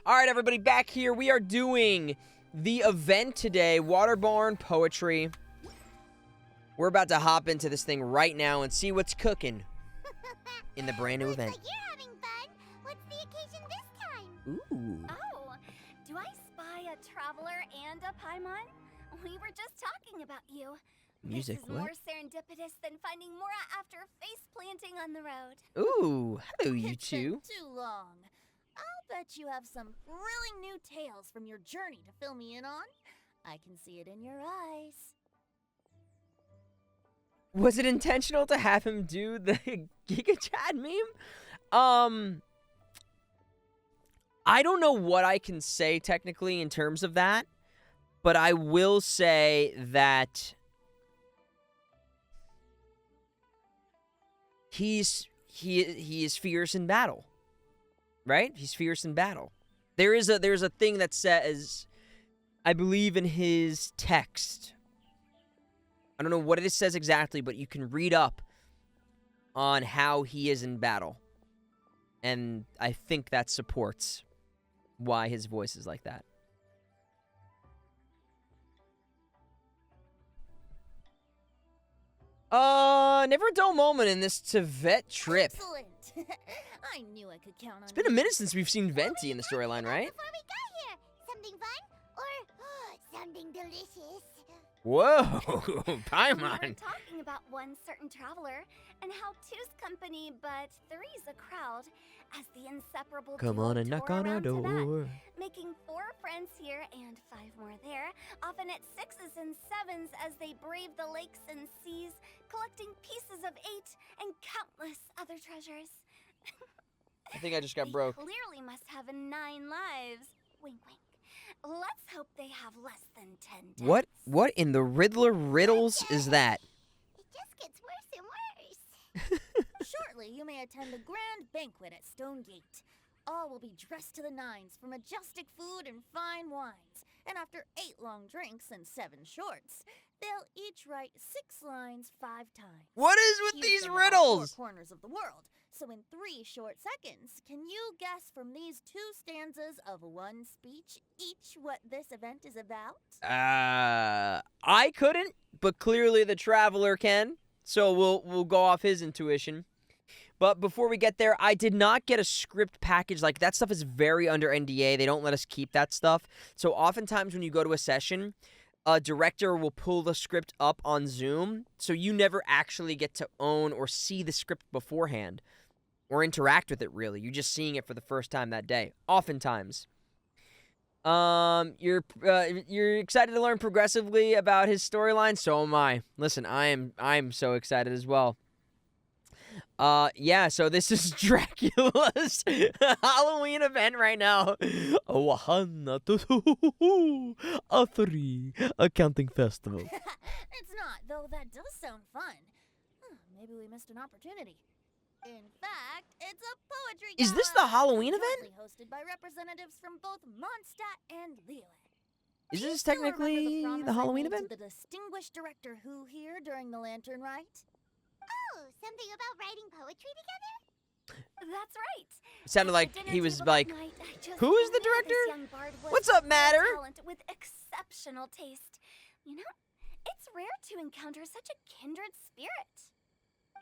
All right, everybody, back here. We are doing the event today, Waterborne Poetry. We're about to hop into this thing right now and see what's cooking in the brand new event. Like you're having fun. What's the occasion this time? Ooh. Oh, do I spy a traveler and a Paimon? We were just talking about you. Music, this is what? more serendipitous than finding Mora after face planting on the road. Ooh, hello, you It's been two. too long. I'll bet you have some thrilling new tales from your journey to fill me in on. I can see it in your eyes. Was it intentional to have him do the Giga Chad meme? I don't know what I can say technically in terms of that, but I will say that he is fierce in battle. Right? He's fierce in battle. There's a thing that says, I believe in his text. I don't know what it says exactly, but you can read up on how he is in battle. And I think that supports why his voice is like that. Never a dull moment in this Tibet trip. Excellent. I knew I could count on It's been a minute since we've seen Venti in the storyline, right? Before we got here, something fun or something delicious? Whoa, We were Paimon. talking about one certain traveler and how two's company, but three's a crowd, as the inseparable Come duo on and knock tore on our around Tibet, door. making 4 friends here and 5 more there, often at 6s and 7s as they brave the lakes and seas, collecting pieces of 8 and countless other treasures. I think I just got They broke. clearly must have 9 lives. Wink, wink. Let's hope they have less than 10 What? deaths. What in the Riddler riddles is that? It just gets worse and worse. Shortly, you may attend a grand banquet at Stonegate. All will be dressed to the nines for majestic food and fine wines. And after 8 long drinks and 7 shorts, they'll each write 6 lines 5 times. What is with You've these been to all riddles? 4 corners of the world. So in 3 short seconds, can you guess from these 2 stanzas of one speech each what this event is about? I couldn't, but clearly the traveler can. So we'll go off his intuition. But before we get there, I did not get a script package. Like, that stuff is very under NDA. They don't let us keep that stuff. So oftentimes when you go to a session, a director will pull the script up on Zoom, so you never actually get to own or see the script beforehand or interact with it, really. You're just seeing it for the first time that day, oftentimes. You're excited to learn progressively about his storyline? So am I. Listen, I'm so excited as well. Yeah, so this is Dracula's Halloween event right now. A 1, 2, a 3, a counting festival. It's not, though that does sound fun. Maybe we missed an opportunity. In fact, it's a poetry Is this gala, the Halloween event? jointly hosted by representatives from both Mondstadt and Liyue. Is Do you this still remember technically promise the I Halloween made to event? the distinguished director Who here during the Lantern Rite? Oh, something about writing poetry together? That's right. It sounded like At the he dinner was table that like, night, I just "Who is the knew this director? young bard was What's up, a Matter?" talent with exceptional taste. You know, it's rare to encounter such a kindred spirit.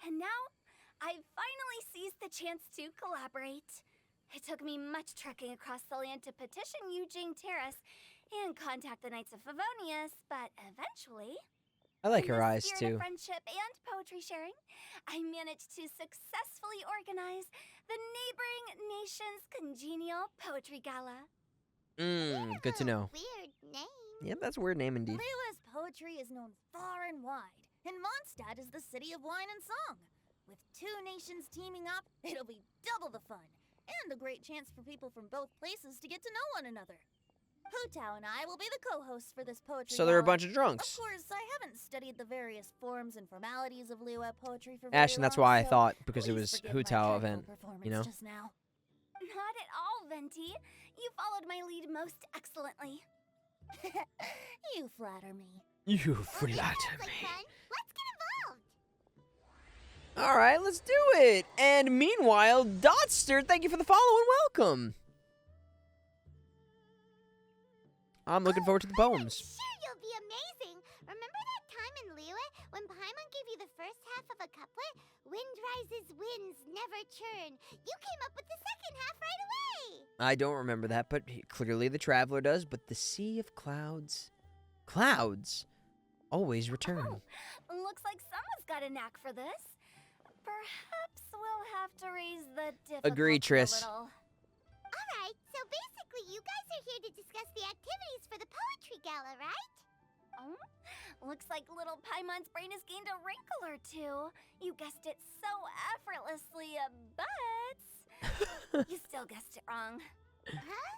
And now, I've finally seized the chance to collaborate. It took me much trekking across the land to petition Eugene Terrace and contact the Knights of Favonius, but eventually, I like in her the eyes spirit too. of friendship and poetry sharing, I managed to successfully organize the neighboring nation's congenial poetry gala. Good to know. Weird name. Yep, that's a weird name indeed. Liyue's poetry is known far and wide, and Mondstadt is the city of wine and song. With 2 nations teaming up, it'll be double the fun, and a great chance for people from both places to get to know one another. Hutao and I will be the co-hosts for this poetry So they're a gala. bunch of drunks. Of course, I haven't studied the various forms and formalities of Liyue poetry for Ashton, very that's long, why I so thought, because it please was forgive my Hutao casual event, performance you know? Just now. Not at all, Venti. You followed my lead most excellently. You flatter me. You Well, this flatter sounds like me. fun. Let's get involved. All right, let's do it. And meanwhile, Dotster, thank you for the follow and welcome. I'm looking forward to the poems. Sure, you'll be amazing. Remember that time in Liyue when Paimon gave you the first half of a couplet? Wind rises, winds never churn. You came up with the second half right away. I don't remember that, but clearly the traveler does. But the sea of clouds, always return. Oh, looks like someone's got a knack for this. Perhaps we'll have to raise the difficulty Agree, Triss. a little. All right, so basically you guys are here to discuss the activities for the poetry gala, right? Oh, looks like little Paimon's brain has gained a wrinkle or two. You guessed it so effortlessly, but you still guessed it wrong. Huh?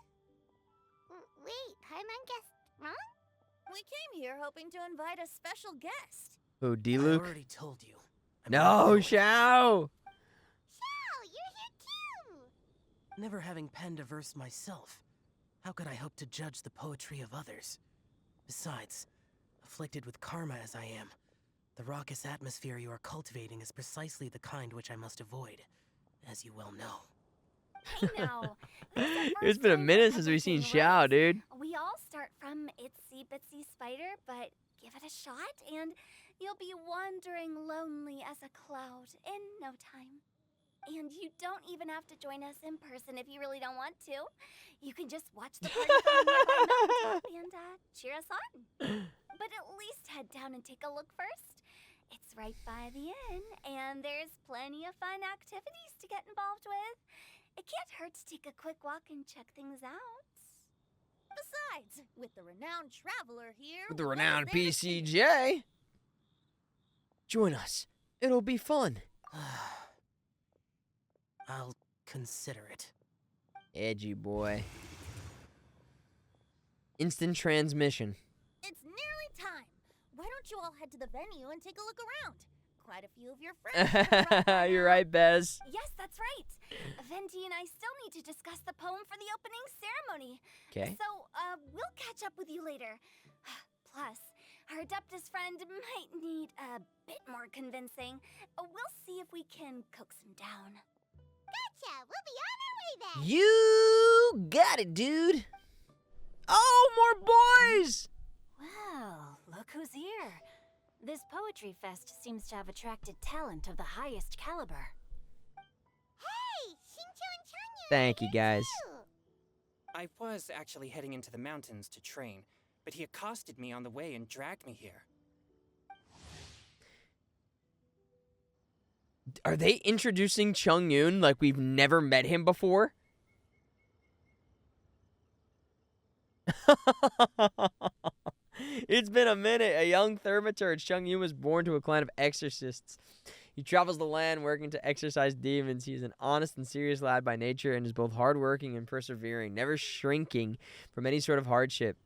Wait, Paimon guessed wrong? We came here hoping to invite a special guest. Oh, I D-Luke? already told you. No, Xiao! Xiao, you're here too! Never having penned a verse myself, how could I hope to judge the poetry of others? Besides, afflicted with karma as I am, the raucous atmosphere you are cultivating is precisely the kind which I must avoid, as you well know. Hey now, this is the It's first been a time minute for since we've seen everything, Xiao, right? dude. We all start from itsy bitsy spider, but give it a shot and you'll be wandering lonely as a cloud in no time. And you don't even have to join us in person if you really don't want to. You can just watch the party from a nearby mountaintop and cheer us on. But at least head down and take a look first. It's right by the inn, and there's plenty of fun activities to get involved with. It can't hurt to take a quick walk and check things out. Besides, with the renowned traveler here, With the what is renowned there to see? PCJ. Join us. It'll be fun. I'll consider it. Edgy boy. Instant transmission. It's nearly time. Why don't you all head to the venue and take a look around? Quite a few of your friends are around by You're now. right, Bez. Yes, that's right. Venti and I still need to discuss the poem for the opening ceremony. Okay. So, we'll catch up with you later. Plus, our Adeptus friend might need a bit more convincing. We'll see if we can coax him down. Gotcha! We'll be on our way then! You got it, dude. Oh, more boys. Well, look who's here. This poetry fest seems to have attracted talent of the highest caliber. Hey! Shincho and Chanyu! Thank you, guys. I was actually heading into the mountains to train, but he accosted me on the way and dragged me here. Are they introducing Chung Yoon like we've never met him before? It's been a minute. A young thaumaturge, Chung Yoon was born to a clan of exorcists. He travels the land working to exorcise demons. He is an honest and serious lad by nature and is both hardworking and persevering, never shrinking from any sort of hardship.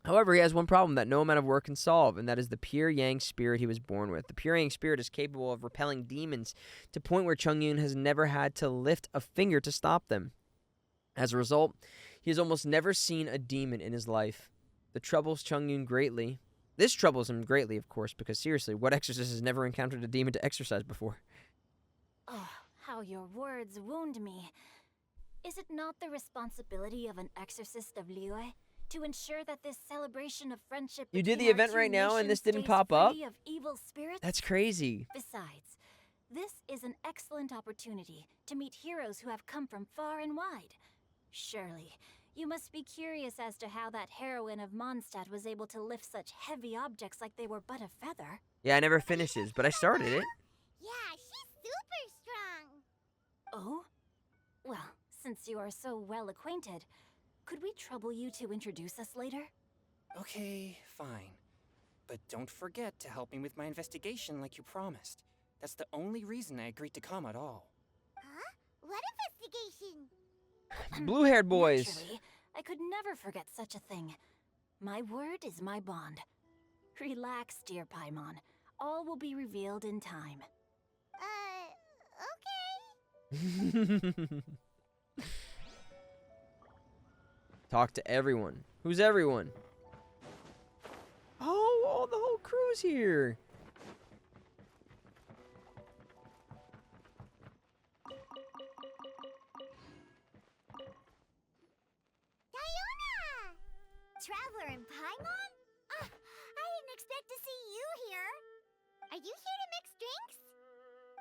However, he has one problem that no amount of work can solve, and that is the pure Yang spirit he was born with. The pure Yang spirit is capable of repelling demons to a point where Chung Yoon has never had to lift a finger to stop them. As a result, he has almost never seen a demon in his life. This troubles him greatly, of course, because seriously, what exorcist has never encountered a demon to exorcise before? Oh, how your words wound me. Is it not the responsibility of an exorcist of Liyue to ensure that this celebration of friendship You did between the our event two right now and this nations didn't stays pop up? free of evil spirits? That's crazy. Besides, this is an excellent opportunity to meet heroes who have come from far and wide. Surely, you must be curious as to how that heroine of Mondstadt was able to lift such heavy objects like they were but a feather. Yeah, I never finished it, but I started it. Yeah, she's super strong! Oh? Well, since you are so well acquainted, could we trouble you to introduce us later? Okay, fine. But don't forget to help me with my investigation like you promised. That's the only reason I agreed to come at all. Huh? What investigation? Blue-haired boys. Naturally, I could never forget such a thing. My word is my bond. Relax, dear Paimon. All will be revealed in time. Okay. Talk to everyone. Who's everyone? Oh, the whole crew's here. Diona! traveler in Paimon? I didn't expect to see you here. Are you here to mix drinks?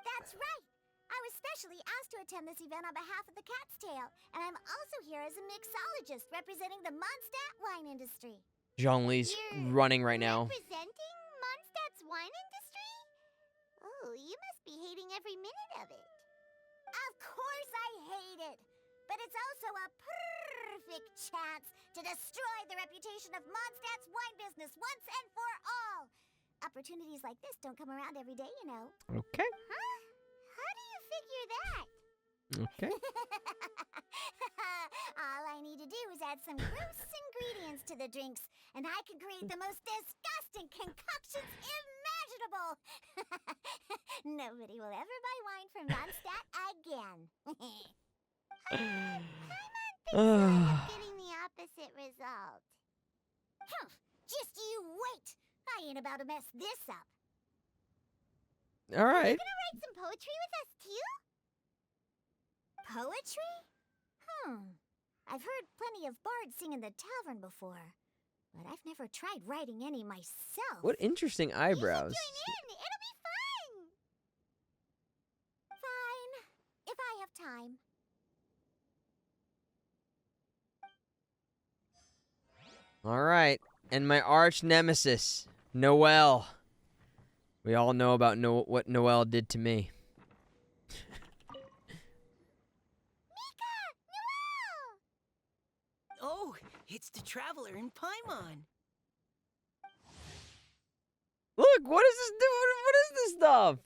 That's right. I was specially asked to attend this event on behalf of the Cat's Tail, and I'm also here as a mixologist representing the Mondstadt wine industry. Zhongli's running right now. Representing Mondstadt's wine industry? Oh, you must be hating every minute of it. Of course I hate it. But it's also a perfect chance to destroy the reputation of Mondstadt's wine business once and for all. Opportunities like this don't come around every day, you know. Okay. Huh? How do you figure that? Okay. All I need to do is add some gross ingredients to the drinks, and I can create the most disgusting concoctions imaginable. Nobody will ever buy wine from Mondstadt again. Paimon thinks I am getting the opposite result. Just you wait. I ain't about to mess this up. All right. You gonna write some poetry with us too? Poetry? I've heard plenty of bards sing in the tavern before, but I've never tried writing any myself. What interesting eyebrows. You should join in. It'll be fun. Fine, if I have time. All right. And my arch nemesis, Noelle. We all know about what Noelle did to me. Oh, it's the traveler in Paimon. Look, what is this doing? What is this stuff?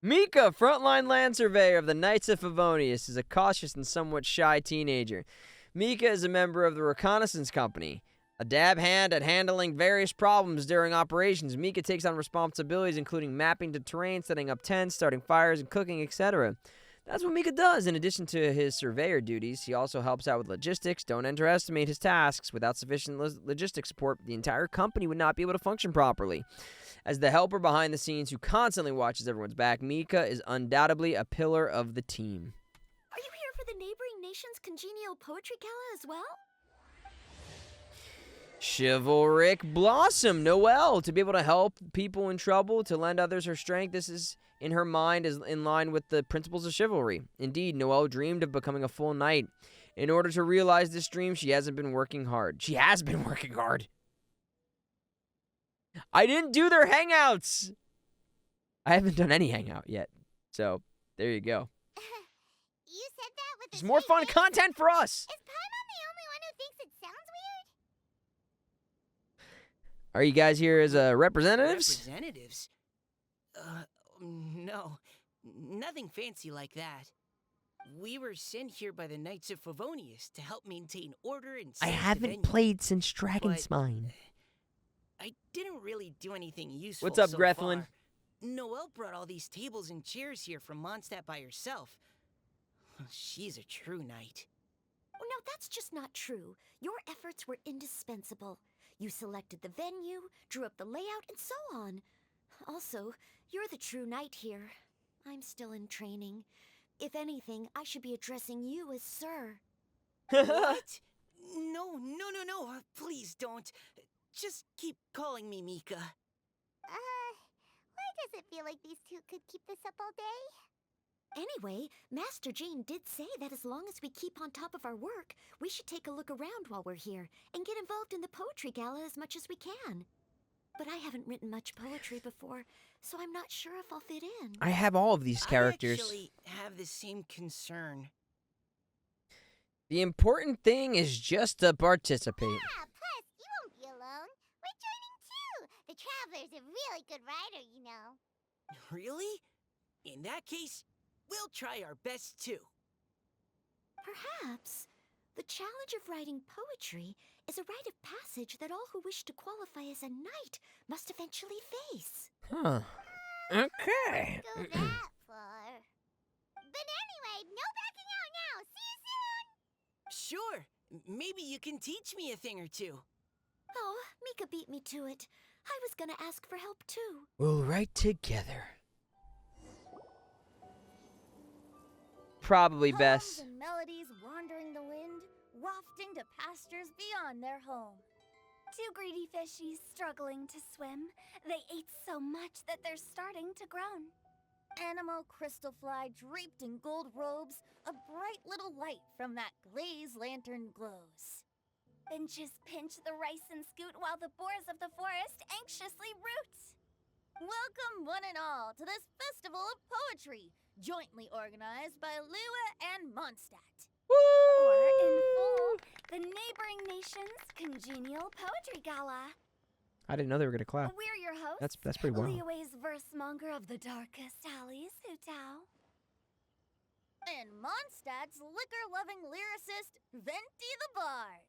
Mika, frontline land surveyor of the Knights of Favonius, is a cautious and somewhat shy teenager. Mika is a member of the Reconnaissance Company, a dab hand at handling various problems during operations. Mika takes on responsibilities including mapping to terrain, setting up tents, starting fires, and cooking, etc. That's what Mika does. In addition to his surveyor duties, he also helps out with logistics. Don't underestimate his tasks. Without sufficient logistic support, the entire company would not be able to function properly. As the helper behind the scenes who constantly watches everyone's back, Mika is undoubtedly a pillar of the team. Are you here for the neighboring nation's congenial poetry gala as well? Chivalric Blossom, Noelle, to be able to help people in trouble, to lend others her strength. This is, in her mind, is in line with the principles of chivalry. Indeed, Noelle dreamed of becoming a full knight. In order to realize this dream, she hasn't been working hard. She has been working hard. I didn't do their hangouts. I haven't done any hangout yet. So, there you go. You said that with There's more fun content for us. Is Paimon the only one who thinks it sounds weird? Are you guys here as representatives? Representatives? No. Nothing fancy like that. We were sent here by the Knights of Favonius to help maintain order and I save the haven't venue. played since Dragon's Mine. I didn't really do anything useful. What's up, so Greflin? far. Noelle brought all these tables and chairs here from Mondstadt by herself. She's a true knight. Oh, no, that's just not true. Your efforts were indispensable. You selected the venue, drew up the layout, and so on. Also, you're the true knight here. I'm still in training. If anything, I should be addressing you as sir. What? No. Please don't. Just keep calling me Mika. Why does it feel like these two could keep this up all day? Anyway, Master Jane did say that as long as we keep on top of our work, we should take a look around while we're here and get involved in the poetry gala as much as we can. But I haven't written much poetry before, so I'm not sure if I'll fit in. I have all of these characters. I actually have the same concern. The important thing is just to participate. Yeah, plus, you won't be alone. We're joining too. The Traveler's a really good writer, you know. Really? In that case, we'll try our best too. Perhaps the challenge of writing poetry is a rite of passage that all who wish to qualify as a knight must eventually face. Huh. Okay. Go that far. But anyway, no backing out now. See you soon. Sure. Maybe you can teach me a thing or two. Oh, Mika beat me to it. I was gonna ask for help too. We'll write together. Probably Poems best. and melodies wandering the wind, wafting to pastures beyond their home. Two greedy fishies struggling to swim. They ate so much that they're starting to groan. Animal crystal fly draped in gold robes, a bright little light from that glazed lantern glows. Finches pinch the rice and scoot while the boars of the forest anxiously root. Welcome one and all to this festival of poetry, jointly organized by Lua and Mondstadt. Or in full, the neighboring nation's congenial poetry gala. I didn't know they were gonna clap. We're your hosts. That's pretty wild. Liyue's versemonger of the darkest alleys, Hutao. And Mondstadt's liquor-loving lyricist, Venti the Bard.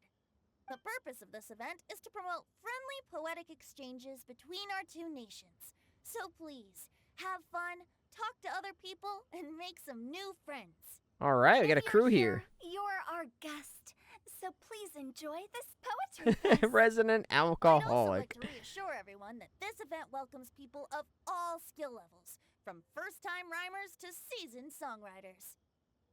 The purpose of this event is to promote friendly poetic exchanges between our two nations. So please, have fun, talk to other people, and make some new friends. All right, we got a If crew you're here. You're our guest, so please enjoy this poetry fest. Resident I'd also alcoholic. like to reassure everyone that this event welcomes people of all skill levels, from first-time rhymers to seasoned songwriters.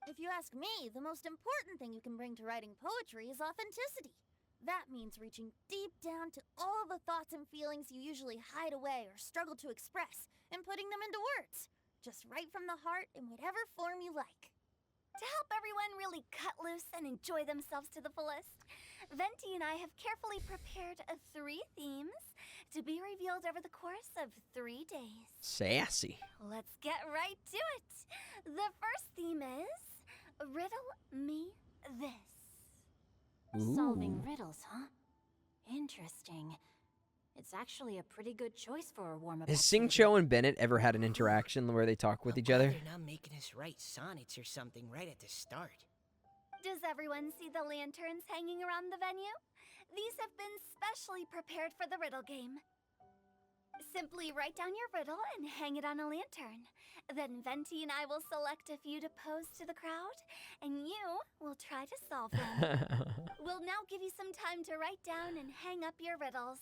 If you ask me, the most important thing you can bring to writing poetry is authenticity. That means reaching deep down to all the thoughts and feelings you usually hide away or struggle to express, and putting them into words. Just right from the heart in whatever form you like. To help everyone really cut loose and enjoy themselves to the fullest, Venti and I have carefully prepared 3 themes to be revealed over the course of 3 days. Sassy. Let's get right to it. The first theme is Riddle Me This. Solving Ooh. riddles, huh? Interesting. It's actually a pretty good choice for a warm-up. Has activity. Singcho and Bennett ever had an interaction where they talk with each other? They're not making us write sonnets or something right at the start. Does everyone see the lanterns hanging around the venue? These have been specially prepared for the riddle game. Simply write down your riddle and hang it on a lantern. Then Venti and I will select a few to pose to the crowd, and you will try to solve them. We'll now give you some time to write down and hang up your riddles.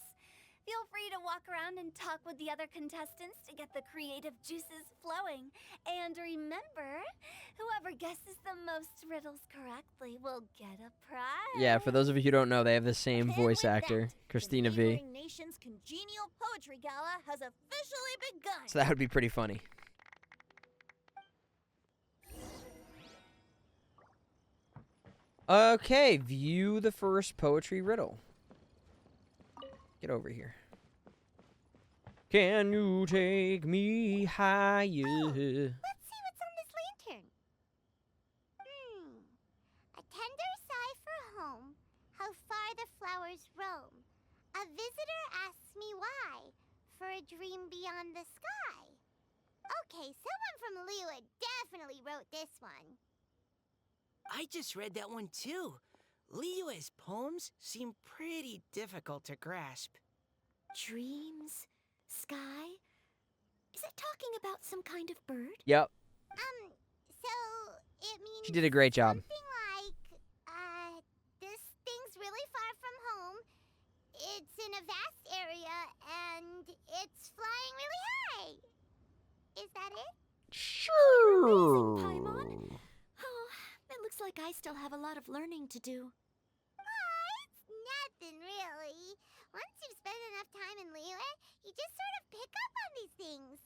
Feel free to walk around and talk with the other contestants to get the creative juices flowing. And remember, whoever guesses the most riddles correctly will get a prize. Yeah, for those of you who don't know, they have the same And voice with actor, that, Christina the V. neighboring nation's congenial poetry gala has officially begun. So that would be pretty funny. Okay, view the first poetry riddle. Get over here. Can you take me higher? Let's see what's on this lantern. A tender sigh for home, how far the flowers roam. A visitor asks me why, for a dream beyond the sky. Okay, someone from Liyue definitely wrote this one. I just read that one too. Liyue's poems seem pretty difficult to grasp. Dreams? Sky? Is it talking about some kind of bird? Yep, So it means she did a great job. something like, this thing's really far from home. It's in a vast area, and it's flying really high. Is that it? Sure. Paimon? Oh, it looks like I still have a lot of learning to do. It's nothing, really. Once you've spent enough time in Liyue, you just sort of pick up on these things.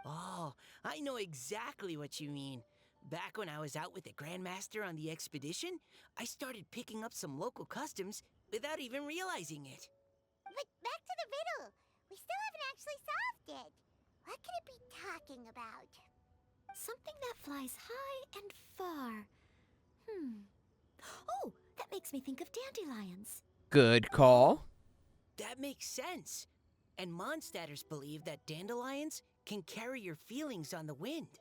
Oh, I know exactly what you mean. Back when I was out with the Grandmaster on the expedition, I started picking up some local customs without even realizing it. But back to the riddle. We still haven't actually solved it. What could it be talking about? Something that flies high and far. Oh, that makes me think of dandelions. Good call. That makes sense. And Mondstadters believe that dandelions can carry your feelings on the wind.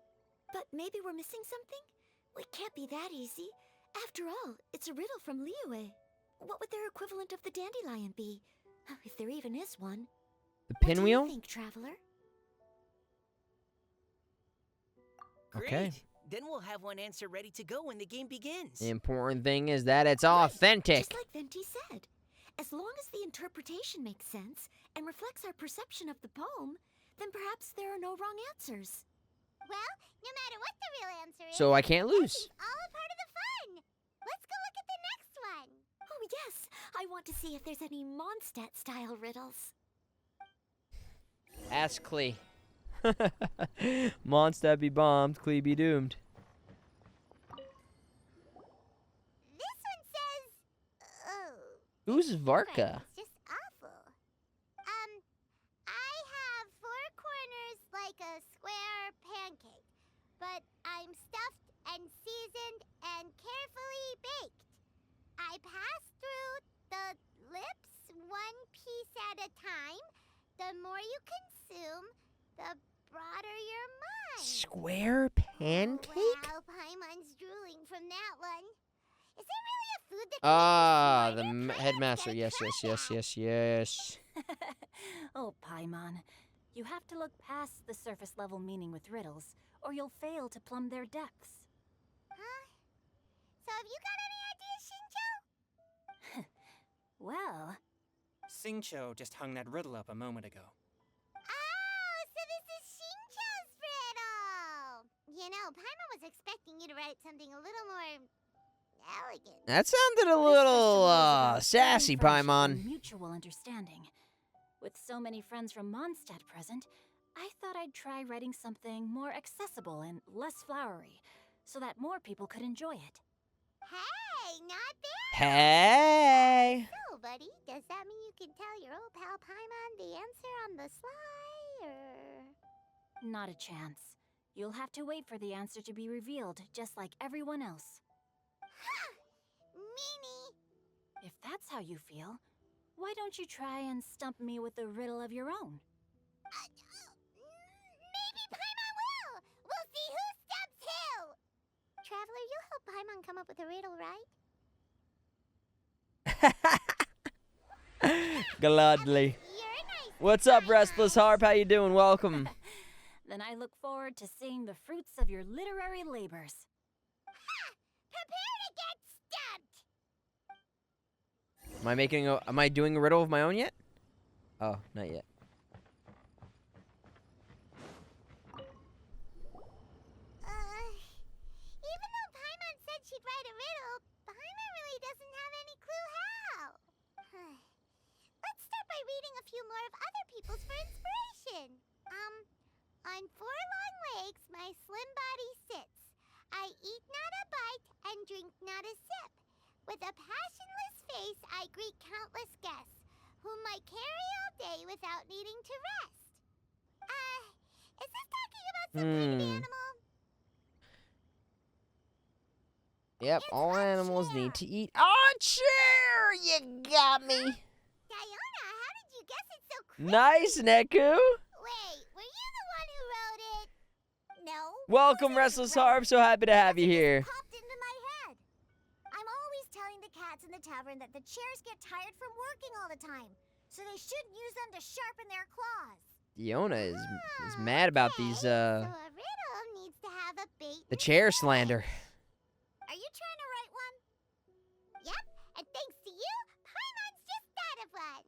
But maybe we're missing something? It can't be that easy. After all, it's a riddle from Liyue. What would their equivalent of the dandelion be? If there even is one. The What do you pinwheel? think, traveler? Great. Okay. Then we'll have one answer ready to go when the game begins. The important thing is that it's authentic. Just like Venti said. As long as the interpretation makes sense and reflects our perception of the poem, then perhaps there are no wrong answers. Well, no matter what the real answer is, So I can't lose. it's all a part of the fun. Let's go look at the next one. I want to see if there's any Mondstadt-style riddles. Ask Klee. Mondstadt be bombed, Klee be doomed. This one says, oh, Who's different. Varka? It's just awful. I have 4 corners like a square pancake, but I'm stuffed and seasoned and carefully baked. I pass through the lips one piece at a time. The more you consume, the broader your mind. Square pancake? Wow, Paimon's drooling from that one. Is there really a food that Ah, can the make us smarter? headmaster. Gotta Yes, try yes, that. yes, yes, yes. Oh, Paimon. You have to look past the surface level meaning with riddles, or you'll fail to plumb their depths. Huh? So have you got any ideas, Shinjo? Well, Xingqiu just hung that riddle up a moment ago. Oh, so this is Shinjo's riddle! You know, Paimon was expecting you to write something a little more elegant. That sounded a this little, festival is about sassy, friendship Paimon. and mutual understanding. With so many friends from Mondstadt present, I thought I'd try writing something more accessible and less flowery, so that more people could enjoy it. Hey, not bad! Hey! So, buddy, does that mean you can tell your old pal Paimon the answer on the sly, or...? Not a chance. You'll have to wait for the answer to be revealed, just like everyone else. Meanie! If that's how you feel, why don't you try and stump me with a riddle of your own? Maybe Paimon will! We'll see who stumps who! Traveler, you'll help Paimon come up with a riddle, right? Gladly. You're nice. What's up, Paimon. Restless Harp? How you doing? Welcome. Then I look forward to seeing the fruits of your literary labors. Prepare to get stumped! Am I doing a riddle of my own yet? Oh, not yet. Even though Paimon said she'd write a riddle, Paimon really doesn't have any clue how. Let's start by reading a few more of other people's for inspiration. On 4 long legs, my slim body sits. I eat not a bite and drink not a sip. With a passionless face, I greet countless guests, whom I carry all day without needing to rest. Is this talking about some kind of animal? Yep, It's all a animals chair. need to eat. Oh, chair! You got me. Diona, how did you guess it so quick? Nice, Neku. Wait, were you the one who wrote it? No. Welcome, Who Restless wrote Harp. it? So happy to have you It just here. popped into my head. I'm always telling the cats in the tavern that the chairs get tired from working all the time, so they shouldn't use them to sharpen their claws. Diona is mad about these, So a riddle needs to have a bait. the and chair switch. slander. Are you trying to write one? Yep, and thanks to you, Paimon's just thought of one.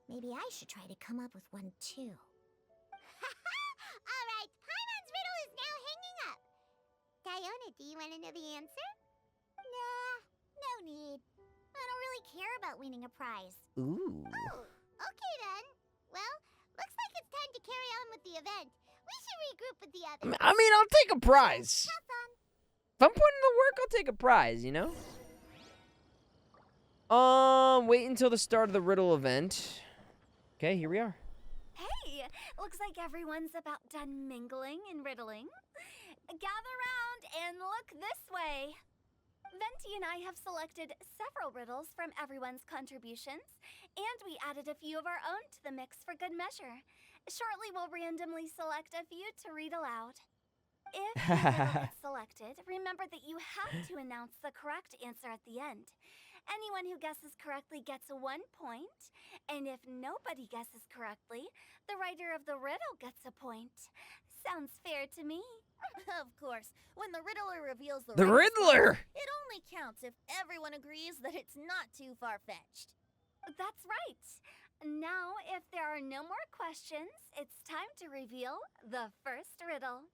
Maybe I should try to come up with one too. All right, Paimon's riddle is now hanging up. Diona, do you want to know the answer? Nah, no need. I don't really care about winning a prize. Ooh. Oh, okay then. Well, looks like it's time to carry on with the event. We should regroup with the others. I mean, I'll take a prize. Have fun. If I'm putting in the work, I'll take a prize, you know? Wait until the start of the riddle event. Okay, here we are. Hey, looks like everyone's about done mingling and riddling. Gather round and look this way. Venti and I have selected several riddles from everyone's contributions, and we added a few of our own to the mix for good measure. Shortly, we'll randomly select a few to read aloud. If your riddle gets selected, remember that you have to announce the correct answer at the end. Anyone who guesses correctly gets 1 point, and if nobody guesses correctly, the writer of the riddle gets a point. Sounds fair to me. Of course, when the Riddler reveals the The right Riddler! response, it only counts if everyone agrees that it's not too far-fetched. That's right. Now, if there are no more questions, it's time to reveal the first riddle.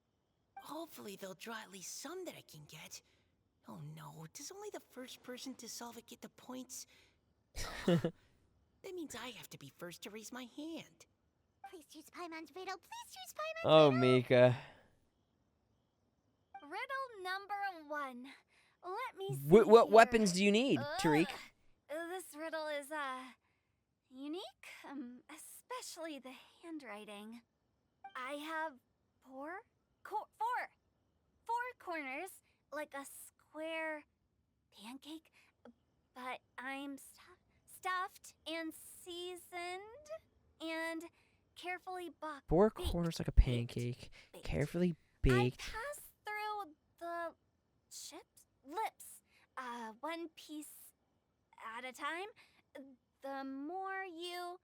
Hopefully they'll draw at least some that I can get. Oh no, does only the first person to solve it get the points? That means I have to be first to raise my hand. Please choose Paimon's riddle. Please choose Paimon's Oh, riddle. Mika. Riddle number 1. Let me see What here. weapons do you need, Tariq? This riddle is, unique, especially the handwriting. I have four corners, like a square pancake, but I'm stuffed and seasoned and carefully baked. 4 corners like a pancake, carefully baked. I pass through the lips, one piece at a time. The more you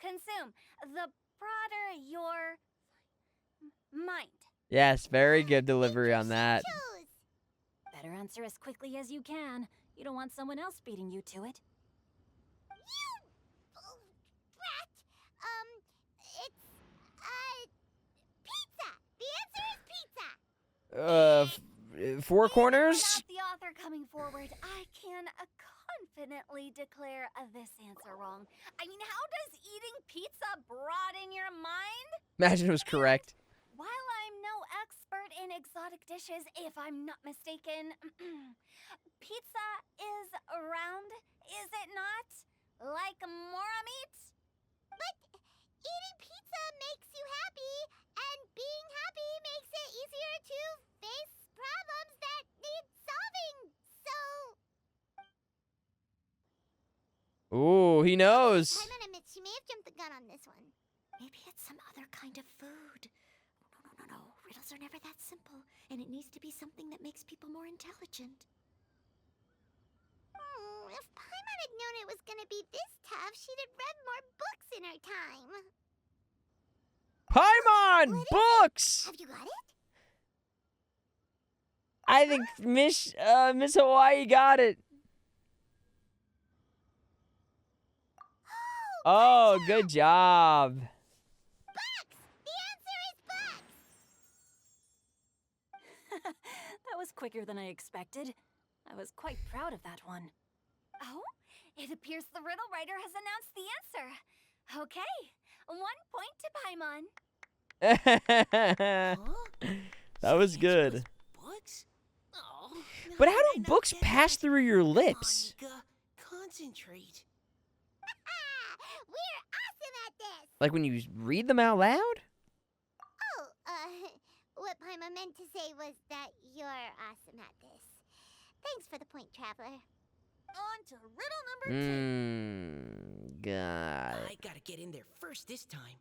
consume, the broader your mind. Yes, very good delivery on that. Choose. Better answer as quickly as you can. You don't want someone else beating you to it. Oh, rat. It's pizza. The answer is pizza. 4 corners? Without the author coming forward, I can confidently declare this answer wrong. I mean, how does eating pizza broaden your mind? Imagine it was correct. While I'm no expert in exotic dishes, if I'm not mistaken, pizza is round, is it not? Like mora meat? But eating pizza makes you happy, and being happy makes it easier to face problems that need solving. So, Ooh, he knows. Paimon admits she may have jumped the gun on this one. Maybe it's some other kind of food. No. Riddles are never that simple, and it needs to be something that makes people more intelligent. If Paimon had known it was gonna be this tough, she'd have read more books in her time. Paimon! What is it? Books! Have you got it? I think Miss Hawaii got it. Oh, good job. Books! The answer is books! That was quicker than I expected. I was quite proud of that one. Oh, it appears the riddle writer has announced the answer. Okay, 1 point to Paimon. That was The answer good. was books? Oh, But how did I do not books get pass that? through your Come on, lips? Mika. Concentrate. We're awesome at this! Like when you read them out loud? Oh, what Paimon meant to say was that you're awesome at this. Thanks for the point, Traveler. On to riddle number 2. God. I gotta get in there first this time.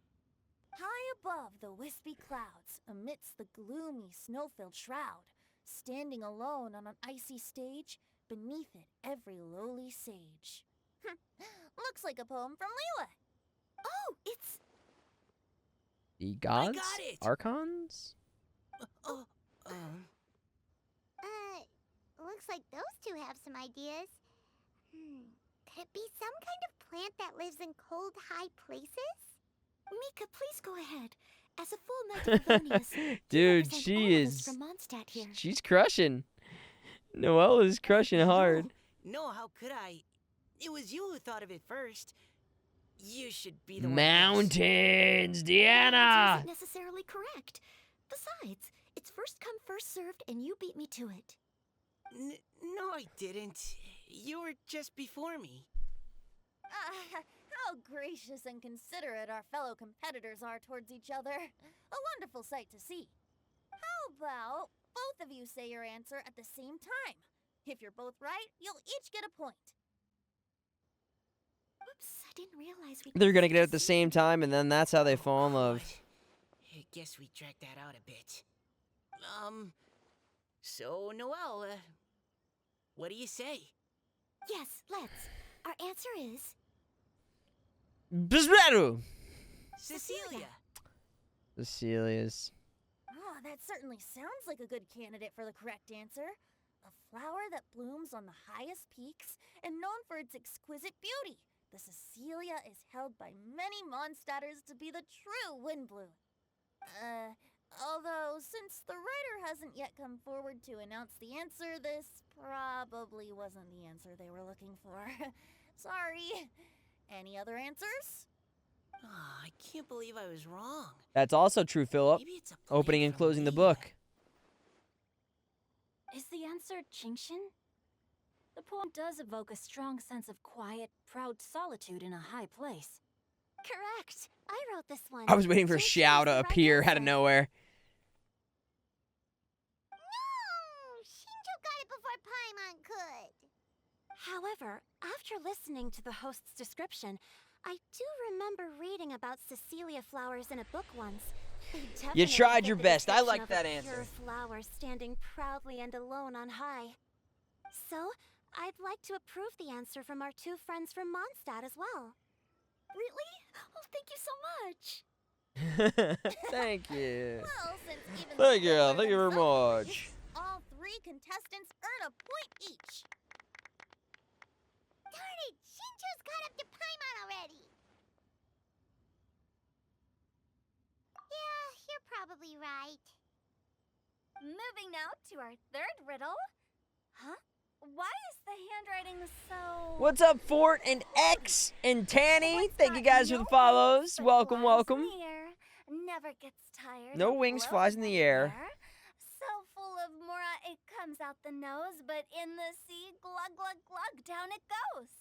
High above the wispy clouds, amidst the gloomy, snow-filled shroud, standing alone on an icy stage, beneath it every lowly sage. Looks like a poem from Leela. Oh, it's... The gods? got it. Archons? Looks like those two have some ideas. Could it be some kind of plant that lives in cold, high places? Mika, please go ahead. As a full knight of Favonius, Dude, represent she all of us is... from Mondstadt here. She's crushing. Noelle is crushing hard. No, how could I? It was you who thought of it first. You should be the one. Mountains, Your answer Deanna! isn't necessarily correct. Besides, it's first come, first served, and you beat me to it. No, I didn't. You were just before me. How gracious and considerate our fellow competitors are towards each other. A wonderful sight to see. How about both of you say your answer at the same time? If you're both right, you'll each get a point. Oops, I didn't realize we... They're gonna get it at the same time, and then that's how they fall in love. I guess we dragged that out a bit. So, Noelle, what do you say? Yes, let's. Our answer is... Bisberu! Cecilia! Cecilia's. Oh, that certainly sounds like a good candidate for the correct answer. A flower that blooms on the highest peaks and known for its exquisite beauty. The Cecilia is held by many Mondstadters to be the true wind bloom. Although, since since the writer hasn't yet come forward to announce the answer, this probably wasn't the answer they were looking for. Sorry. Any other answers? Ah, I can't believe I was wrong. That's also true, Philip. Maybe it's a Opening plant and from closing the Lee. book. Is the answer Jingshin? The poem does evoke a strong sense of quiet, proud solitude in a high place. Correct. I wrote this one. I was waiting for Jingshin Xiao was to the right appear out of answer. nowhere. No! Shinjo got it before Paimon could. However, after listening to the host's description, I do remember reading about Cecilia flowers in a book once. They You definitely tried fit your the best. I description like of that a answer. pure flower standing proudly and alone on high. So, I'd like to approve the answer from our two friends from Mondstadt as well. Really? Oh, thank you so much. Thank you. Well, since even Thank the you. fiddler Thank you very himself agrees, much. all three contestants earn a point each. Darn it! Shinjo's caught up to Paimon already. Yeah, you're probably right. Moving now to our third riddle. Huh? Why is the handwriting so... What's up, Fort and X and Tanny? What's Thank you got guys for no the follows. wings but Welcome, flies welcome. in the air, never gets tired. No of wings, flies in the floating air. up So full of mora it comes out the nose, but in the sea, glug glug glug, down it goes.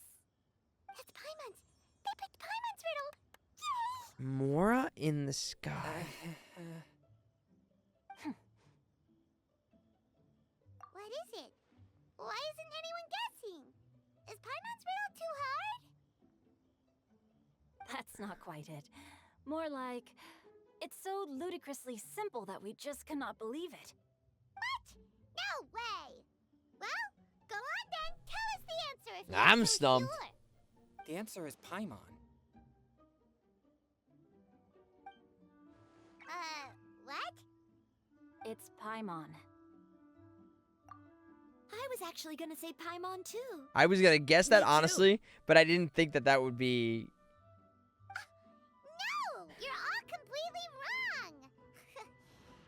That's Paimon's. They picked Paimon's riddle. Yay! Mora in the sky. What is it? Why isn't anyone guessing? Is Paimon's riddle too hard? That's not quite it. More like, it's so ludicrously simple that we just cannot believe it. What? No way! Well, go on then. Tell us the answer if you're I'm so stumped. sure. The answer is Paimon. What? It's Paimon. I was actually gonna say Paimon too. I was gonna guess that Me too. honestly, but I didn't think that that would be. No! You're all completely wrong!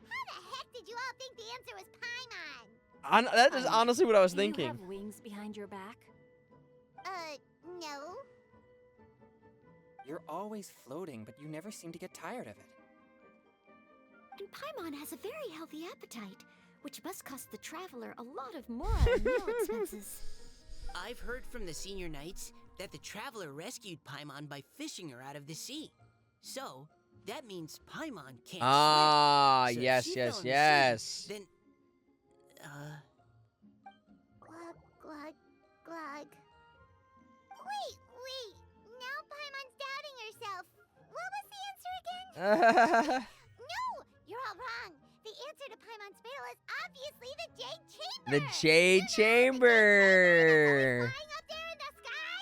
How the heck did you all think the answer was Paimon? That is honestly what I was Do you thinking. have wings behind your back? No. You're always floating, but you never seem to get tired of it. And Paimon has a very healthy appetite, which must cost the traveler a lot of mora and meal expenses. I've heard from the senior knights that the traveler rescued Paimon by fishing her out of the sea. So, that means Paimon can't Ah, swim. So if yes, she yes, fell in the yes. sea, then, Glug, glug, glug. Wait. Now Paimon's doubting herself. What was the answer again? No! You're all wrong. The answer to Paimon's riddle is obviously the Jade Chamber. The Jade Chamber. Flying up there in the sky.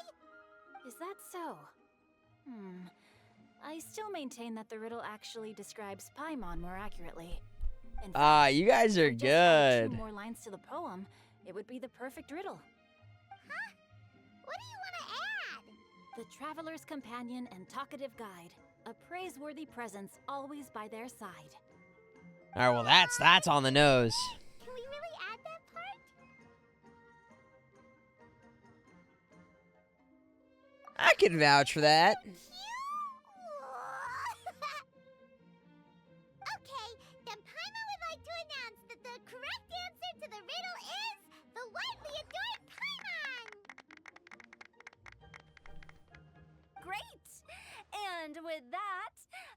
Is that so? I still maintain that the riddle actually describes Paimon more accurately. In Ah, fact, you guys are if we just added good. 2 more lines to the poem, it would be the perfect riddle. Huh? What do you want to add? The traveler's companion and talkative guide, a praiseworthy presence always by their side. All right, well that's on the nose. Can we really add that part? I can vouch for that. Cute. Okay, then Paimon would like to announce that the correct answer to the riddle is the widely adored Paimon. Great! And with that,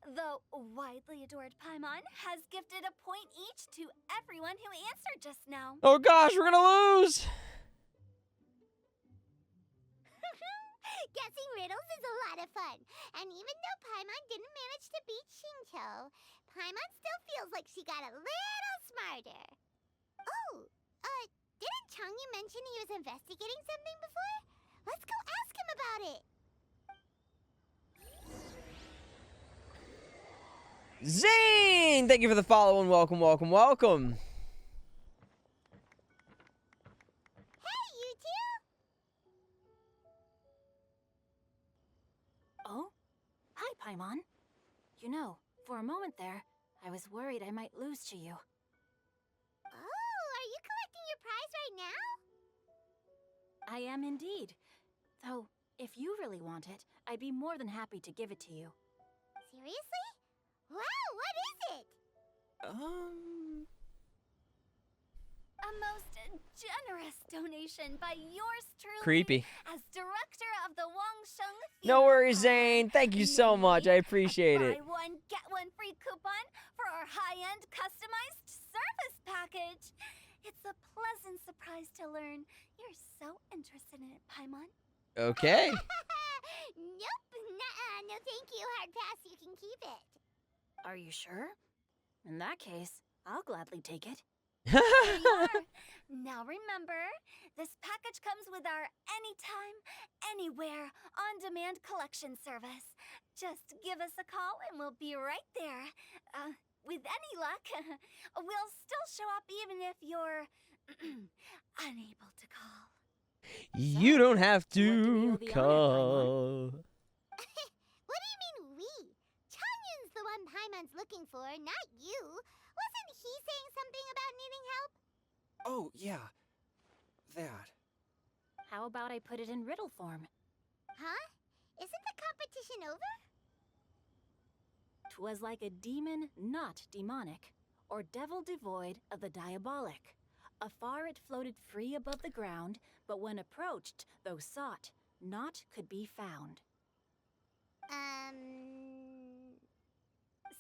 the widely adored Paimon has gifted a point each to everyone who answered just now. Oh gosh, we're gonna lose. Guessing riddles is a lot of fun. And even though Paimon didn't manage to beat Shinto, Paimon still feels like she got a little smarter. Oh, didn't Changyu mention he was investigating something before? Let's go ask him about it. Zing! Thank you for the follow and welcome. Hey, you two! Oh? Hi, Paimon. You know, for a moment there, I was worried I might lose to you. prize right now? I am indeed. Though, if you really want it, I'd be more than happy to give it to you. Seriously? Wow, what is it? A most generous donation by yours truly. Creepy. As director of the Wangsheng No Theater worries, Hall. Zane. Thank you so much. I appreciate it. Buy one, get one free coupon for our high-end customized service package. It's a pleasant surprise to learn you're so interested in it, Paimon. Okay. Nope, nuh-uh, no thank you, hard pass, you can keep it. Are you sure? In that case, I'll gladly take it. There you are. Now remember, this package comes with our anytime, anywhere, on-demand collection service. Just give us a call and we'll be right there. With any luck, we'll still show up even if you're unable to call. You don't have What do we to owe the honor, call. What do you mean we? Changyun's the one Paimon's looking for, not you. Wasn't he saying something about needing help? Oh, yeah. That. How about I put it in riddle form? Huh? Isn't the competition over? 'Twas like a demon not demonic, or devil devoid of the diabolic. Afar it floated free above the ground, but when approached, though sought, naught could be found.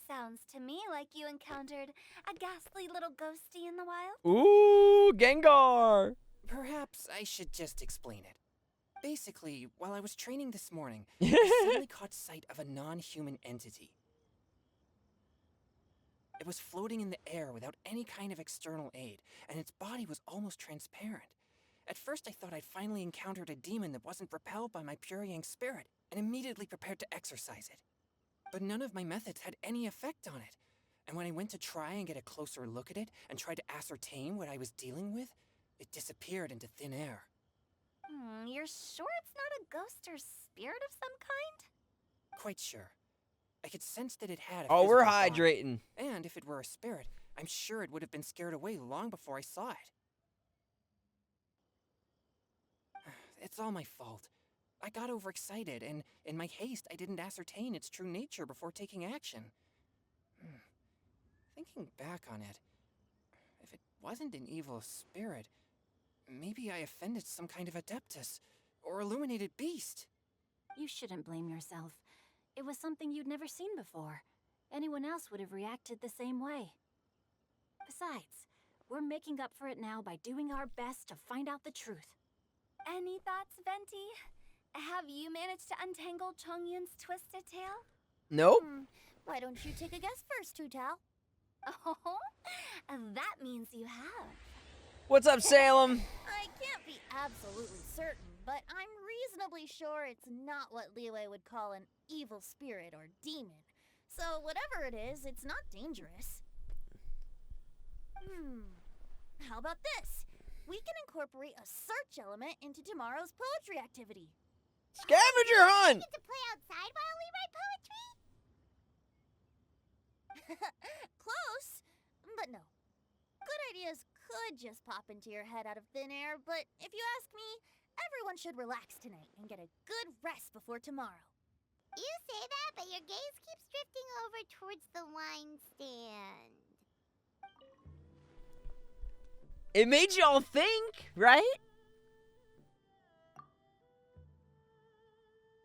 Sounds to me like you encountered a ghastly little ghosty in the wild. Ooh, Gengar. Perhaps I should just explain it. Basically, while I was training this morning, I suddenly caught sight of a non-human entity. It was floating in the air without any kind of external aid, and its body was almost transparent. At first I thought I'd finally encountered a demon that wasn't repelled by my pure yang spirit, and immediately prepared to exorcise it. But none of my methods had any effect on it, and when I went to try and get a closer look at it and try to ascertain what I was dealing with, it disappeared into thin air. You're sure it's not a ghost or spirit of some kind? Quite sure. I could sense that it had a Oh, we're physical body, hydrating. and if it were a spirit, I'm sure it would have been scared away long before I saw it. It's all my fault. I got overexcited, and in my haste, I didn't ascertain its true nature before taking action. Thinking back on it, if it wasn't an evil spirit, maybe I offended some kind of adeptus, or illuminated beast. You shouldn't blame yourself. It was something you'd never seen before. Anyone else would have reacted the same way. Besides, we're making up for it now by doing our best to find out the truth. Any thoughts, Venti? Have you managed to untangle Chongyun's twisted tail? Nope. Why don't you take a guess first, Tutao? Oh, that means you have. What's up, Salem? I can't be absolutely certain, but I'm reasonably sure it's not what Liyue would call an evil spirit or demon. So whatever it is, it's not dangerous. How about this? We can incorporate a search element into tomorrow's poetry activity. Scavenger hunt. Get to play outside while we write poetry? Close, but no. Good ideas could just pop into your head out of thin air, but if you ask me, everyone should relax tonight and get a good rest before tomorrow. You say that, but your gaze keeps drifting over towards the wine stand. It made y'all think, right?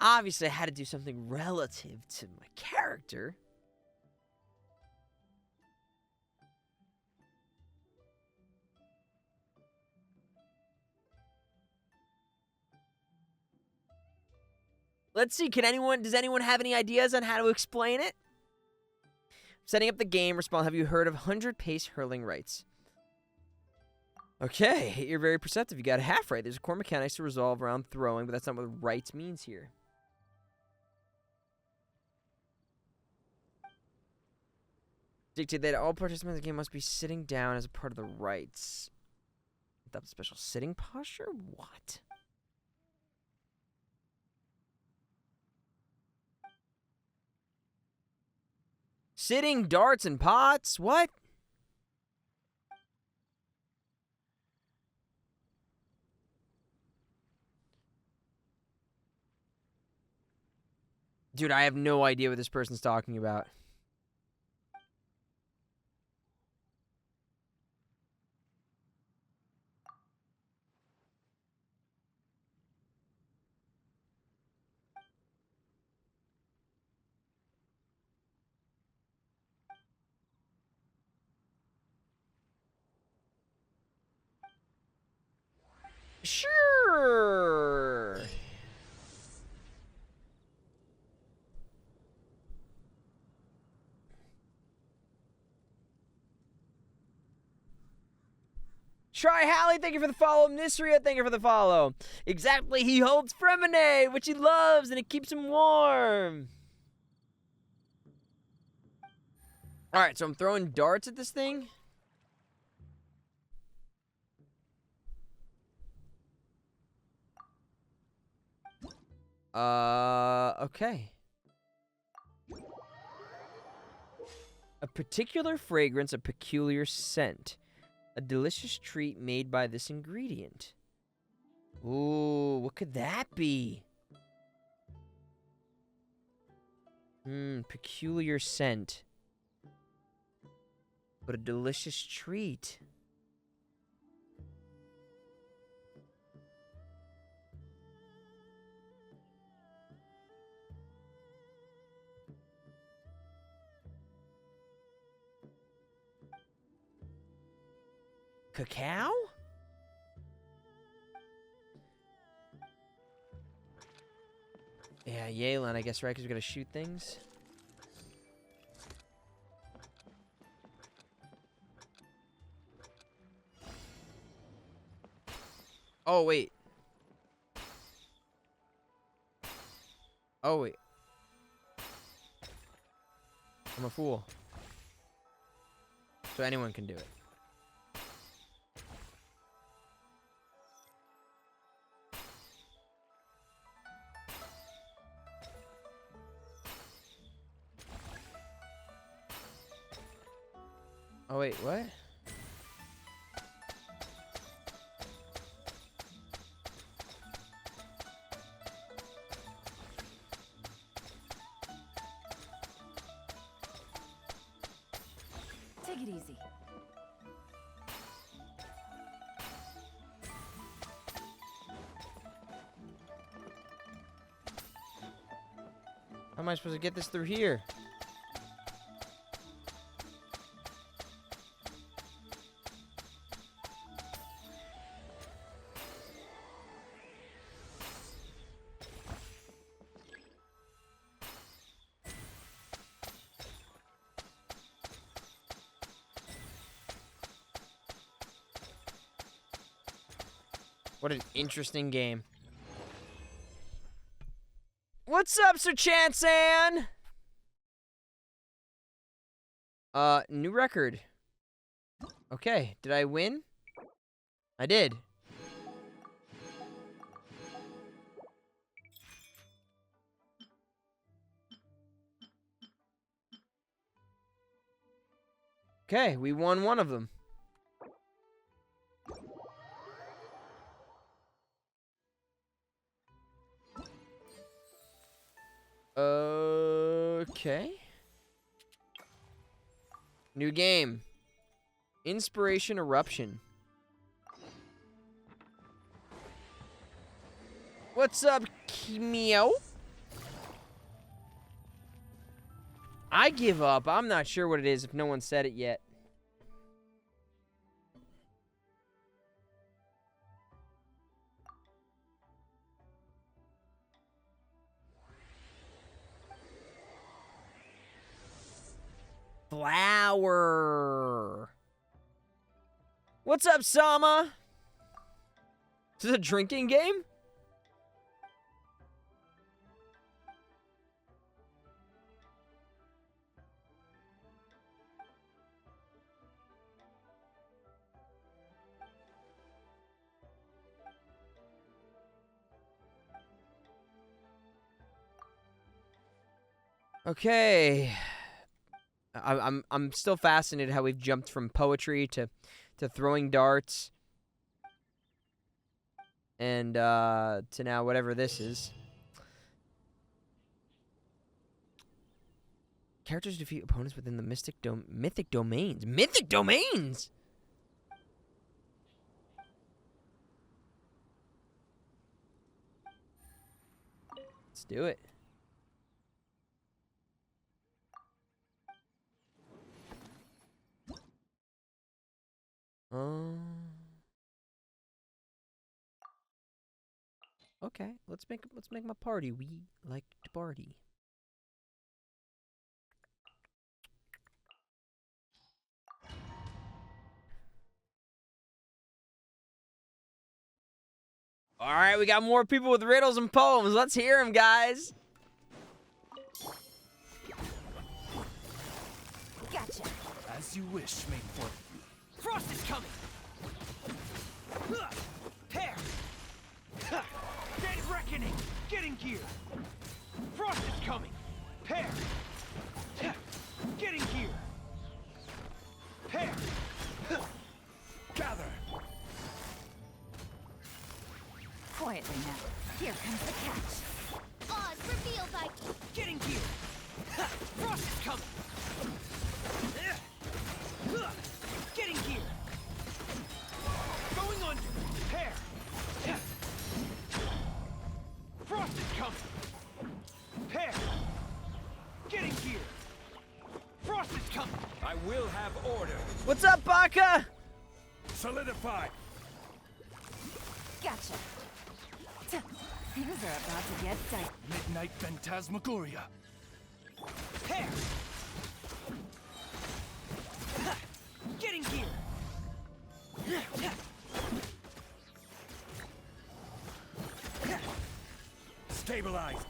Obviously, I had to do something relative to my character. Let's see, does anyone have any ideas on how to explain it? Setting up the game, respond, have you heard of 100 pace hurling rights? Okay, you're very perceptive. You got it half right. There's a core mechanics to resolve around throwing, but that's not what rights means here. Dictate that all participants in the game must be sitting down as a part of the rights. Adopt a special sitting posture? What? Sitting, darts, and pots? What? Dude, I have no idea what this person's talking about. Sure. Try Hallie, thank you for the follow. Nisria, thank you for the follow. Exactly, he holds Freminet, which he loves, and it keeps him warm. Alright, so I'm throwing darts at this thing. Okay. A particular fragrance, a peculiar scent. A delicious treat made by this ingredient. Ooh, what could that be? Peculiar scent. But a delicious treat. Cacao? Yeah, Yalen, I guess, right? Because we gotta shoot things. Oh, wait. Oh, wait. I'm a fool. So anyone can do it. Oh, wait, what? Take it easy. How am I supposed to get this through here? What an interesting game. What's up, Sir Chansan? New record. Okay, did I win? I did. Okay, we won one of them. Okay. New game. Inspiration Eruption. What's up, Kimio? I give up. I'm not sure what it is if no one said it yet. Flower. What's up, Sama? Is this a drinking game? Okay. I'm still fascinated how we've jumped from poetry to throwing darts and to now whatever this is. Characters defeat opponents within the mythic domains. Mythic domains! Let's do it. Okay, let's make my party. We like to party. All right, we got more people with riddles and poems. Let's hear them, guys. Gotcha. As you wish, Maidfork. Frost is coming! Tear! Dead reckoning! Get in gear! Frost is coming! Tear! Get in gear! Tear! Gather! Quietly now. Here comes the catch. Oz, reveal thy... Get in gear! Frost is coming! Get in gear! Going under! Tear! Frost is coming! Tear! Get in gear! Frost is coming! I will have order. What's up, Baka? Solidify! Gotcha. Things are about to get dicey. Midnight Phantasmagoria. Tear! Get in gear! Stabilize!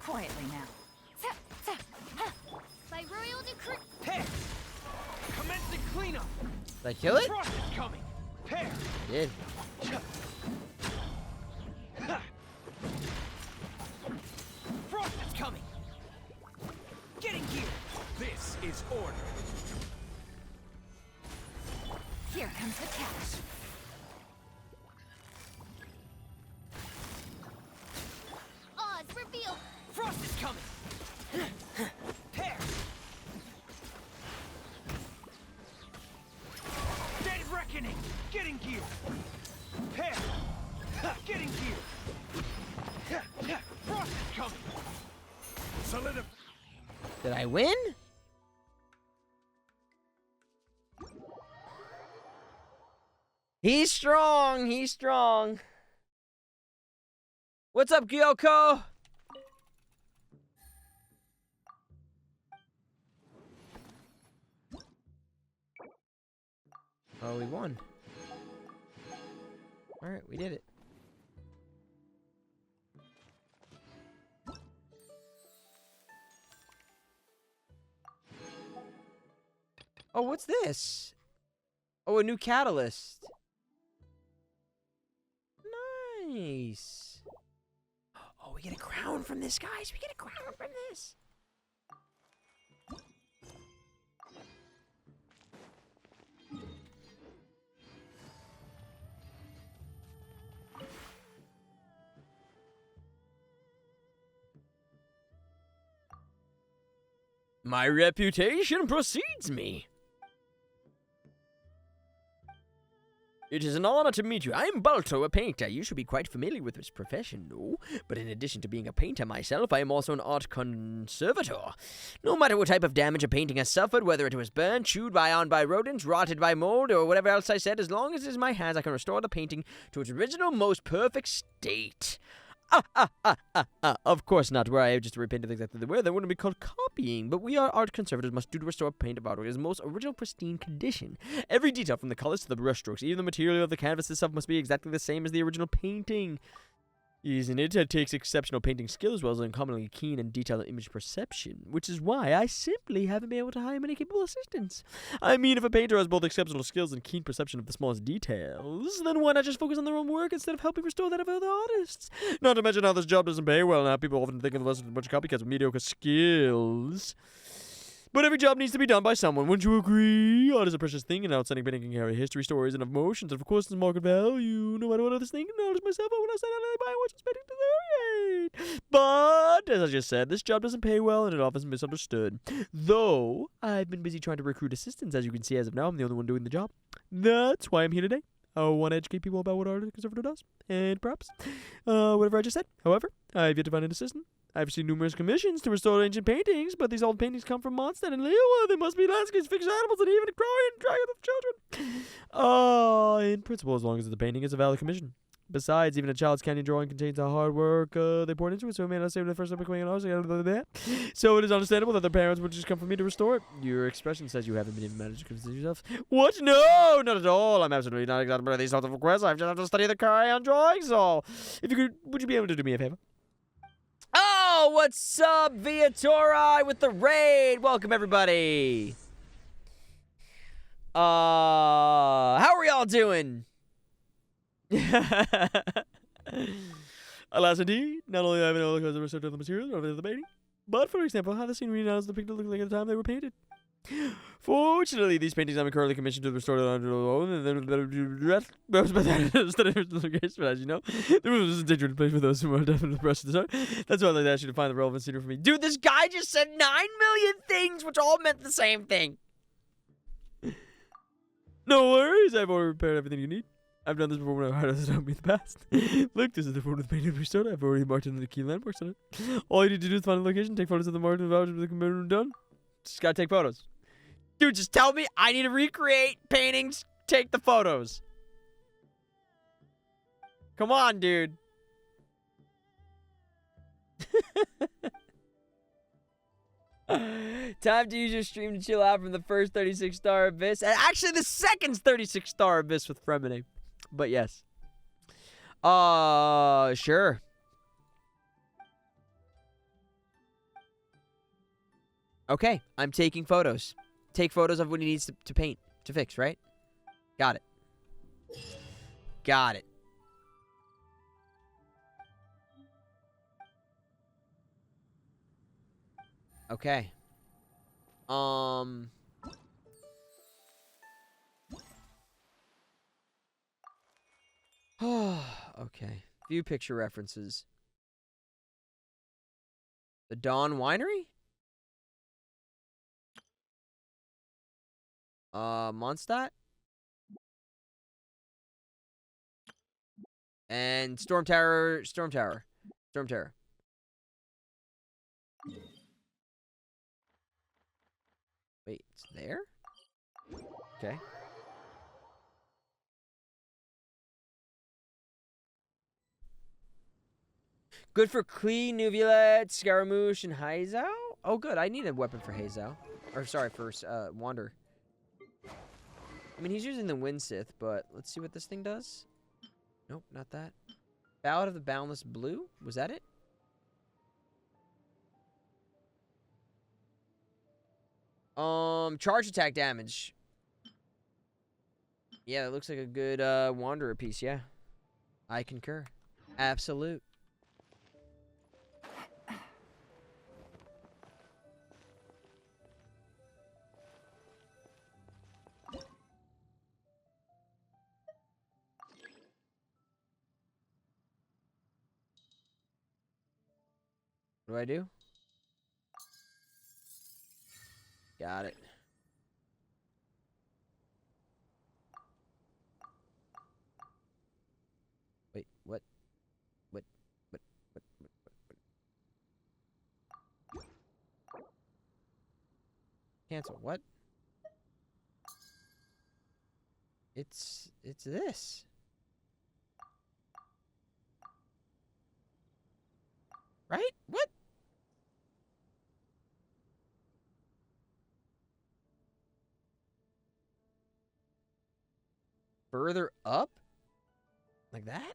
Quietly now. By royal decree... Tear! Commencing cleanup! Did I kill it? Frost is coming! Tear! I did. Frost is coming! Get in gear! This is order. Here comes the catch. Oz, reveal... Frost is coming! Tear! Dead reckoning! Get in gear! Tear! Get in gear! Frost is coming! Solidify! Did I win? He's strong. He's strong. What's up, Gyoko? Oh, we won. All right, we did it. Oh, what's this? Oh, a new catalyst. Nice. Oh, we get a crown from this, guys. We get a crown from this. My reputation precedes me. It is an honor to meet you. I am Balto, a painter. You should be quite familiar with this profession, no? But in addition to being a painter myself, I am also an art conservator. No matter what type of damage a painting has suffered, whether it was burned, chewed on by rodents, rotted by mold, or whatever else I said, as long as it is in my hands, I can restore the painting to its original, most perfect state. Of course not. Were I just to repaint it exactly the way, that wouldn't be called copying. But we are art conservators must do to restore a paint of artwork in its most original, pristine condition. Every detail from the colors to the brushstrokes, even the material of the canvas itself must be exactly the same as the original painting. Isn't it? It takes exceptional painting skill as well as uncommonly keen and detailed image perception, which is why I simply haven't been able to hire many capable assistants. I mean, if a painter has both exceptional skills and keen perception of the smallest details, then why not just focus on their own work instead of helping restore that of other artists? Not to mention how this job doesn't pay well now. People often think of us as a bunch of copycats with mediocre skills. But every job needs to be done by someone. Wouldn't you agree? Art is a precious thing, and outstanding painting can carry history, stories, and emotions. And of course, it's market value. No matter what others think, knowledge myself, I will not stand out and buy watch this painting to the But, as I just said, this job doesn't pay well, and it often is misunderstood. Though, I've been busy trying to recruit assistants. As you can see, as of now, I'm the only one doing the job. That's why I'm here today. I want to educate people about what Art Conservator does. And perhaps, whatever I just said. However, I've yet to find an assistant. I've received numerous commissions to restore ancient paintings, but these old paintings come from Mondstadt and Liyue. They must be landscapes, fixed animals, and even a growing dragon of children. In principle, as long as the painting is a valid commission. Besides, even a child's canyon drawing contains the hard work they poured into it, so it may not say when the first time becoming an artist. So it is understandable that their parents would just come for me to restore it. Your expression says you haven't been even managed to convince yourself. What? No, not at all. I'm absolutely not excited about these sorts of requests. I just have to study the crayon drawing, so if you could, would you be able to do me a favor? Oh, what's up, Viatori with the raid? Welcome, everybody. How are y'all doing? Alas, indeed, not only have I know because of research of the materials or the painting, but for example, how the scenery now is depicted look like at the time they were painted. Fortunately, these paintings I'm currently commissioned to restore under alone, and as you know, the rules is a dangerous place for those who are deaf in the brush of the start. That's why I'd like to ask you to find the relevant scenery for me. Dude, this guy just said 9 million things, which all meant the same thing. No worries, I've already prepared everything you need. I've done this before when I've had helped me in the past. Look, this is the photo of the painting restored. I've already marked in the key landmarks on it. All you need to do is find a location, take photos of the marked and vouchers with the computer done. Just gotta take photos. Dude, just tell me I need to recreate paintings, take the photos. Come on, dude. Time to use your stream to chill out from the first 36-star abyss. And actually, the second 36-star abyss with Freminet. But yes. Sure. Okay, I'm taking photos. Take photos of what he needs to paint, to fix, right? Got it. Got it. Okay. Okay. View picture references. The Dawn Winery? Mondstadt? And Storm Tower. Wait, it's there? Okay. Good for Klee, Nuvulet, Scaramouche, and Haizao? Oh, good. I need a weapon for Haizao. Or, sorry, for Wander. I mean, he's using the Wind Sith, but let's see what this thing does. Nope, not that. Ballad of the Boundless Blue? Was that it? Charge attack damage. Yeah, that looks like a good Wanderer piece, yeah. I concur. Absolute. What do I do? Got it. Wait, what? What? Cancel. What? It's this. Right? What? Further up? Like that?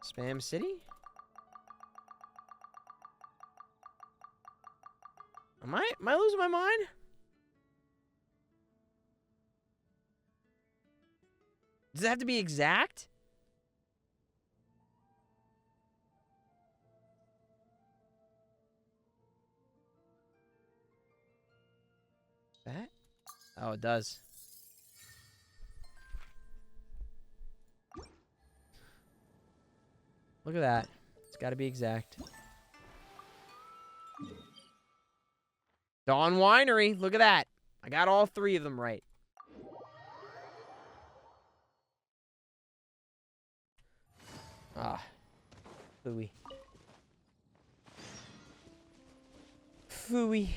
Spam City? Am I losing my mind? Does it have to be exact? Oh, it does. Look at that. It's got to be exact. Dawn Winery. Look at that. I got all 3 of them right. Ah. Phooey. Phooey.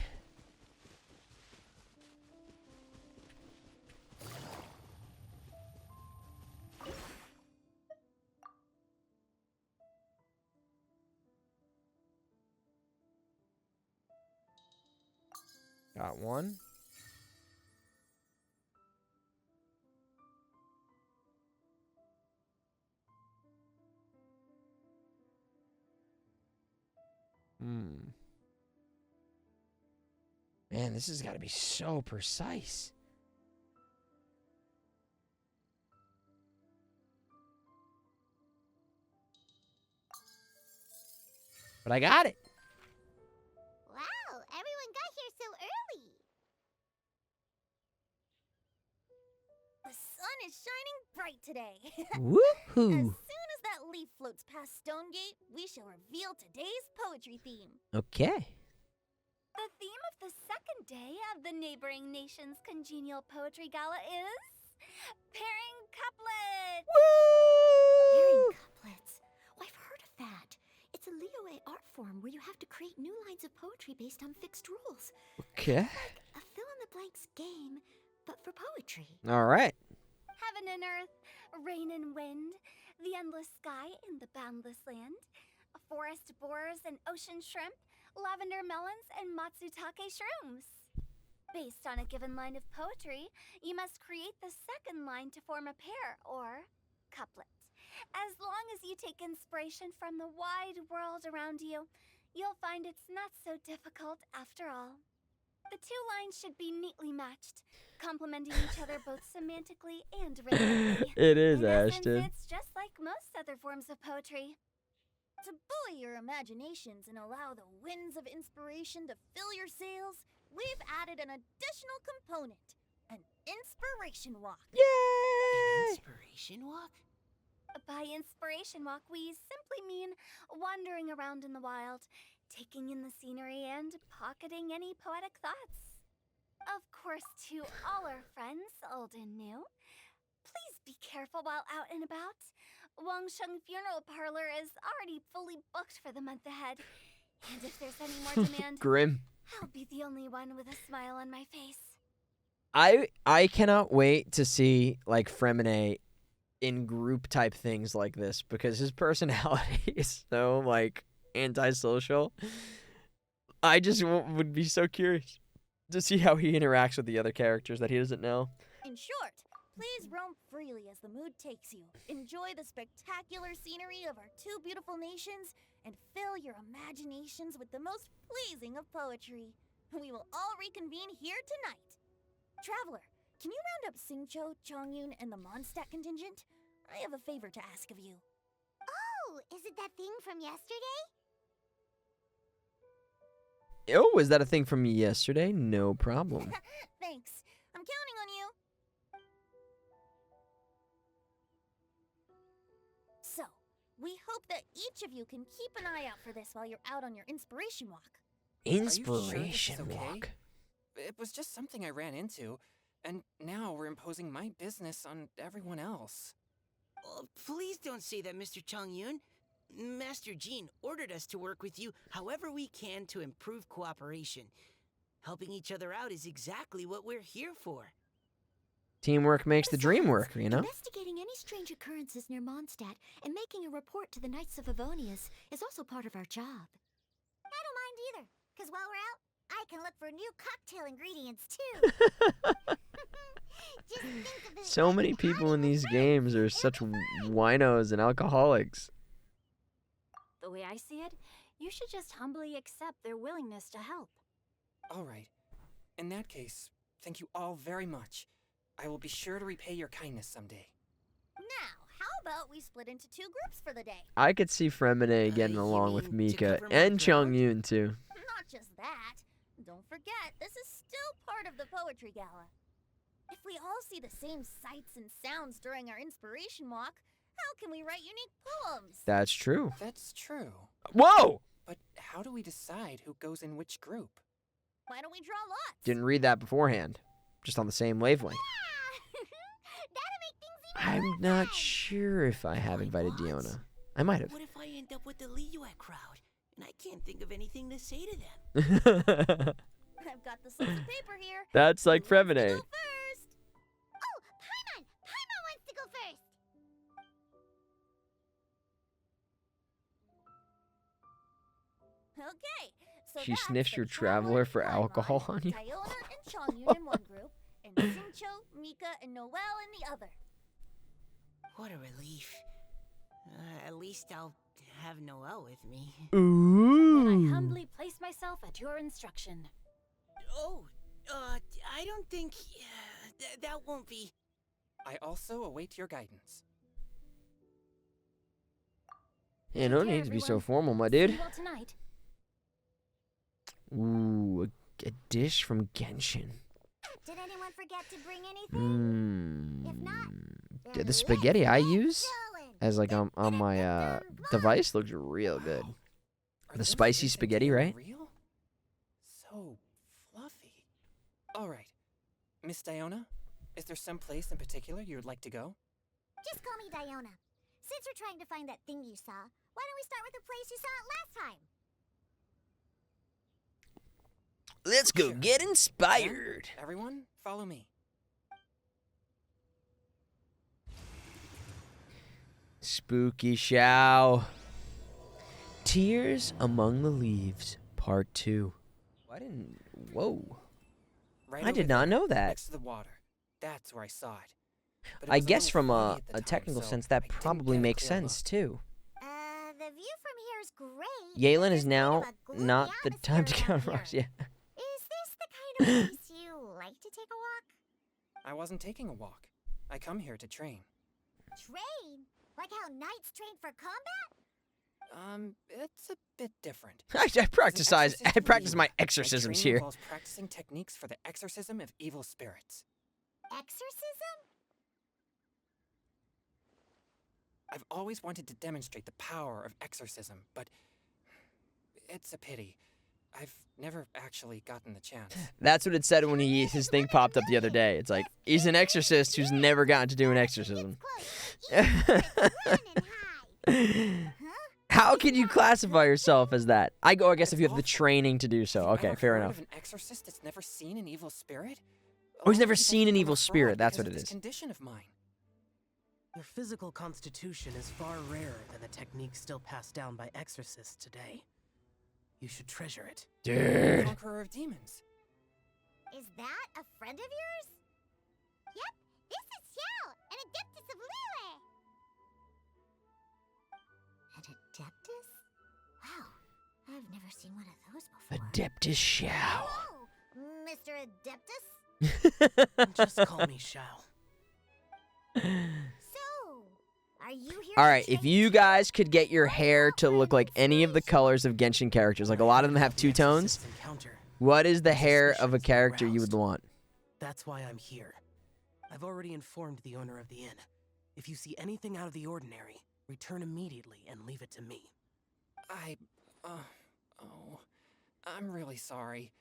Got 1. Man, this has got to be so precise. But I got it. Wow, everyone got here so early. The sun is shining bright today. As Woohoo. soon as that leaf floats past Stonegate, we shall reveal today's poetry theme. Okay. The theme of the second day of the neighboring nation's congenial poetry gala is pairing couplets. Pairing couplets. Oh, I've heard of that. It's a Liyue art form where you have to create new lines of poetry based on fixed rules. Okay. Like a fill-in-the-blanks game, but for poetry. All right. Heaven and earth, rain and wind, the endless sky and the boundless land, forest borers and ocean shrimp, lavender melons and matsutake shrooms. Based on a given line of poetry, you must create the second line to form a pair, or couplet. As long as you take inspiration from the wide world around you, you'll find it's not so difficult after all. The 2 lines should be neatly matched, complementing each other both semantically and rhythmically. It is, In essence, Ashton. it's just like most other forms of poetry. To buoy your imaginations and allow the winds of inspiration to fill your sails, we've added an additional component, an inspiration walk. Yay! Inspiration walk? By inspiration walk, we simply mean wandering around in the wild, taking in the scenery and pocketing any poetic thoughts. Of course, to all our friends, old and new, please be careful while out and about. Wangsheng Funeral Parlor is already fully booked for the month ahead. And if there's any more demand, Grim. I'll be the only one with a smile on my face. I cannot wait to see like Freminet in group type things like this because his personality is so like antisocial. I just would be so curious to see how he interacts with the other characters that he doesn't know. In short, please roam freely as the mood takes you. Enjoy the spectacular scenery of our 2 beautiful nations and fill your imaginations with the most pleasing of poetry. We will all reconvene here tonight. Traveler, can you round up Singcho, Chongyun, and the Mondstadt contingent? I have a favor to ask of you. Oh, is it that thing from yesterday? Oh, is that a thing from yesterday? No problem. Thanks. I'm counting on you. So, we hope that each of you can keep an eye out for this while you're out on your inspiration walk. Inspiration okay? walk. It was just something I ran into, and now we're imposing my business on everyone else. Oh, please don't say that, Mr. Chongyun. Master Jean ordered us to work with you however we can to improve cooperation. Helping each other out is exactly what we're here for. Teamwork makes the dream work, you know? Investigating any strange occurrences near Mondstadt and making a report to the Knights of Avonius is also part of our job. I don't mind either, because while we're out, I can look for new cocktail ingredients too. Just think of it So like many an people in animal these friend. games are It'll such be fun. winos and alcoholics. The way I see it, you should just humbly accept their willingness to help. All right. In that case, thank you all very much. I will be sure to repay your kindness someday. Now, how about we split into 2 groups for the day? I could see Freminet getting You along with mean to Mika cover more and ground? Chongyun too. Not just that. Don't forget, this is still part of the poetry gala. If we all see the same sights and sounds during our inspiration walk, how can we write unique poems? That's true. That's true. Whoa! But how do we decide who goes in which group? Why don't we draw lots? Didn't read that beforehand. Just on the same wavelength. That'll make things even I'm not sure if I have invited Diona. I might have. What if I end up with the Liyue crowd, and I can't think of anything to say to them? I've got the slips of paper here. That's like Who wants to Freminet. go first? Oh, Paimon! Paimon wants to go first! Okay, so She that's sniffs the your Traveler, traveler for Paimon, alcohol on you. Diona and Chongyun in one group, and Xingqiu, Mika, and Noelle in the other. What a relief. At least I'll have Noelle with me. Then Ooh. I humbly place myself at your instruction. Oh, I don't think... that won't be... I also await your guidance. You don't care, need to be so everyone. formal, my See you dude. all tonight. Ooh, a dish from Genshin. Did anyone forget to bring anything? If not, The then spaghetti I let's get use going. as like on my device looks real good. Are The those spicy fish spaghetti, again right? Real? So fluffy. All right, Miss Diona, is there some place in particular you would like to go? Just call me Diona. Since we're trying to find that thing you saw, why don't we start with the place you saw it last time? Let's go Sure. get Then, inspired. everyone, follow me. Spooky Shao. Tears Among the Leaves, Part 2. I didn't. Whoa. Right I did over not there, know that. Next to the water. That's where I saw it. But it I was guess little from foggy at the a time, technical so sense, that I didn't probably get a makes clear sense look. too. The view from here is great. Yalen but is there's now kind of a gloomy not the time to atmosphere count around rocks. here. Yeah. Is this the kind of place you like to take a walk? I wasn't taking a walk. I come here to train. Train? Like how knights train for combat? It's a bit different. I As an practice exorcist my Liyue, exorcisms training here. involves practicing techniques for the exorcism of evil spirits. Exorcism? I've always wanted to demonstrate the power of exorcism, but it's a pity. I've never actually gotten the chance. That's what it said when his thing popped up the other day. It's like he's an exorcist who's never gotten to do an exorcism. How can you classify yourself as that? I guess if you have the training to do so. Have you Okay, ever fair heard enough. of an exorcist that's never seen an evil spirit? Or he's A lot never of people seen an think I'm evil a fraud spirit, that's because what of it this is. condition of mine. Your physical constitution is far rarer than the techniques still passed down by exorcists today. You should treasure it. Dude. Conqueror of demons. Is that a friend of yours? Yep, this is Xiao, an adeptus of Liyue. An adeptus? Wow, I've never seen one of those before. Adeptus Shao. Hello, Mr. Adeptus. Just call me Shao. So, are you here? All to right, if train you too? guys could get your hair to look like any of the colors of Genshin characters, like a lot of them have two tones, Exorcist's encounter. what is the hair of a Suspicions character you would aroused. want? That's why I'm here. I've already informed the owner of the inn. If you see anything out of the ordinary, return immediately and leave it to me. I'm really sorry.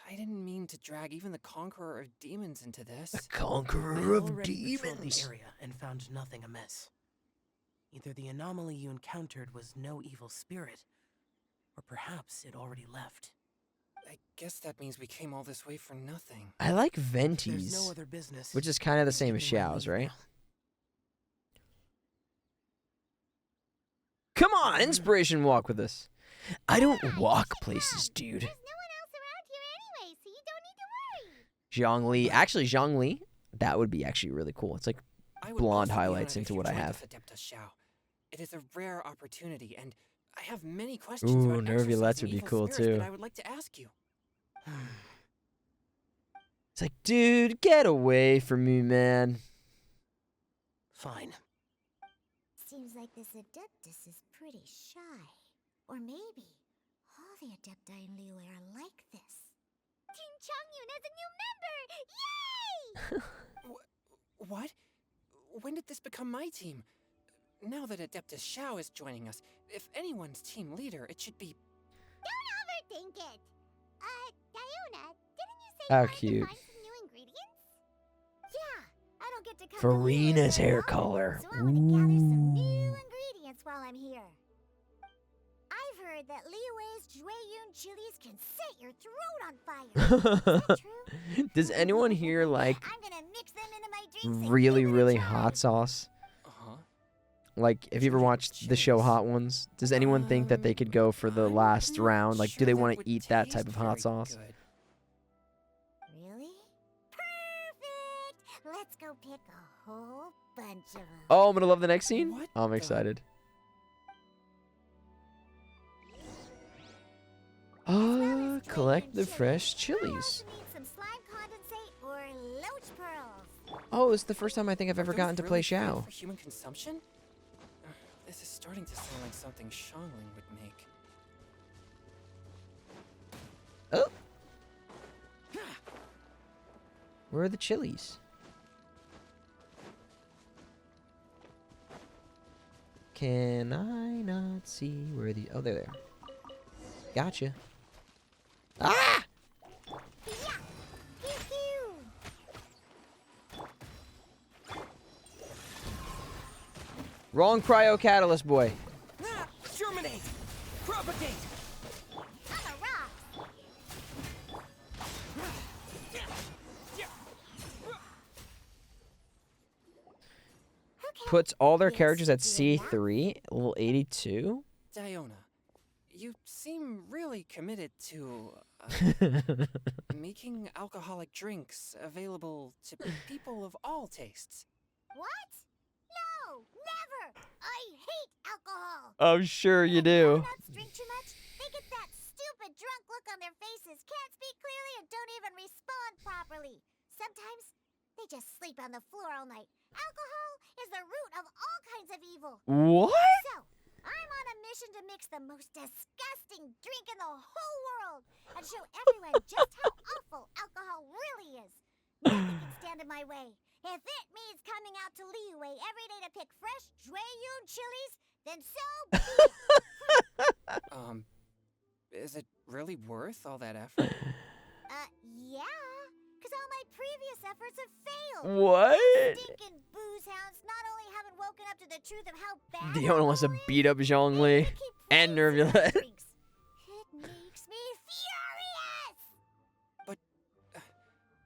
I didn't mean to drag even the Conqueror of Demons into this. The Conqueror I of already patrolled Demons. the area and found nothing amiss. Either the anomaly you encountered was no evil spirit, or perhaps it already left. I guess that means we came all this way for nothing. I like There's Venties, no other business. which is kind of the same as Give me my Xiao's, leave right? now. Come on, inspiration walk with us. I don't walk places, dude. There's no one else around here anyway, so you don't need to worry. Zhongli, actually Zhongli, that would be actually really cool. It's like I would blonde also be highlights honored into if you what I joined have. us, Adeptus Xiao. It is a rare opportunity, and I have many questions Ooh, about Nervulettes would exorcising be evil cool, spirits too. that I would like to ask you. It's like, dude, get away from me, man. Fine. Seems like this Adeptus is pretty shy. Or maybe all the Adepti in Liyue are like this. Team Changyu as a new member! Yay! What? When did this become my team? Now that Adeptus Xiao is joining us, if anyone's team leader, it should be... Don't overthink it. Diona, didn't you say How you wanted cute. to find some new ingredients? Yeah, I don't get to come to Farina's Liyue hair very often, color. so I'm gonna gather some new ingredients while I'm here. I've heard that Liyue's Jueyun chilies can set your throat on fire. Is that true? Does anyone here like I'm gonna mix them into my drinks and really, give it a really try. hot sauce? Uh-huh. Like, if you ever watched the show Hot Ones, does anyone think that they could go for the last round? Like, do they want to eat that type of hot sauce? Really? Perfect! Let's go pick a whole bunch of them. Oh, I'm gonna love the next scene. What I'm the- excited. Collect the fresh chilies. Some slime condensate or loach pearls. Oh, it's the first time I think I've ever gotten to play Xiao. For human consumption? This is starting to sound like something Shangling would make. Oh. Where are the chilies? Can I not see where the... Oh, they're there. Gotcha. Ah! Yeah! Pew pew! Wrong cryo catalyst, boy. Germinate! Propagate! I'm a rock! Puts all their Yes, characters at Diona? C3, level 82. Diona, you seem really committed to making alcoholic drinks available to people of all tastes. What? No! Never! I hate alcohol! I'm sure you When do. grown-ups drink too much, they get that stupid drunk look on their faces, can't speak clearly, and don't even respond properly. Sometimes, they just sleep on the floor all night. Alcohol is the root of all kinds of evil. What? So, I'm on a mission to mix the most disgusting drink in the whole world and show everyone just how awful alcohol really is. Nothing can stand in my way. If it means coming out to Liyue every day to pick fresh Jueyun chilies, then so be it. Is it really worth all that effort? Yeah, because all my previous efforts have failed. What? Stinking booze hounds not only haven't woken up to the truth of how bad Diona wants to alcohol is, beat up Zhongli they keep and praising my Nervula. drinks. It makes me furious!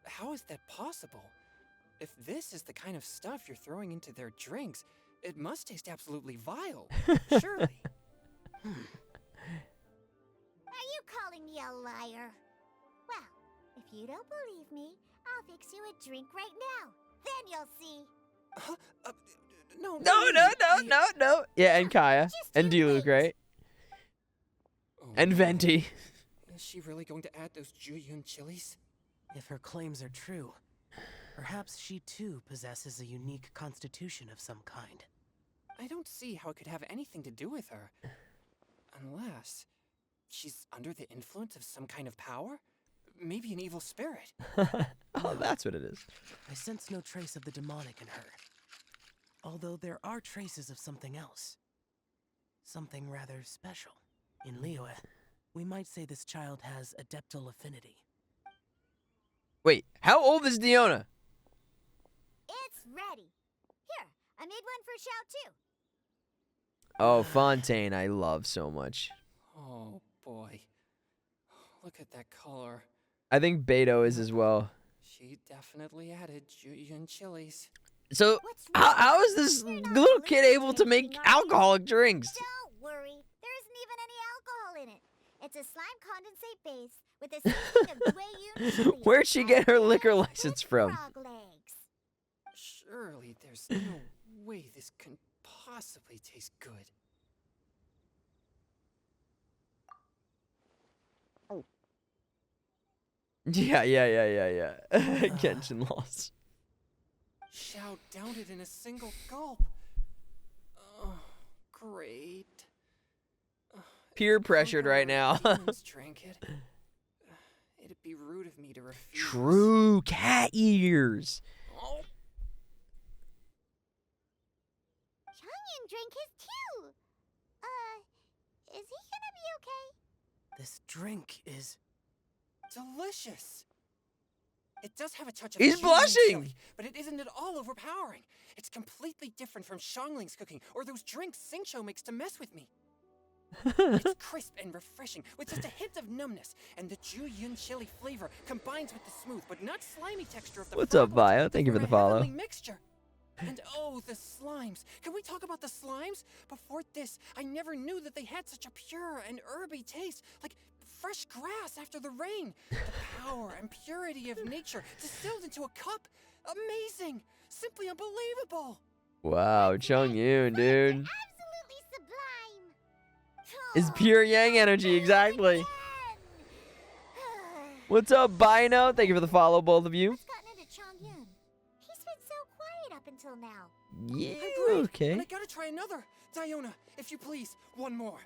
How is that possible? If this is the kind of stuff you're throwing into their drinks, it must taste absolutely vile. Surely. Are you calling me a liar? Well, if you don't believe me, I'll fix you a drink right now. Then you'll see. No, No. Yeah, and Kaya. Just And you Diluc, wait. right? Oh, And Venti. Is she really going to add those Jueyun chilies? If her claims are true, perhaps she too possesses a unique constitution of some kind. I don't see how it could have anything to do with her. Unless she's under the influence of some kind of power? Maybe an evil spirit. Oh, that's what it is. I sense no trace of the demonic in her. Although there are traces of something else. Something rather special. In Liyue, we might say this child has adeptal affinity. Wait, how old is Diona? It's ready. Here, I made one for Xiao too. Oh, Fontaine, I love so much. Oh boy. Look at that color. I think Beto is as well. She definitely added Jueyun chilies. So, What's how is this You're not little kid able to make hallucinating, are you? alcoholic drinks? Don't worry, there isn't even any alcohol in it. It's a slime condensate base with a seasoning of Jueyun chilies. Where'd she get her liquor and license from? frog legs. Surely there's no way this can possibly taste good. Yeah. Genshin lost. Xiao downed it in a single gulp. Oh, great. Peer pressured right now. Demons drank it. It'd be rude of me to refuse. True, cat ears. Oh, Changyan drank his too. Is he gonna be okay? This drink is... delicious. It does have a touch of He's cumin and blushing. chili, but it isn't at all overpowering. It's completely different from Xiangling's cooking or those drinks Xingqiu makes to mess with me. It's crisp and refreshing with just a hint of numbness, and the Juyun chili flavor combines with the smooth but not slimy texture of the What's up, frog Bio? legs Thank you for for the a follow. heavenly mixture. And oh, the slimes. Can we talk about the slimes? Before this, I never knew that they had such a pure and herby taste, like fresh grass after the rain. The power and purity of nature distilled into a cup. Amazing. Simply unbelievable. Wow, Chongyun, dude. Absolutely sublime. It's pure yang energy, exactly. What's up, Bino? Thank you for the follow, both of you. What's gotten into Chongyun? He's been so quiet up until now. Yeah, I'm great, okay. And I gotta try another. Diona, if you please, one more.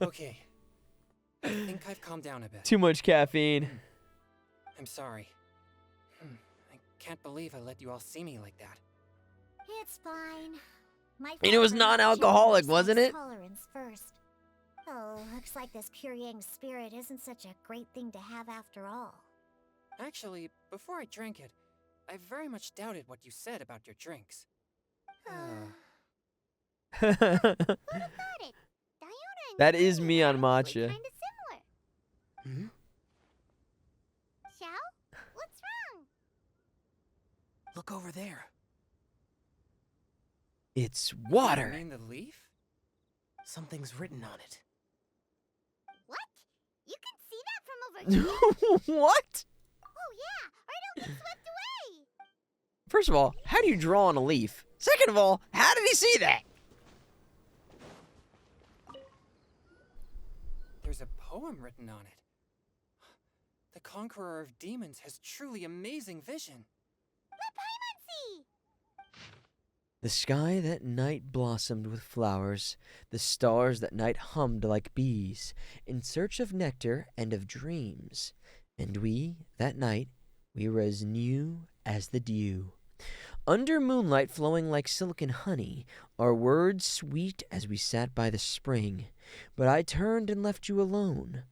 Okay. I think I've calmed down a bit. Too much caffeine. I'm sorry. I can't believe I let you all see me like that. It's fine. My And it was father non-alcoholic, checked wasn't it? tolerance first. Oh, looks like this pure yang spirit isn't such a great thing to have after all. Actually, before I drank it, I very much doubted what you said about your drinks. Who'd have thought it? Diona and That you is me on are matcha. actually kinda similar. Hmm? Xiao, what's wrong? Look over there. It's You water. mean the leaf? Something's written on it. What? You can see that from over here? What? Oh yeah, or it'll get swept away. First of all, how do you draw on a leaf? Second of all, how did he see that? There's a poem written on it. The Conqueror of Demons has truly amazing vision. Let Paimon see. The sky that night blossomed with flowers, the stars that night hummed like bees, in search of nectar and of dreams. And we, that night, we were as new as the dew. Under moonlight flowing like silken honey, our words sweet as we sat by the spring. But I turned and left you alone,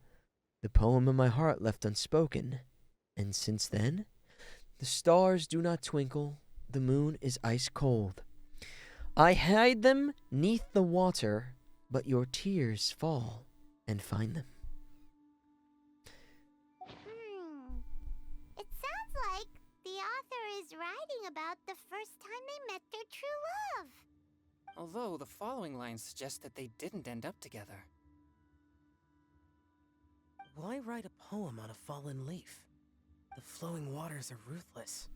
the poem in my heart left unspoken. And since then, the stars do not twinkle, the moon is ice cold. I hide them 'neath the water, but your tears fall and find them. It sounds like the author is writing about the first time they met their true love. Although the following lines suggest that they didn't end up together. Why write a poem on a fallen leaf? The flowing waters are ruthless.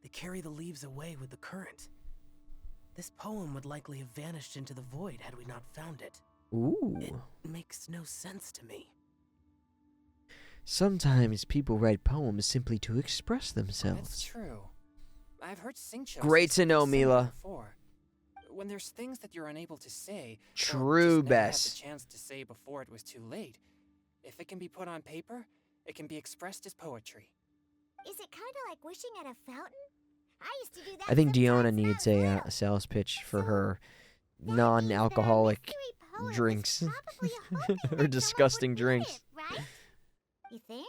They carry the leaves away with the current. This poem would likely have vanished into the void had we not found it. Ooh. It makes no sense to me. Sometimes people write poems simply to express That's themselves. true. I've heard Xingqiu Great say to know, something similar Mila. before. When there's things that you're unable to say, or True, just never had Bess. the chance to say before it was too late. If it can be put on paper, it can be expressed as poetry. Is it kind of like wishing at a fountain? I used to do that. I think Diona sometimes when I needs was a little. sales pitch for So, her That means non-alcoholic their mystery poet was drinks. probably hoping that Or someone disgusting would read drinks. it, right? You think?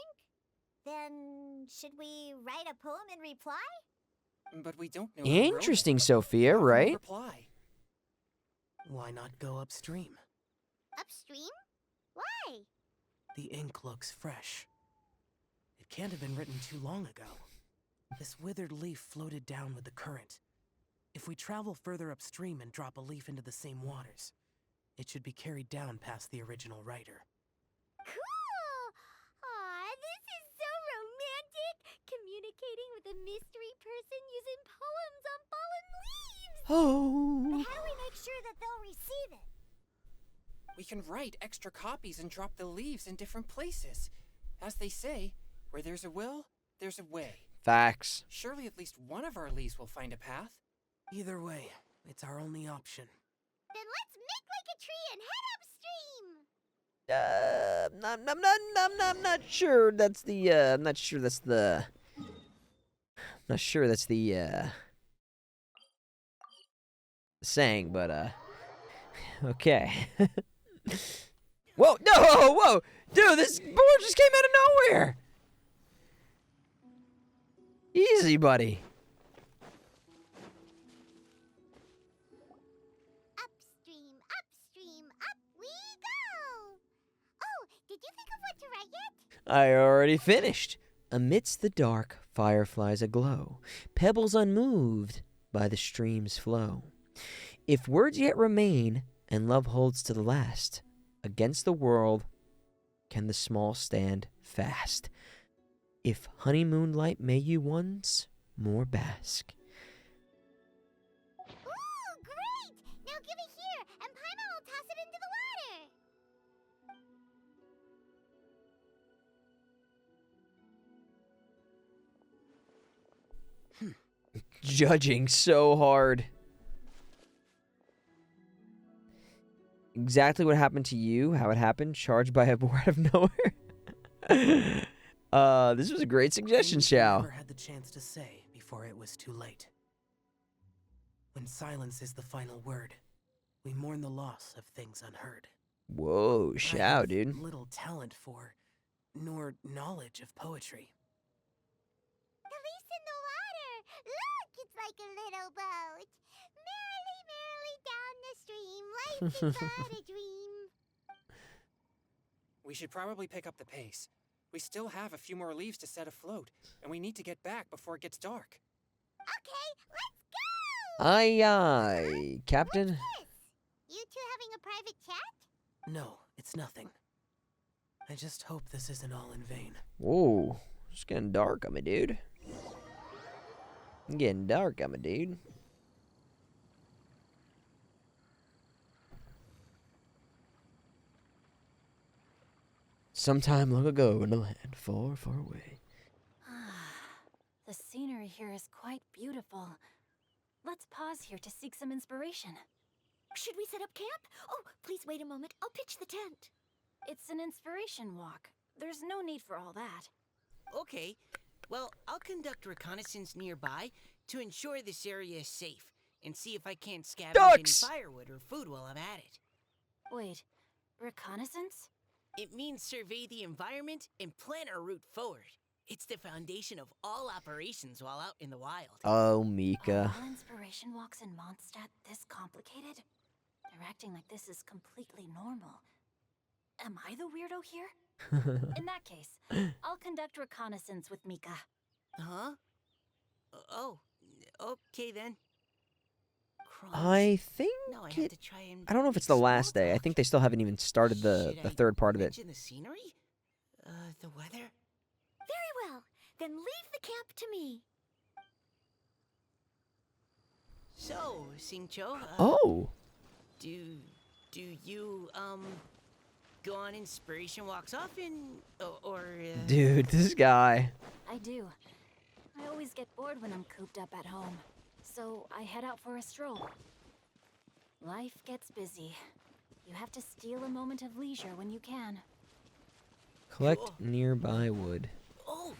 Then should we write a poem in reply? But we don't know who wrote it. Interesting, Sophia, How can we right? reply? Why not go upstream? Upstream? Why? The ink looks fresh. It can't have been written too long ago. This withered leaf floated down with the current. If we travel further upstream and drop a leaf into the same waters, it should be carried down past the original writer. Cool! Aw, this is so romantic! Communicating with a mystery person using poems on fallen leaves! Oh. But how do we make sure that they'll receive it? We can write extra copies and drop the leaves in different places. As they say, where there's a will, there's a way. Facts. Surely at least one of our leaves will find a path. Either way, it's our only option. Then let's make like a tree and head upstream. I'm not sure that's the, I'm not sure that's the, saying, but, okay. Whoa, no, whoa, dude, this board just came out of nowhere. Easy, buddy. Upstream, upstream, up we go. Oh, did you think of what to write yet? I already finished. Amidst the dark, fireflies aglow, pebbles unmoved by the stream's flow. If words yet remain, and love holds to the last, against the world can the small stand fast. If honeymoon light may you once more bask. Ooh, great! Now give it here, and Paimon will toss it into the water. Judging so hard. Exactly what happened to you, how it happened, charged by a board out of nowhere. This was a great suggestion, Things we Xiao. never had the chance to say before it was too late. When silence is the final word, we mourn the loss of things unheard. Whoa, I Xiao, have dude. little talent for, nor knowledge of poetry. The leaf's in the water. Look, it's like a little boat. Merrily, merrily down the stream. Life is but a dream. We should probably pick up the pace. We still have a few more leaves to set afloat, and we need to get back before it gets dark. Okay, let's go! Aye, aye, Captain. Yes. You two having a private chat? No, it's nothing. I just hope this isn't all in vain. Whoa, it's getting dark on me, dude. Getting dark on me, dude. Sometime long ago in a land far, far away. The scenery here is quite beautiful. Let's pause here to seek some inspiration. Should we set up camp? Oh, please wait a moment. I'll pitch the tent. It's an inspiration walk. There's no need for all that. Okay, well, I'll conduct reconnaissance nearby to ensure this area is safe, and see if I can't scavenge Ducks! any firewood or food while I'm at it. Wait, reconnaissance? It means survey the environment and plan our route forward. It's the foundation of all operations while out in the wild. Oh, Are Mika. all inspiration walks in Mondstadt this complicated? They're acting like this is completely normal. Am I the weirdo here? In that case, I'll conduct reconnaissance with Mika. Huh? Oh, okay then. Crumbs. I think No, I had it, to try and I don't know if make it's the small last day. I talk. think they still haven't even started the Should I third part of it. mention the scenery? The weather? Very well. Then leave the camp to me. So, Singcho, Oh, do you go on inspiration walks often, or dude, this guy. I do. I always get bored when I'm cooped up at home. So I head out for a stroll. Life gets busy. You have to steal a moment of leisure when you can. Collect Cool. nearby wood. Oh,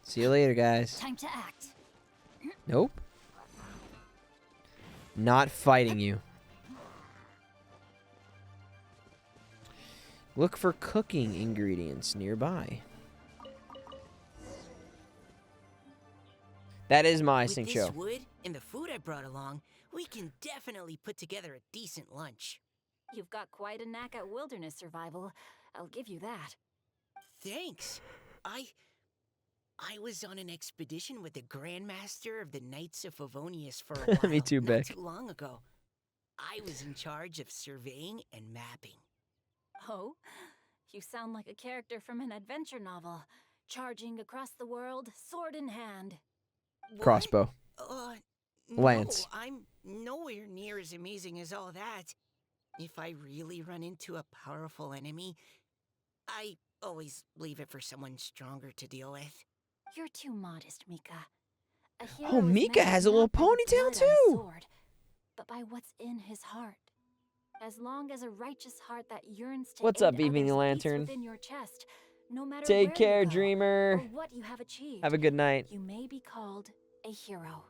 See you later, guys. Time to act. Nope. Not fighting you. Look for cooking ingredients nearby. That is my with this show. wood and the food I brought along, we can definitely put together a decent lunch. You've got quite a knack at wilderness survival. I'll give you that. Thanks. I was on an expedition with the Grandmaster of the Knights of Favonius for a while. Me too, not Beck. too long ago. I was in charge of surveying and mapping. Oh? You sound like a character from an adventure novel. Charging across the world, sword in hand. What? Crossbow. Lance. No, I'm nowhere near as amazing as all that. If I really run into a powerful enemy, I always leave it for someone stronger to deal with. You're too modest, Mika. A hero Oh, is Mika measured has a little not by the ponytail blood on his too. sword, but by what's in his heart. As long as a righteous heart that yearns to What's aid up, Evening others Lantern? beats within your chest, no matter Take where care, you go dreamer. or what you have achieved, Have a good night. you may be called a hero.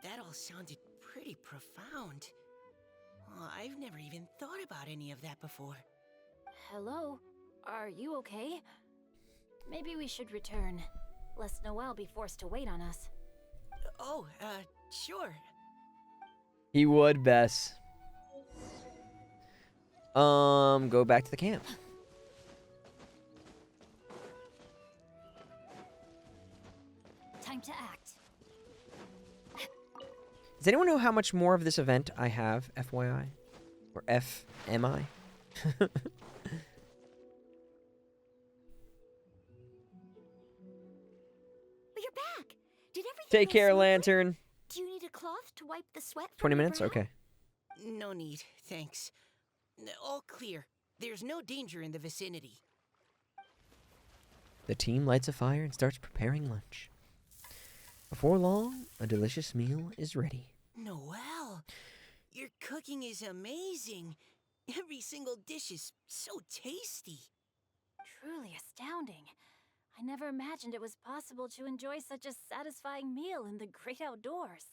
That all sounded pretty profound. Oh, I've never even thought about any of that before. Hello? Are you okay? Maybe we should return, lest Noel be forced to wait on us. Oh, sure. He would, Bess. Go back to the camp. Time to act. Does anyone know how much more of this event I have, FYI? Or FMI? But you're back. Did everything Take go care, smoothly? Lantern. Do you need a cloth to wipe the sweat from 20 your minutes? brow? Okay. No need, thanks. All clear. There's no danger in the vicinity. The team lights a fire and starts preparing lunch. Before long, a delicious meal is ready. Noelle, your cooking is amazing. Every single dish is so tasty. Truly astounding. I never imagined it was possible to enjoy such a satisfying meal in the great outdoors.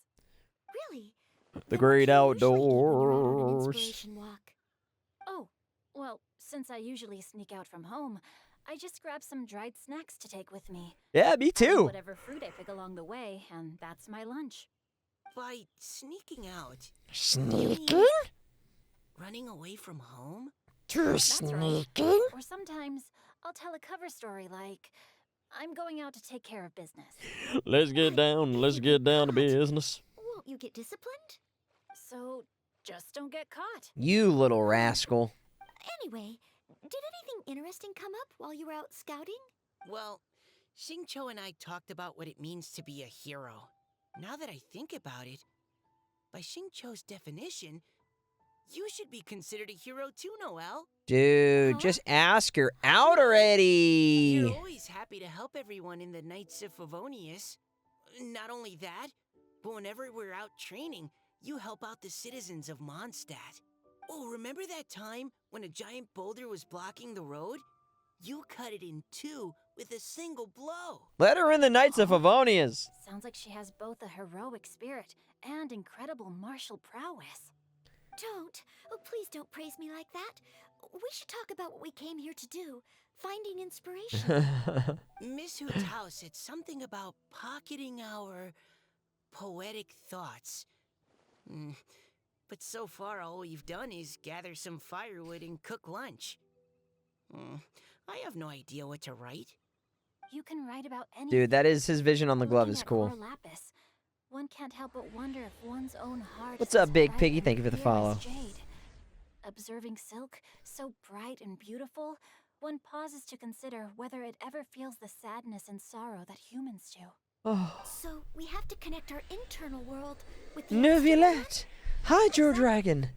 Really? The Then what great do you usually eat when you're out on an outdoors. inspiration walk? Oh, well, since I usually sneak out from home, I just grab some dried snacks to take with me. Yeah, me And too. whatever fruit I pick along the way, and that's my lunch. By sneaking out, Sneaking? running away from home? That's right. Or sometimes I'll tell a cover story like, I'm going out to take care of business. Let's get down to business. Won't you get disciplined? So just don't get caught. You little rascal. Anyway, did anything interesting come up while you were out scouting? Well, Xingqiu and I talked about what it means to be a hero. Now that I think about it, by Xingqiu's definition, you should be considered a hero too, Noelle. Dude, Huh? just ask her out You're already. always happy to help everyone in the Knights of Favonius. Not only that, but whenever we're out training, you help out the citizens of Mondstadt. Oh, remember that time when a giant boulder was blocking the road? You cut it in two with a single blow. Let her in the Knights of Favonius. Sounds like she has both a heroic spirit and incredible martial prowess. Don't. Oh, please don't praise me like that. We should talk about what we came here to do. Finding inspiration. Miss Hutao said something about pocketing our poetic thoughts. But so far, all we've done is gather some firewood and cook lunch. I have no idea what to write. You can write about anything. Dude, that is his vision on the glove Looking is at cool. Cor Lapis, one can't help but wonder if one's own heart What's is up, as Big bright Piggy? and Thank you for the clear as follow. jade. Observing silk, so bright and beautiful, one pauses to consider whether it ever feels the sadness and sorrow that humans do. Oh. So we have to connect our internal world with the external Neuvillette. Hydro Dragon.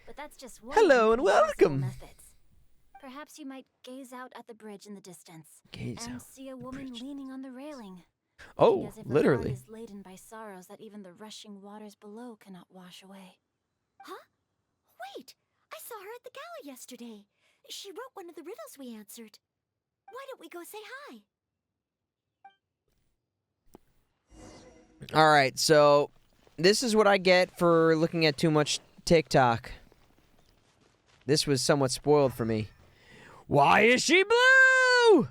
But that's just one Hello of and many possible welcome. methods. Perhaps you might gaze out at the bridge in the distance Gaze and out see a the woman bridge. leaning on the railing. Oh, looking as if her literally. heart is laden by sorrows that even the rushing waters below cannot wash away. Huh? Wait! I saw her at the gala yesterday. She wrote one of the riddles we answered. Why don't we go say hi? All right, so this is what I get for looking at too much TikTok. This was somewhat spoiled for me. Why is she blue?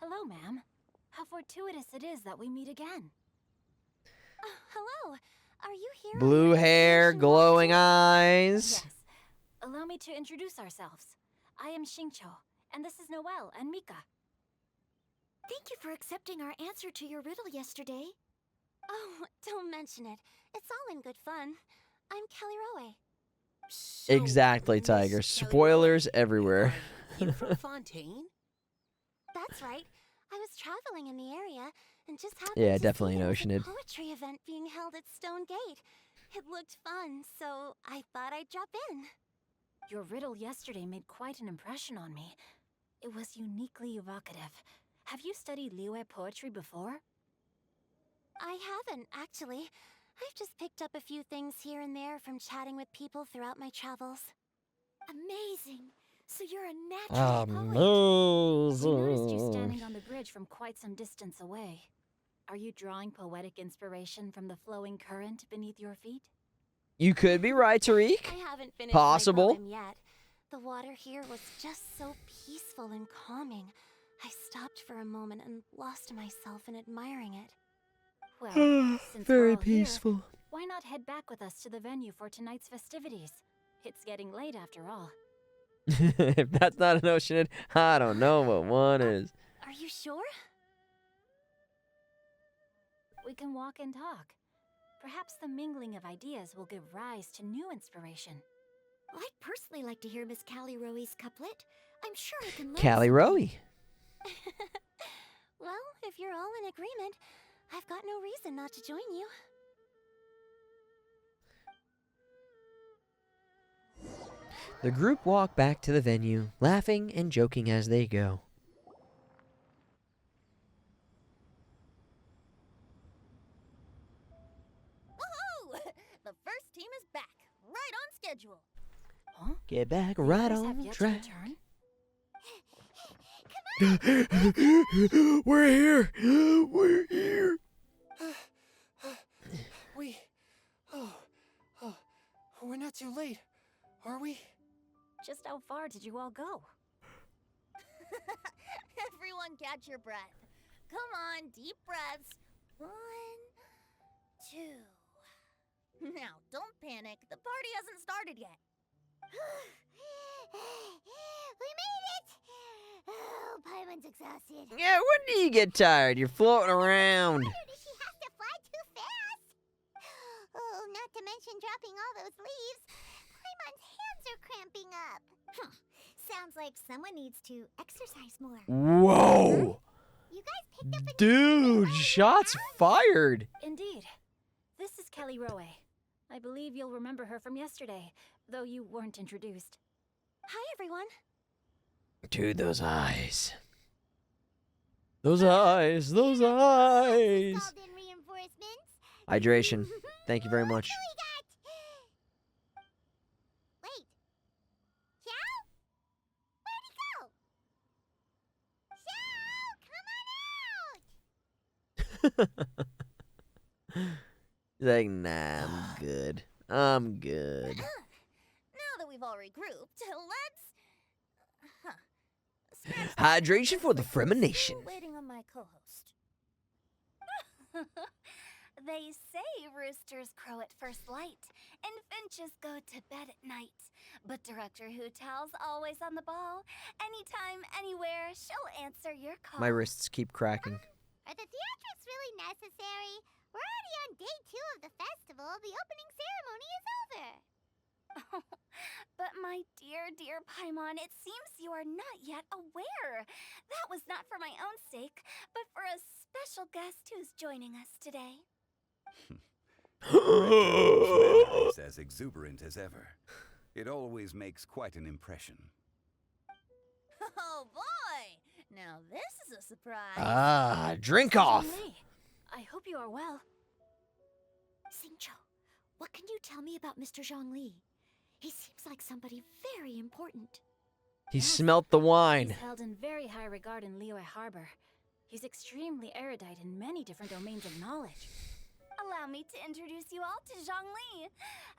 Hello, ma'am. How fortuitous it is that we meet again. Hello. Are you here? Blue hair, glowing eyes. Yes. Allow me to introduce ourselves. I am Xingqiu, and this is Noelle and Mika. Thank you for accepting our answer to your riddle yesterday. Oh, don't mention it. It's all in good fun. I'm Kelly Rowe. So, Exactly, Miss Tiger. Kelly Spoilers Rowe, everywhere. are you from Fontaine? That's right. I was traveling in the area and just happened Yeah, to definitely see an there was a Ocenid. poetry event being held at Stone Gate. It looked fun, so I thought I'd drop in. Your riddle yesterday made quite an impression on me. It was uniquely evocative. Have you studied Liyue poetry before? I haven't, actually. I've just picked up a few things here and there from chatting with people throughout my travels. Amazing! So you're a natural poet. We noticed you standing on the bridge from quite some distance away. Are you drawing poetic inspiration from the flowing current beneath your feet? You could be right, Tariq. I haven't finished Possible. my poem yet. The water here was just so peaceful and calming. I stopped for a moment and lost myself in admiring it. Well, since we're Very all here, peaceful. why not head back with us to the venue for tonight's festivities? It's getting late after all. If that's not an Ocenid, I don't know what one is. Are you sure? We can walk and talk. Perhaps the mingling of ideas will give rise to new inspiration. I'd personally like to hear Miss Callie Rowe's couplet. I'm sure I can learn Callie something. Rowe. Well, if you're all in agreement, I've got no reason not to join you. The group walk back to the venue, laughing and joking as they go. Woohoo! The first team is back, right on schedule. Huh? Get back The right others have on yet to track. return? We're here. We're here. We're not too late, are we? Just how far did you all go? Everyone catch your breath. Come on, deep breaths. 1, 2. Now, don't panic. The party hasn't started yet. We made it! Oh, Paimon's exhausted. Yeah, when do you get tired? You're floating around. Wondered if she has to fly too fast. Oh, not to mention dropping all those leaves. Paimon's hands are cramping up. Sounds like someone needs to exercise more. Whoa. You guys picked up a Dude, shots fired. Indeed. This is Kelly Rowe. I believe you'll remember her from yesterday, though you weren't introduced. Hi, everyone. Dude, those eyes. Those eyes. Those eyes. called in reinforcements. Hydration. Thank you very much. We got... Wait. Xiao? Where'd he go? Xiao, come on out! He's like, nah, I'm good. I'm good. Now that we've all regrouped, let's... Scratch that. Hydration for the Fremination. Still waiting on my co-host. They say roosters crow at first light, and finches go to bed at night. But Director Hootal's always on the ball. Anytime, anywhere, she'll answer your call. My wrists keep cracking. Are the theatrics really necessary? We're already on day 2 of the festival. The opening ceremony is over. But my dear, dear Paimon, it seems you are not yet aware. That was not for my own sake, but for a special guest who's joining us today. Is as exuberant as ever. It always makes quite an impression. Oh boy! Now this is a surprise. Ah, drink off. Zhongli, I hope you are well. Xingqiu, what can you tell me about Mr. Zhongli? He seems like somebody very important. He Yes, smelt the wine. He's held in very high regard in Liyue Harbor. He's extremely erudite in many different domains of knowledge. Allow me to introduce you all to Zhongli,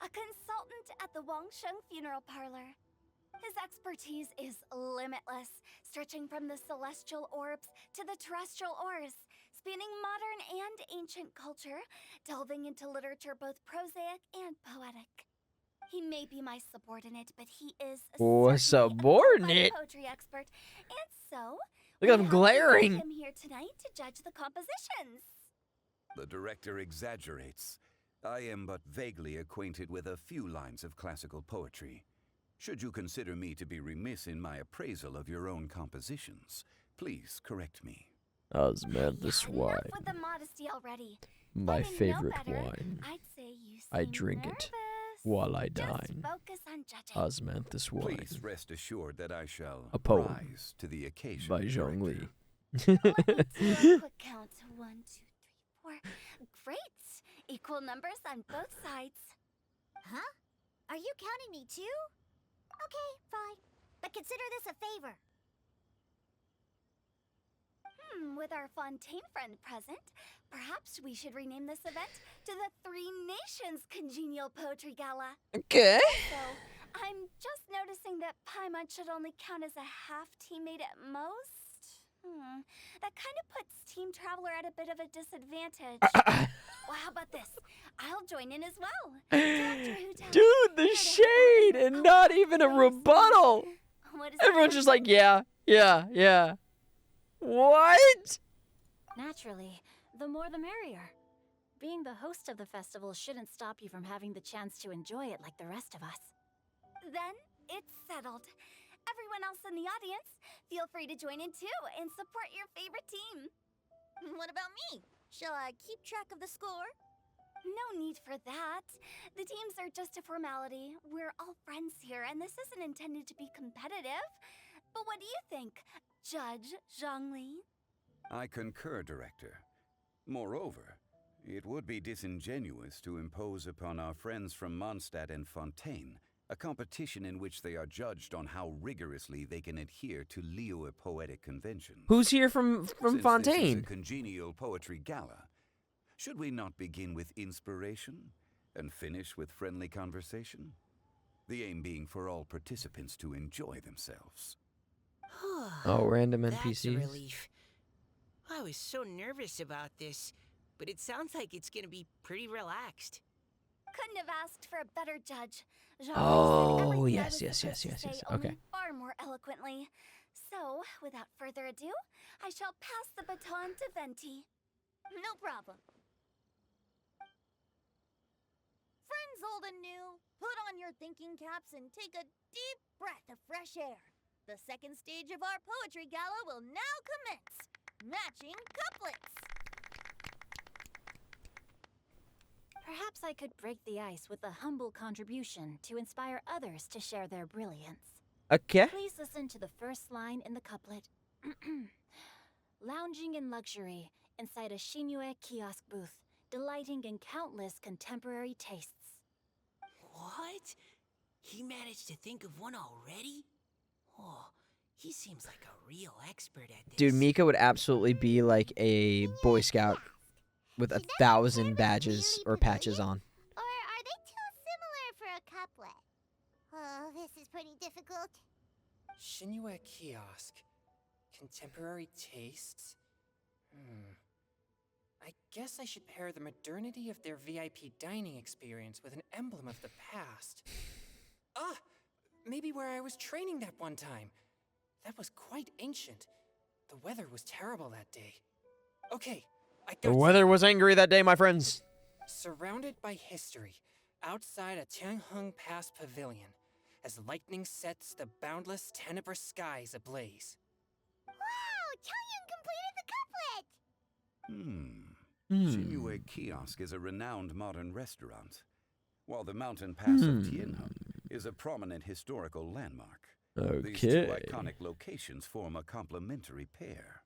a consultant at the Wangsheng Funeral Parlor. His expertise is limitless, stretching from the celestial orbs to the terrestrial ores, spanning modern and ancient culture, delving into literature both prosaic and poetic. He may be my subordinate, but he is Oh, a certainly a subordinate? qualified poetry expert, and so Look at we him have to bring glaring. him here tonight to judge the compositions. The director exaggerates. I am but vaguely acquainted with a few lines of classical poetry. Should you consider me to be remiss in my appraisal of your own compositions, please correct me. Osmanthus Enough wine. with the modesty already. My If I know favorite better, wine. I'd say you I seem drink it nervous. while I Just dine. focus on judging. Osmanthus wine. Please rest assured that I shall A poem rise to the occasion. by Zhong Li. Director. Let me do a quick count. 1, 2, 3, 4. Great. Equal numbers on both sides. Huh? Are you counting me too? Okay, fine. But consider this a favor. With our Fontaine friend present, perhaps we should rename this event to the Three Nations Congenial Poetry Gala. Okay. So, I'm just noticing that Paimon should only count as a half teammate at most. That kind of puts Team Traveler at a bit of a disadvantage. Well, how about this? I'll join in as well. Director Who tells Dude, the where to shade help. and not even a rebuttal. What is Everyone's that? just like, yeah. What? Naturally, the more the merrier. Being the host of the festival shouldn't stop you from having the chance to enjoy it like the rest of us. Then it's settled. Everyone else in the audience, feel free to join in too and support your favorite team. What about me? Shall I keep track of the score? No need for that. The teams are just a formality. We're all friends here, and this isn't intended to be competitive. But what do you think, Judge Zhongli? I concur, Director. Moreover, it would be disingenuous to impose upon our friends from Mondstadt and Fontaine a competition in which they are judged on how rigorously they can adhere to Liyue poetic conventions. Who's here from Since this is a Fontaine? congenial poetry gala, should we not begin with inspiration and finish with friendly conversation? The aim being for all participants to enjoy themselves. Oh, random That's a NPCs. relief. I was so nervous about this, but it sounds like it's gonna be pretty relaxed. Couldn't have asked for a better judge. Zhongli Oh, said everything I yes, was yes, supposed yes, to yes, say, yes. Okay. only far more eloquently. So, without further ado, I shall pass the baton to Venti. No problem. Friends old and new, put on your thinking caps and take a deep breath of fresh air. The second stage of our poetry gala will now commence. Matching couplets. Perhaps I could break the ice with a humble contribution to inspire others to share their brilliance. Okay. Please listen to the first line in the couplet. Lounging in luxury inside a Shinue kiosk booth, delighting in countless contemporary tastes. What? He managed to think of one already? Oh, he seems like a real expert at this. Dude, Mika would absolutely be like a Boy Scout with 1,000 badges or patches on. Or are they too similar for a couplet? Oh, this is pretty difficult. Shinue kiosk. Contemporary tastes? I guess I should pair the modernity of their VIP dining experience with an emblem of the past. Ah! Maybe where I was training that one time. That was quite ancient. The weather was terrible that day. Okay, I got The weather was angry that day, my friends. Surrounded by history, outside a Tianheng Pass pavilion, as lightning sets the boundless tenebrous skies ablaze. Wow, Chongyun completed the couplet! Shinue Kiosk is a renowned modern restaurant, while the mountain pass of Tianheng is a prominent historical landmark. These two Okay. iconic locations form a complementary pair.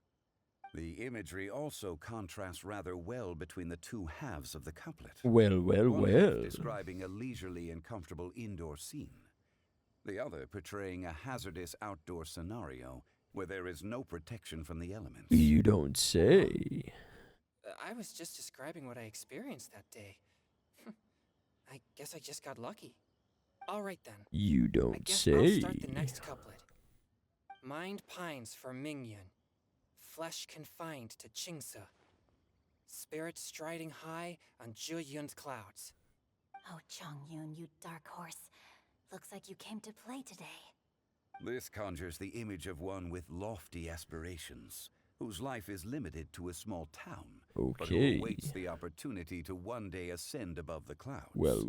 The imagery also contrasts rather well between the two halves of the couplet. Well, One half describing a leisurely and comfortable indoor scene. The other portraying a hazardous outdoor scenario where there is no protection from the elements. You don't say. I was just describing what I experienced that day. I guess I just got lucky. All right then. You I don't guess say. I'll start the next couplet. Mind pines for Mingyun, flesh confined to Qingse, spirit striding high on Zheyun's clouds. Oh, Chongyun, you dark horse. Looks like you came to play today. This conjures the image of one with lofty aspirations, whose life is limited to a small town, but who Okay. awaits the opportunity to one day ascend above the clouds. Well.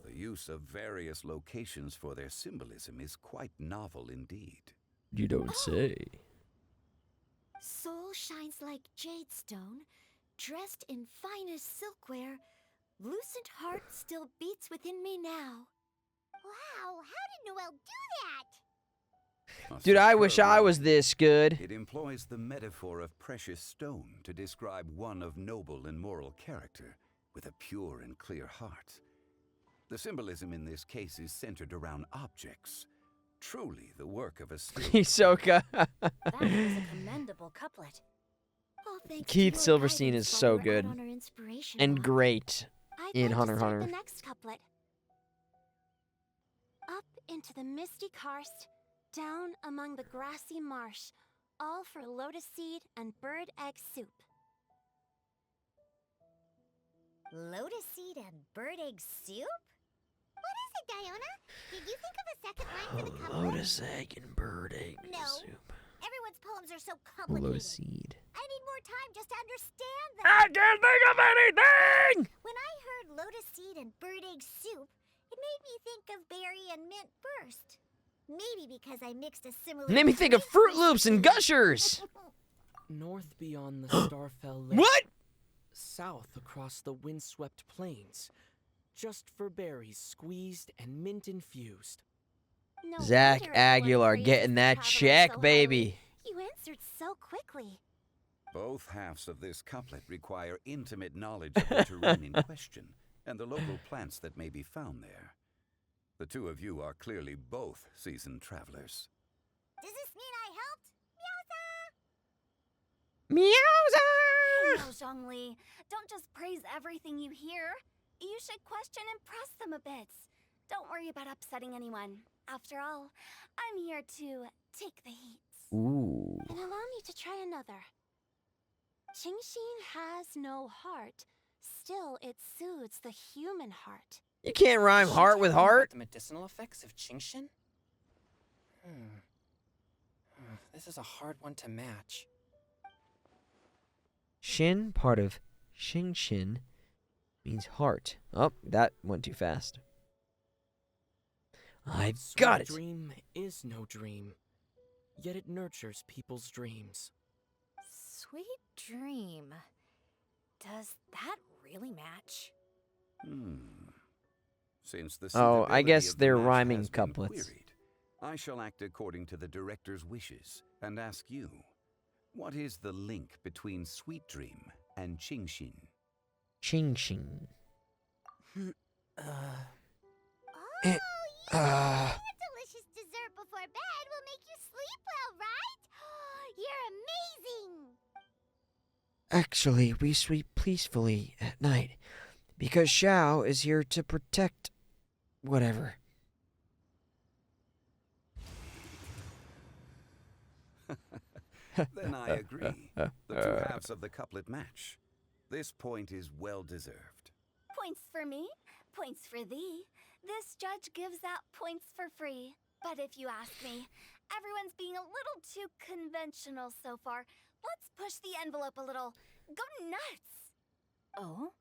The use of various locations for their symbolism is quite novel indeed. You don't say. Soul shines like jade stone, dressed in finest silkware. Lucent heart still beats within me now. Wow, how did Noelle do that? A Dude, I wish superb I was line. this good. It employs the metaphor of precious stone to describe one of noble and moral character, with a pure and clear heart. The symbolism in this case is centered around objects, truly the work of a skilled Hisoka. That was a commendable couplet. All thanks Keith to your Silverstein guidance is while so we're out good. on our inspiration And walk. great I'd in like Hunter to x start Hunter. the next couplet. Up into the misty karst, down among the grassy marsh, all for lotus seed and bird egg soup. Lotus seed and bird egg soup? What is it, Diona? Did you think of a second line for the couplet? Lotus egg and bird egg No. soup. Everyone's poems are so complicated. Lotus seed. I need more time just to understand them. I can't think of anything! When I heard lotus seed and bird egg soup, it made me think of berry and mint first. Maybe because I mixed a similar... Made me think of Fruit Loops and Gushers! North beyond the Starfell Lake. What? South across the windswept plains. Just for berries squeezed and mint infused. No Zach wonder everyone Aguilar praises getting the that traveler check, so baby. highly. You answered so quickly. Both halves of this couplet require intimate knowledge of the terrain in question and the local plants that may be found there. The two of you are clearly both seasoned travelers. Does this mean I helped? Meowza! No, Zhongli, don't just praise everything you hear. You should question and press them a bit. Don't worry about upsetting anyone. After all, I'm here to take the heat. Ooh. And allow me to try another. Qingshin has no heart. Still, it soothes the human heart. You can't rhyme heart with heart. The medicinal effects of Qingshin? This is a hard one to match. Shin, part of Qingshin, means heart. Oh, that went too fast. I've Sweet got it. Dream is no dream, yet it nurtures people's dreams. Sweet dream. Does that really match? Since the Oh, I suitability guess of the they're match rhyming has been couplets. queried, I shall act according to the director's wishes and ask you, what is the link between Sweet Dream and Qingshin? Qingshin. Oh, Eh, yeah! A delicious dessert before bed will make you sleep well, right? You're amazing! Actually, we sleep peacefully at night because Xiao is here to protect whatever. Then I agree. The two halves of the couplet match. This point is well deserved. Points for me, points for thee. This judge gives out points for free. But if you ask me, everyone's being a little too conventional so far. Let's push the envelope a little. Go nuts! Oh?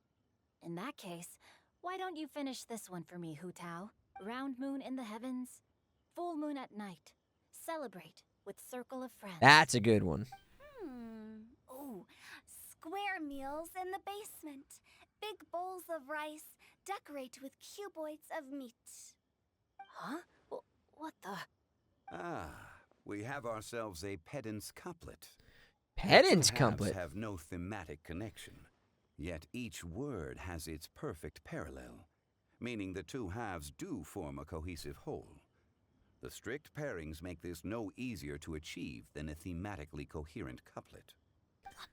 In that case, why don't you finish this one for me, Hu Tao? Round moon in the heavens, full moon at night. Celebrate with circle of friends. That's a good one. Oh, square meals in the basement. Big bowls of rice. Decorate with cuboids of meat. Huh? What the? Ah, we have ourselves a pedant's couplet. Pedant's The two halves couplet. have no thematic connection, yet each word has its perfect parallel, meaning the two halves do form a cohesive whole. The strict pairings make this no easier to achieve than a thematically coherent couplet.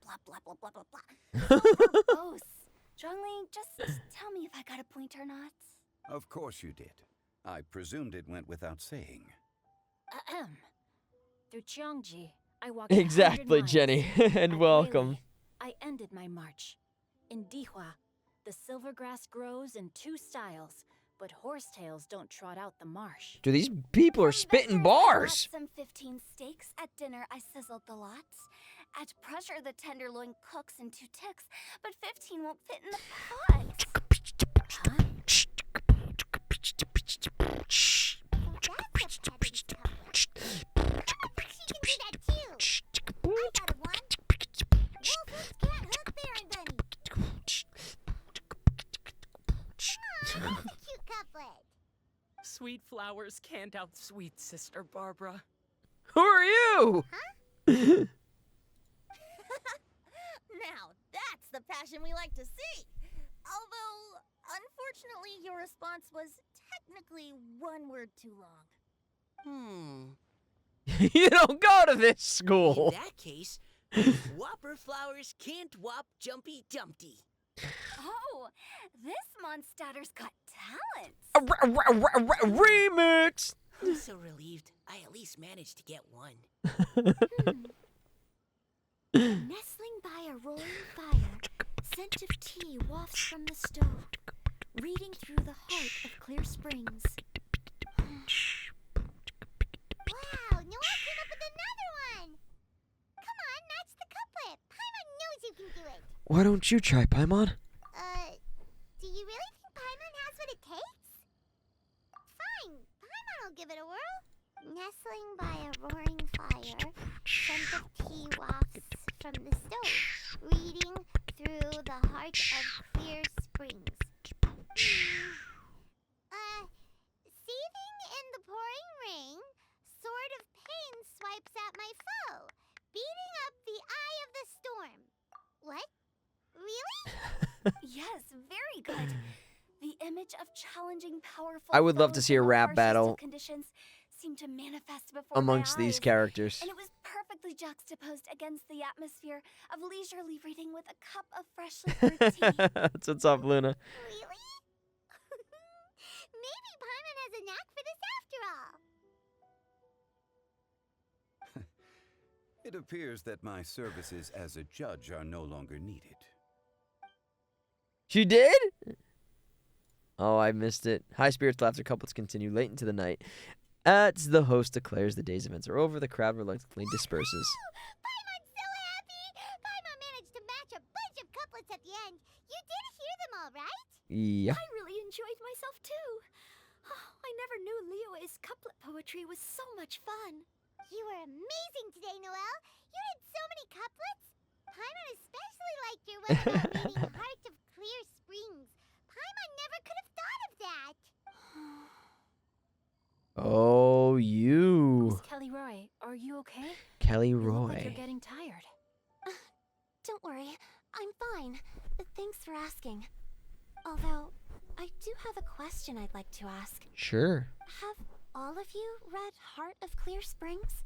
Blah, blah, blah, blah, blah, blah, blah. Gross. Zhongli, just tell me if I got a point or not. Of course you did. I presumed it went without saying. Ahem. Through Cheongji, I walked 100 Exactly, miles. Jenny. And At welcome. Wei, I ended my march. In Dihua, the silver grass grows in two styles, but horsetails don't trot out the marsh. Dude, these people are From spitting vendors, I bought bars. Some 15 steaks. At dinner, I sizzled the lots. At pressure, the tenderloin cooks in 2 ticks, but 15 won't fit in the pot. Huh? That's a pedant's couplet. I bet she can do that too. I got one. It's a cute couplet. Sweet flowers can't outsweet Sister Barbara. Who are you? Now, that's the passion we like to see. Although, unfortunately, your response was technically one word too long. You don't go to this In school. that case, whopper flowers can't whop Jumpy Dumpty. Oh, this Mondstadter's got talent. Remix. I'm so relieved. I at least managed to get one. Nestling by a roaring fire, scent of tea wafts from the stove, reading through the heart of clear springs. Wow, Noelle came up with another one. Come on, match the couplet. Paimon knows you can do it. Why don't you try, Paimon? Do you really think Paimon has what it takes? Fine, Paimon will give it a whirl. Nestling by a roaring fire, scent of tea wafts from the stove, reading through the heart of clear springs. Seething in the pouring rain, sword of pain swipes at my foe, beating up the eye of the storm. What? Really? Yes, very good. The image of challenging, powerful. I would love to foes see a in the rap harshest battle of conditions seemed to manifest before amongst my these eyes, characters. and it was perfectly juxtaposed against the atmosphere of leisurely reading with a cup of freshly brewed tea. That's what's up, Luna. Really? Maybe Paimon has a knack for this after all. It appears that my services as a judge are no longer needed. She did? Oh, I missed it. High spirits, laughter, couplets continue late into the night. As the host declares the day's events are over, the crowd reluctantly disperses. Paimon's so happy! Paimon managed to match a bunch of couplets at the end. You did hear them all, right? Yeah. I really enjoyed myself too. Oh, I never knew Liyue's couplet poetry was so much fun. You were amazing today, Noelle. You did so many couplets. Paimon especially liked your one about reading Heart of Clear Springs. Paimon never could have thought of that. Oh, you. Miss Kelly Roy, are you okay? Kelly You look like Roy. you're getting tired. Don't worry, I'm fine. Thanks for asking. Although, I do have a question I'd like to ask. Sure. Have all of you read Heart of Clear Springs?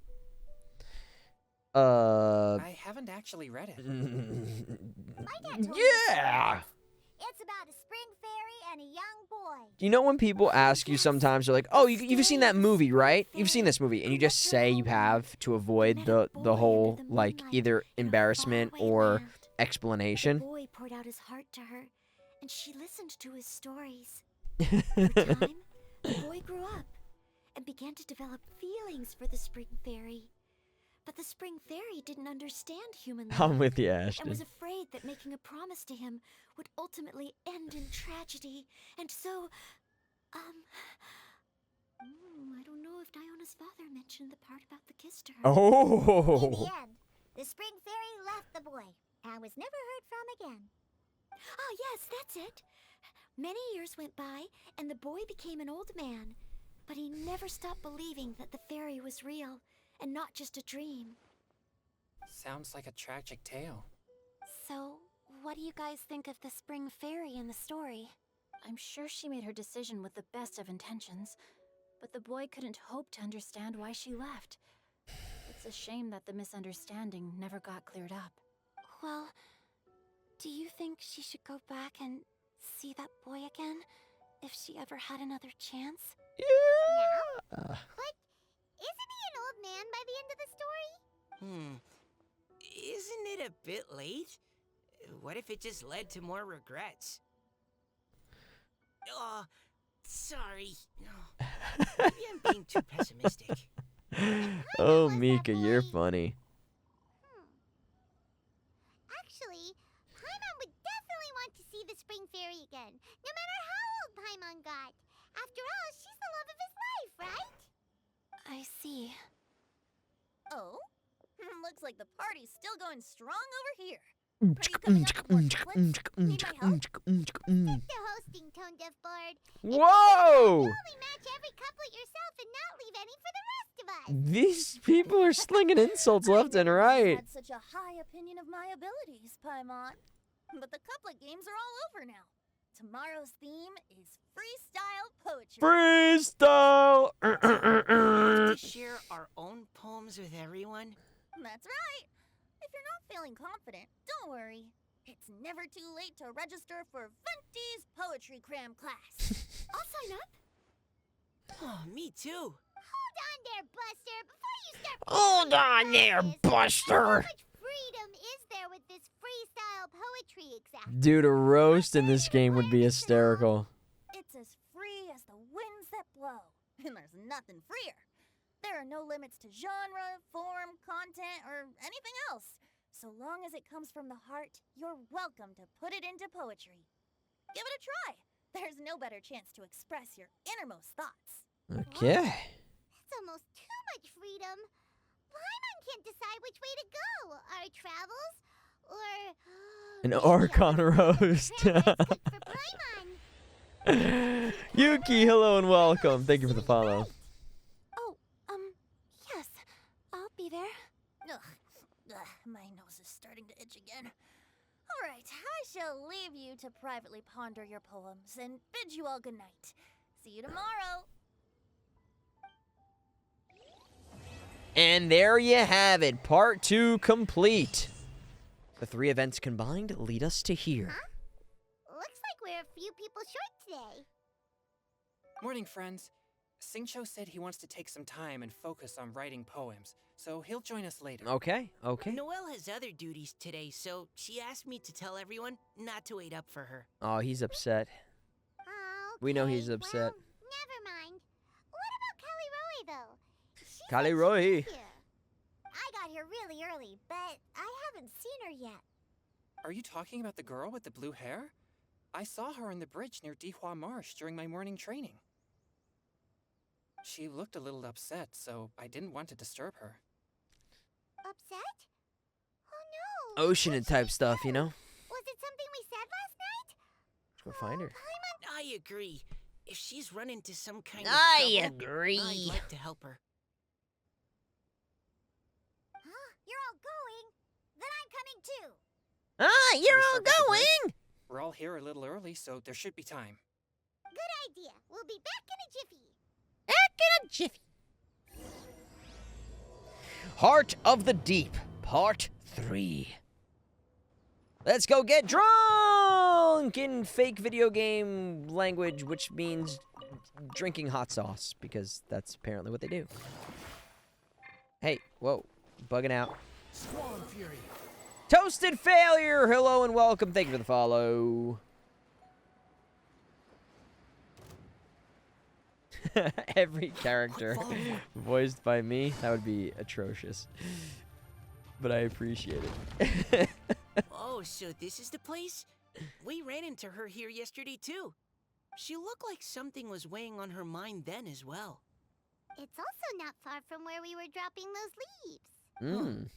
I haven't actually read it. My dad told me Yeah. it's about a spring fairy and a young boy. You know when people ask you sometimes, they're like, oh, you've seen that movie, right? You've seen this movie. And you just say you have to avoid the whole, like, either embarrassment or The explanation. boy poured out his heart to her, and she listened to his stories. Over time, the boy grew up and began to develop feelings for the spring fairy. But the spring fairy didn't understand human love. I'm with you, And Ashton. was afraid that making a promise to him would ultimately end in tragedy. And so, I don't know if Diona's father mentioned the part about the kiss to her. In Oh. the end, the spring fairy left the boy and was never heard from again. Ah, yes, that's it. Many years went by, and the boy became an old man. But he never stopped believing that the fairy was real, and not just a dream. Sounds like a tragic tale. So, what do you guys think of the spring fairy in the story? I'm sure she made her decision with the best of intentions, but the boy couldn't hope to understand why she left. It's a shame that the misunderstanding never got cleared up. Well, do you think she should go back and see that boy again, if she ever had another chance? Now? But isn't he an old man by the end of the story? Isn't it a bit late? What if it just led to more regrets? Oh, sorry. Maybe I'm being too pessimistic. Oh, Mika, you're funny. Actually, Paimon would definitely want to see the spring fairy again, no matter how old Paimon got. After all, she's the love of his life, right? I see. Oh? Looks like the party's still going strong over here. Are you coming up with more couplets? Need my help? Stick to host interesting, Tone Deaf Bard. Whoa! You only match every couplet yourself and not leave any for the rest of us. These people are slinging insults left and right. Had such a high opinion of my abilities, Paimon. But the couplet games are all over now. Tomorrow's theme is freestyle poetry. Freestyle! To share our own poems with everyone? That's right. If you're not feeling confident, don't worry. It's never too late to register for Venti's Poetry Cram class. I'll sign up. Oh, me too. Hold on there, Buster. Before you start. Hold on there, Buster. How much freedom is there with this freestyle poetry exactly? Dude, a roast in this game would be hysterical. It's as free as the winds that blow, and there's nothing freer. There are no limits to genre, form, content, or anything else. So long as it comes from the heart, you're welcome to put it into poetry. Give it a try. There's no better chance to express your innermost thoughts. Okay. That's almost too much freedom. Paimon can't decide which way to go. Our travels, or An Archon roast. Good for Paimon. Yuki, hello and welcome. Thank you for the follow. Oh, yes. I'll be there. Ugh, my nose is starting to itch again. All right, I shall leave you to privately ponder your poems and bid you all good night. See you tomorrow. And there you have it. Part 2 complete. The 3 events combined lead us to here. Looks like we're a few people short today. Morning, friends. Singcho said he wants to take some time and focus on writing poems, so he'll join us later. Okay. Noelle has other duties today, so she asked me to tell everyone not to wait up for her. Oh, he's upset. Oh, We know he's okay, upset. Well, never mind. What about Callie Roy, though? She said Callie she'd Roy. be here. I got here really early, but I haven't seen her yet. Are you talking about the girl with the blue hair? I saw her on the bridge near Dihua Marsh during my morning training. She looked a little upset, so I didn't want to disturb her. Upset? Oh no. Ocenid type stuff, you know? Was it something we said last night? Let's go find her. I agree. If she's run into some kind of I trouble, agree. I'd like to help her. Huh? You're all going? Then I'm coming too. Ah, you're we all start with the bridge? going! We're all here a little early, so there should be time. Good idea. We'll be back in a jiffy. Heart of the Deep, Part 3. Let's go get drunk in fake video game language, which means drinking hot sauce, because that's apparently what they do. Hey, whoa, bugging out. Squall Fury. Toasted Failure, hello and welcome. Thank you for the follow. Every character voiced by me, that would be atrocious. But I appreciate it. Oh, so this is the place? We ran into her here yesterday, too. She looked like something was weighing on her mind then as well. It's also not far from where we were dropping those leaves.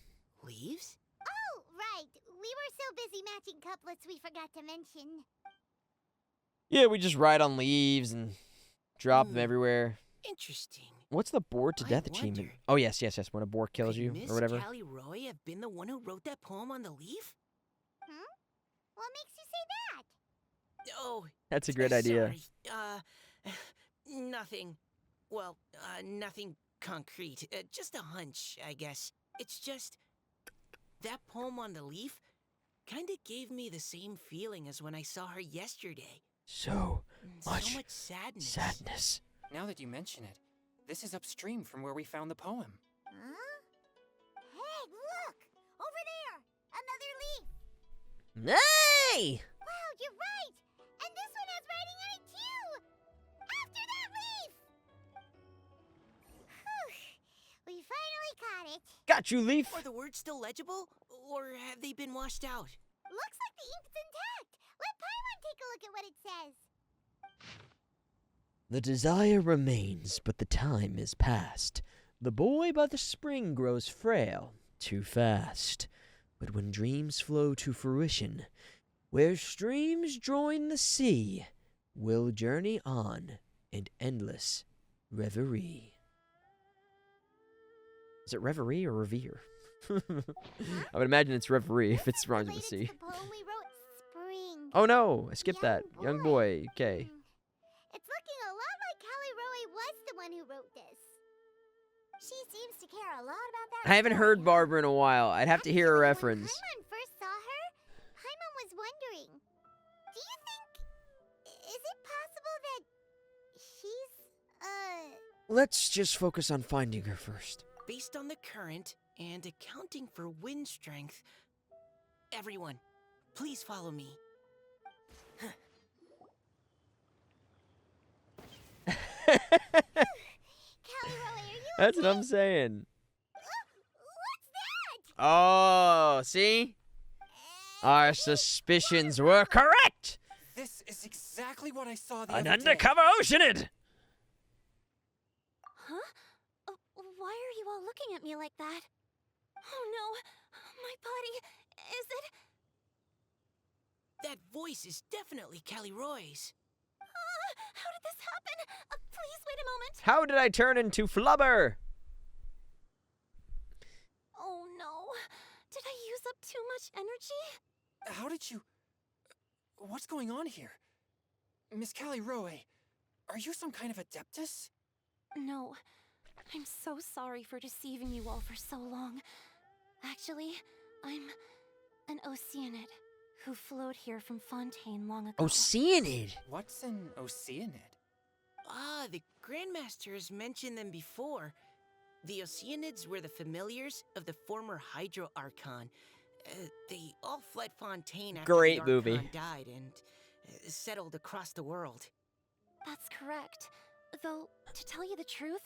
Leaves? Oh, right. We were so busy matching couplets we forgot to mention. Yeah, we just ride on leaves and drop them everywhere. Interesting. What's the bored to I death achievement? wonder, Oh, yes. When a boar kills Could you Miss or whatever. Callie Roy have been the one who wrote that poem on the leaf? What makes you say that? Oh, That's a great idea. Sorry. Nothing. Well, nothing concrete. Just a hunch, I guess. It's just that poem on the leaf kinda gave me the same feeling as when I saw her yesterday. So So much sadness. sadness. Now that you mention it, this is upstream from where we found the poem. Huh? Hey, look! Over there! Another leaf! Hey! Wow, you're right! And this one has writing on it too! After that leaf! Whew! We finally caught it. Got you, leaf. Are the words still legible? Or have they been washed out? Looks like the ink's intact. Let Paimon take a look at what it says. The desire remains, but the time is past. The boy by the spring grows frail, too fast. But when dreams flow to fruition, where streams join the sea, will journey on in endless reverie. Is it reverie or revere? I would imagine it's reverie if it's rhymes with a C. Related to the poem we wrote, Spring. Oh no, I skipped that. Young boy, okay. It's looking a lot like Callie Roe was the one who wrote this. She seems to care a lot about that. I haven't story, heard huh? Barbara in a while. I'd have to hear a Actually, reference. When Paimon first saw her, Paimon was wondering, do you think, is it possible that she's, Let's just focus on finding her first. Based on the current and accounting for wind strength, everyone, please follow me. Callie Roe, are you That's okay? what I'm saying. What's that? Oh, see? Our suspicions were correct! This is exactly what I saw the An other day. undercover Ocenid! Huh? Why are you all looking at me like that? Oh no, my body. Is it? That voice is definitely Callie Roy's. How did this happen? Please wait a moment. How did I turn into flubber? Oh no. Did I use up too much energy? How did you... What's going on here? Miss Callie Roe, are you some kind of adeptus? No. I'm so sorry for deceiving you all for so long. Actually, I'm an Ocenid who flowed here from Fontaine long ago. Ocenid! What's an Ocenid? Ah, the Grandmasters mentioned them before. The Oceanids were the familiars of the former Hydro Archon. They all fled Fontaine after Great the movie. Archon died and settled across the world. That's correct. Though, to tell you the truth,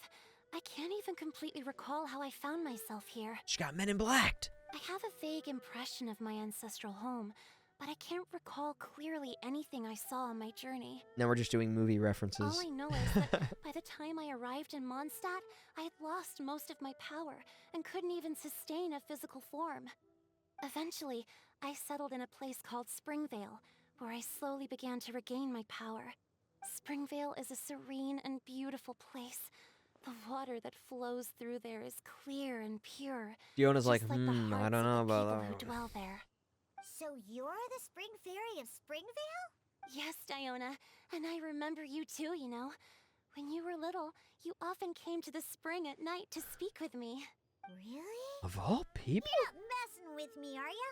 I can't even completely recall how I found myself here. She got Men in Blacked. I have a vague impression of my ancestral home, but I can't recall clearly anything I saw on my journey. Now we're just doing movie references. All I know is that by the time I arrived in Mondstadt, I had lost most of my power and couldn't even sustain a physical form. Eventually, I settled in a place called Springvale, where I slowly began to regain my power. Springvale is a serene and beautiful place. The water that flows through there is clear and pure. Fiona's just like, the I hearts don't of know the about people that. who dwell there. So you're the Spring Fairy of Springvale? Yes, Diona, and I remember you too, you know. When you were little, you often came to the spring at night to speak with me. Really? Of all people? You're not messing with me, are ya?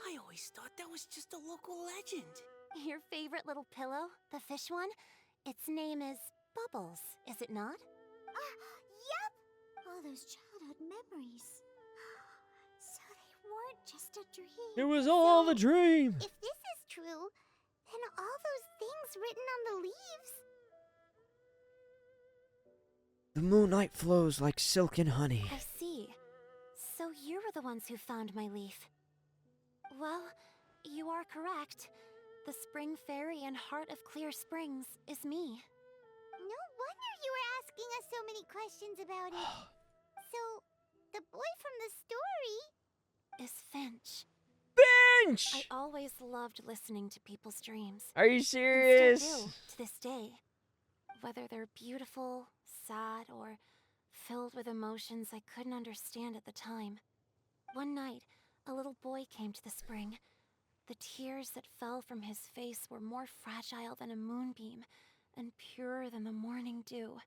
I always thought that was just a local legend. Your favorite little pillow, the fish one? Its name is Bubbles, is it not? Yup! All those childhood memories. So they weren't just a dream. It was all So, the dream. If this is true, then all those things written on the leaves. The moonlight flows like silk and honey. I see. So you were the ones who found my leaf. Well, you are correct. The Spring Fairy and Heart of Clear Springs is me. No wonder you were asking us so many questions about it. So, the boy from the story... Is Finch. Finch! I always loved listening to people's dreams. Are you And serious? still do, to this day. Whether they're beautiful, sad, or filled with emotions I couldn't understand at the time. One night, a little boy came to the spring. The tears that fell from his face were more fragile than a moonbeam and purer than the morning dew.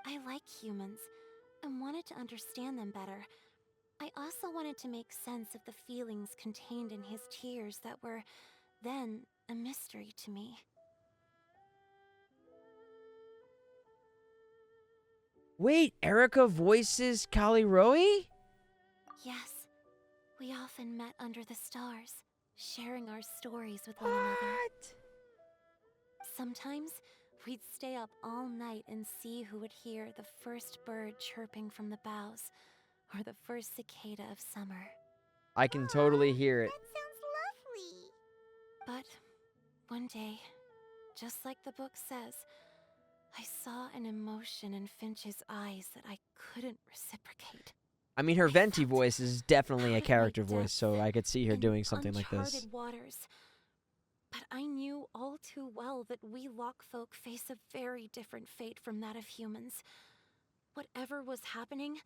I like humans and wanted to understand them better. I also wanted to make sense of the feelings contained in his tears that were, then, a mystery to me. Wait, Erica voices Callie Roe? Yes, we often met under the stars, sharing our stories with one another. Sometimes we'd stay up all night and see who would hear the first bird chirping from the boughs, or the first cicada of summer. I can totally hear it. That sounds lovely. But one day, just like the book says, I saw an emotion in Finch's eyes that I couldn't reciprocate. I mean, her venti voice is definitely a out of my character voice, depths so I could see her in doing something like this. uncharted waters. But I knew all too well that we lock folk face a very different fate from that of humans. Whatever was happening,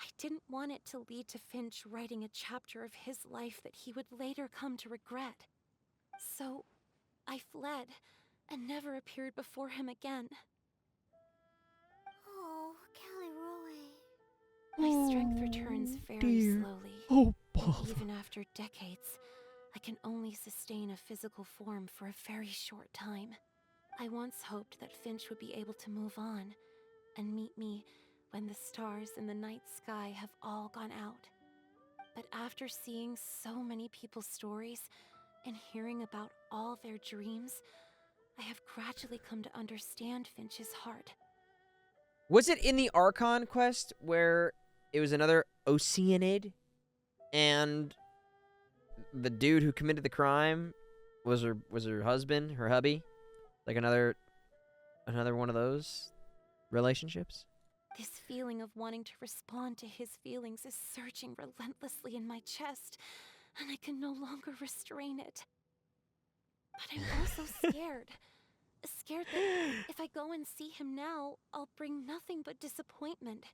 I didn't want it to lead to Finch writing a chapter of his life that he would later come to regret. So, I fled, and never appeared before him again. Oh, Callie Roy. My strength returns very slowly. Oh, And even after decades, I can only sustain a physical form for a very short time. I once hoped that Finch would be able to move on and meet me when the stars in the night sky have all gone out. But after seeing so many people's stories and hearing about all their dreams, I have gradually come to understand Finch's heart. Was it in the Archon quest where it was another Ocenid, and the dude who committed the crime was her husband, her hubby, like another one of those relationships? This feeling of wanting to respond to his feelings is surging relentlessly in my chest, and I can no longer restrain it. But I'm also scared. Scared that if I go and see him now, I'll bring nothing but disappointment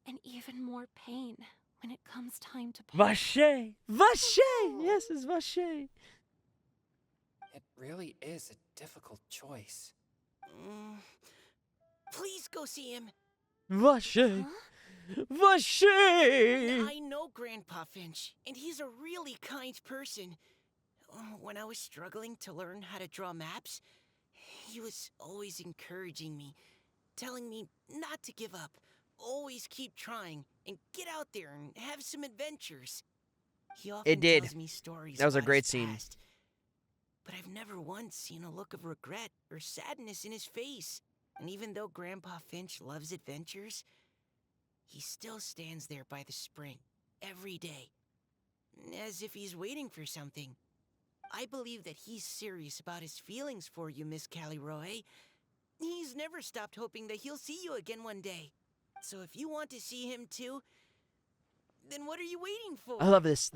and even more pain when it comes time to part. Vache! Vache! Yes, it's Vache. It really is a difficult choice. Please go see him. Vache! Vache! I know Grandpa Finch, and he's a really kind person. When I was struggling to learn how to draw maps, he was always encouraging me, telling me not to give up, always keep trying, and get out there and have some adventures. He often tells me stories That was a about great his scene. past, but I've never once seen a look of regret or sadness in his face. And even though Grandpa Finch loves adventures, he still stands there by the spring every day, as if he's waiting for something. I believe that he's serious about his feelings for you, Miss Callie Roy. He's never stopped hoping that he'll see you again one day. So if you want to see him too, then what are you waiting for? I love this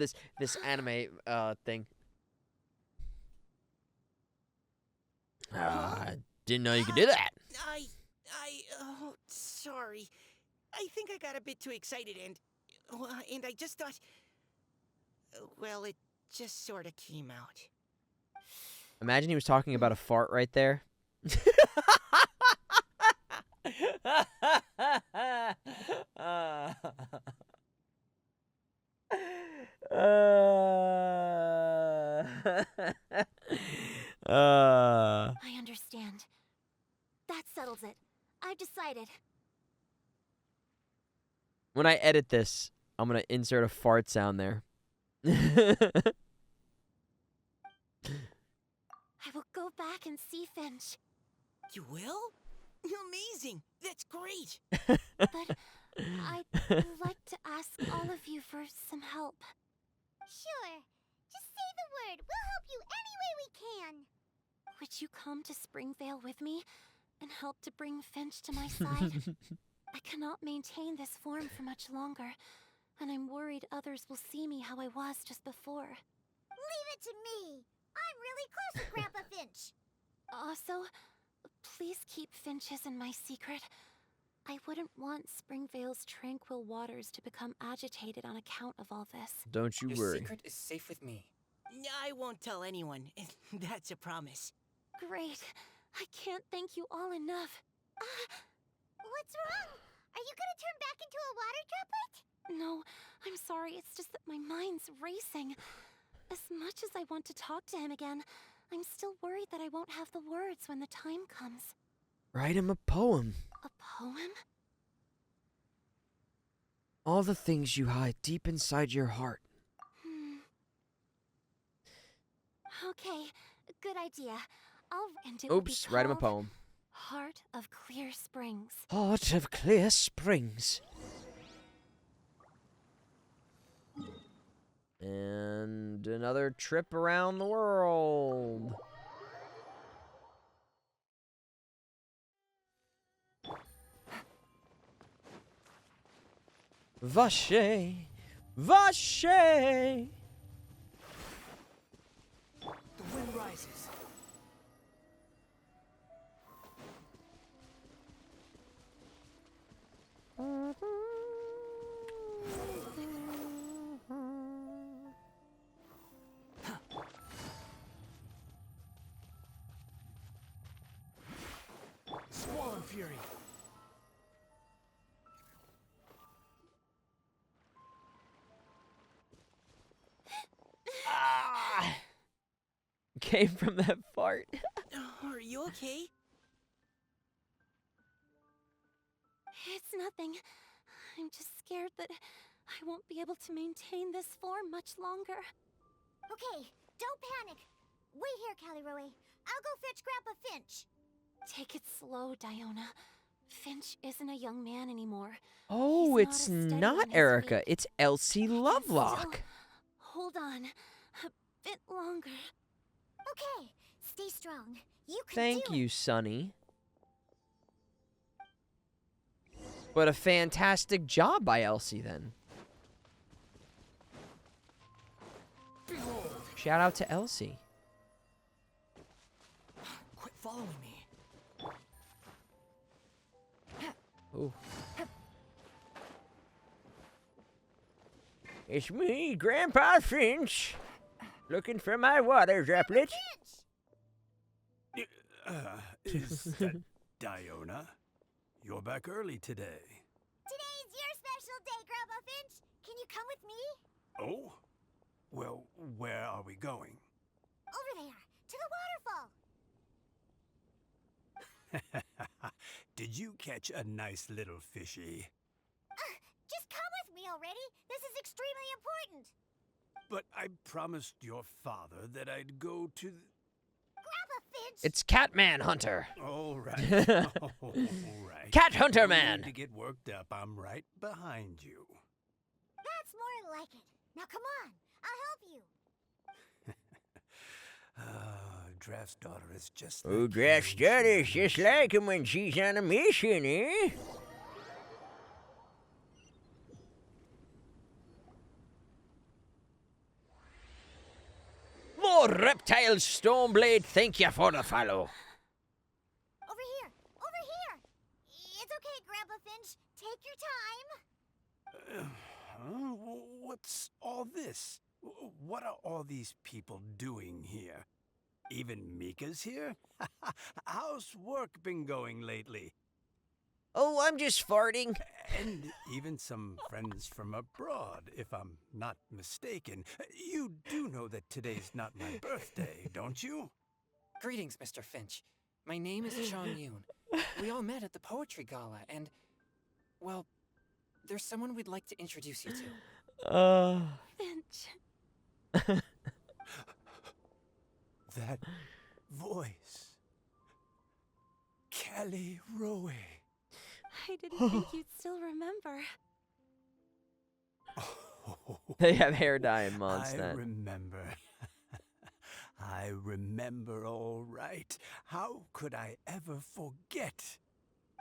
anime thing. I didn't know you could do that. Oh, sorry. I think I got a bit too excited and I just thought, well, it just sort of came out. Imagine he was talking about a fart right there. I understand. That settles it. I've decided. When I edit this, I'm gonna insert a fart sound there. I will go back and see Finch. You will? Amazing! That's great! But I'd like to ask all of you for some help. Sure. Just say the word. We'll help you any way we can. Would you come to Springvale with me and help to bring Finch to my side? I cannot maintain this form for much longer, and I'm worried others will see me how I was just before. Leave it to me. I'm really close to Grandpa Finch. Also, please keep Finch's in my secret. I wouldn't want Springvale's tranquil waters to become agitated on account of all this. Don't you Your worry. secret is safe with me. I won't tell anyone. That's a promise. Great. I can't thank you all enough. What's wrong? Are you gonna turn back into a water droplet? No, I'm sorry. It's just that my mind's racing. As much as I want to talk to him again, I'm still worried that I won't have the words when the time comes. Write him a poem. A poem? All the things you hide deep inside your heart. Okay, good idea. And it will be Oops, write him a called poem. Heart of Clear Springs. Heart of Clear Springs. And another trip around the world. Vache. Vache. The wind rises. Squall Fury. Ah! Came from that fart. Are you okay? It's nothing. I'm just scared that I won't be able to maintain this form much longer. Okay, don't panic. Wait here, Caliroe. I'll go fetch Grandpa Finch. Take it slow, Diona. Finch isn't a young man anymore. Oh, He's it's not as steady not on his Erica. feet. It's Elsie Still Lovelock. hold on a bit longer. Okay, stay strong. You can Thank do you, Sonny. But a fantastic job by Elsie, then. Behold. Shout out to Elsie. Quit following me. Ooh. It's me, Grandpa Finch. Looking for my water droplet. Is that Diona? You're back early today. Today's your special day, Grandpa Finch. Can you come with me? Oh? Well, where are we going? Over there, to the waterfall. Did you catch a nice little fishy? Just come with me already. This is extremely important. But I promised your father that I'd go to... Grandpa Finch. It's Catman Hunter. All right. All right. Cat Hunter No need Man. to get worked up. I'm right behind you. That's more like it. Now come on, I'll help you. Draft's daughter is just... Oh, like Draft's you. daughter's just like him when she's on a mission, eh? Lord Reptile Stoneblade, thank you for the follow. Over here, over here. It's okay, Grandpa Finch. Take your time. What's all this? What are all these people doing here? Even Mika's here? How's work been going lately? Oh, I'm just farting. And even some friends from abroad, if I'm not mistaken. You do know that today's not my birthday, don't you? Greetings, Mr. Finch. My name is Chong Yoon. We all met at the poetry gala, and, well, there's someone we'd like to introduce you to. Finch. That voice. Callie Rowe. I didn't think you'd still remember. They have hair dye in I Mondstadt. remember. I remember all right. How could I ever forget?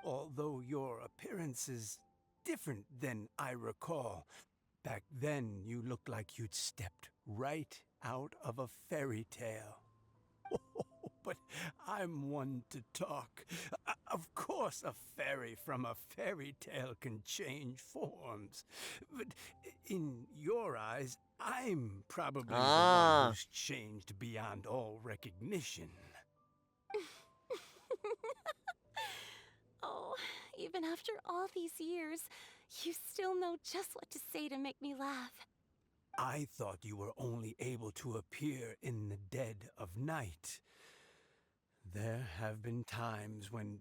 Although your appearance is different than I recall. Back then, you looked like you'd stepped right out of a fairy tale. But I'm one to talk. Of course, a fairy from a fairy tale can change forms. But in your eyes, I'm probably the one who's changed beyond all recognition. Oh, even after all these years, you still know just what to say to make me laugh. I thought you were only able to appear in the dead of night. There have been times when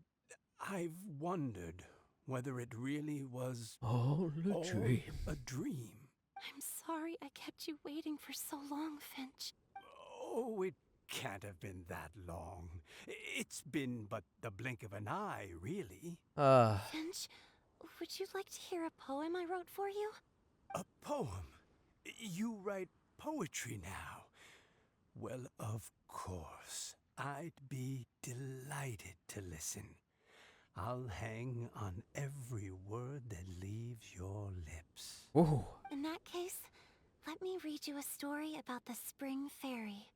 I've wondered whether it really was Oh, a all dream. a dream. I'm sorry I kept you waiting for so long, Finch. Oh, it can't have been that long. It's been but the blink of an eye, really. Finch, would you like to hear a poem I wrote for you? A poem? You write poetry now? Well, of course. I'd be delighted to listen. I'll hang on every word that leaves your lips. Ooh. In that case, let me read you a story about the Spring Fairy.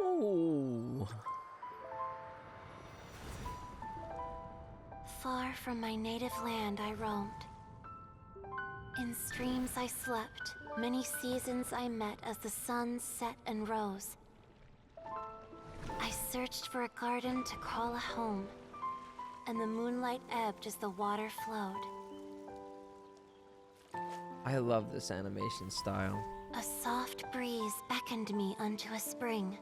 Ooh. Far from my native land I roamed. In streams I slept, many seasons I met as the sun set and rose. I searched for a garden to call a home, and the moonlight ebbed as the water flowed. I love this animation style. A soft breeze beckoned me unto a spring.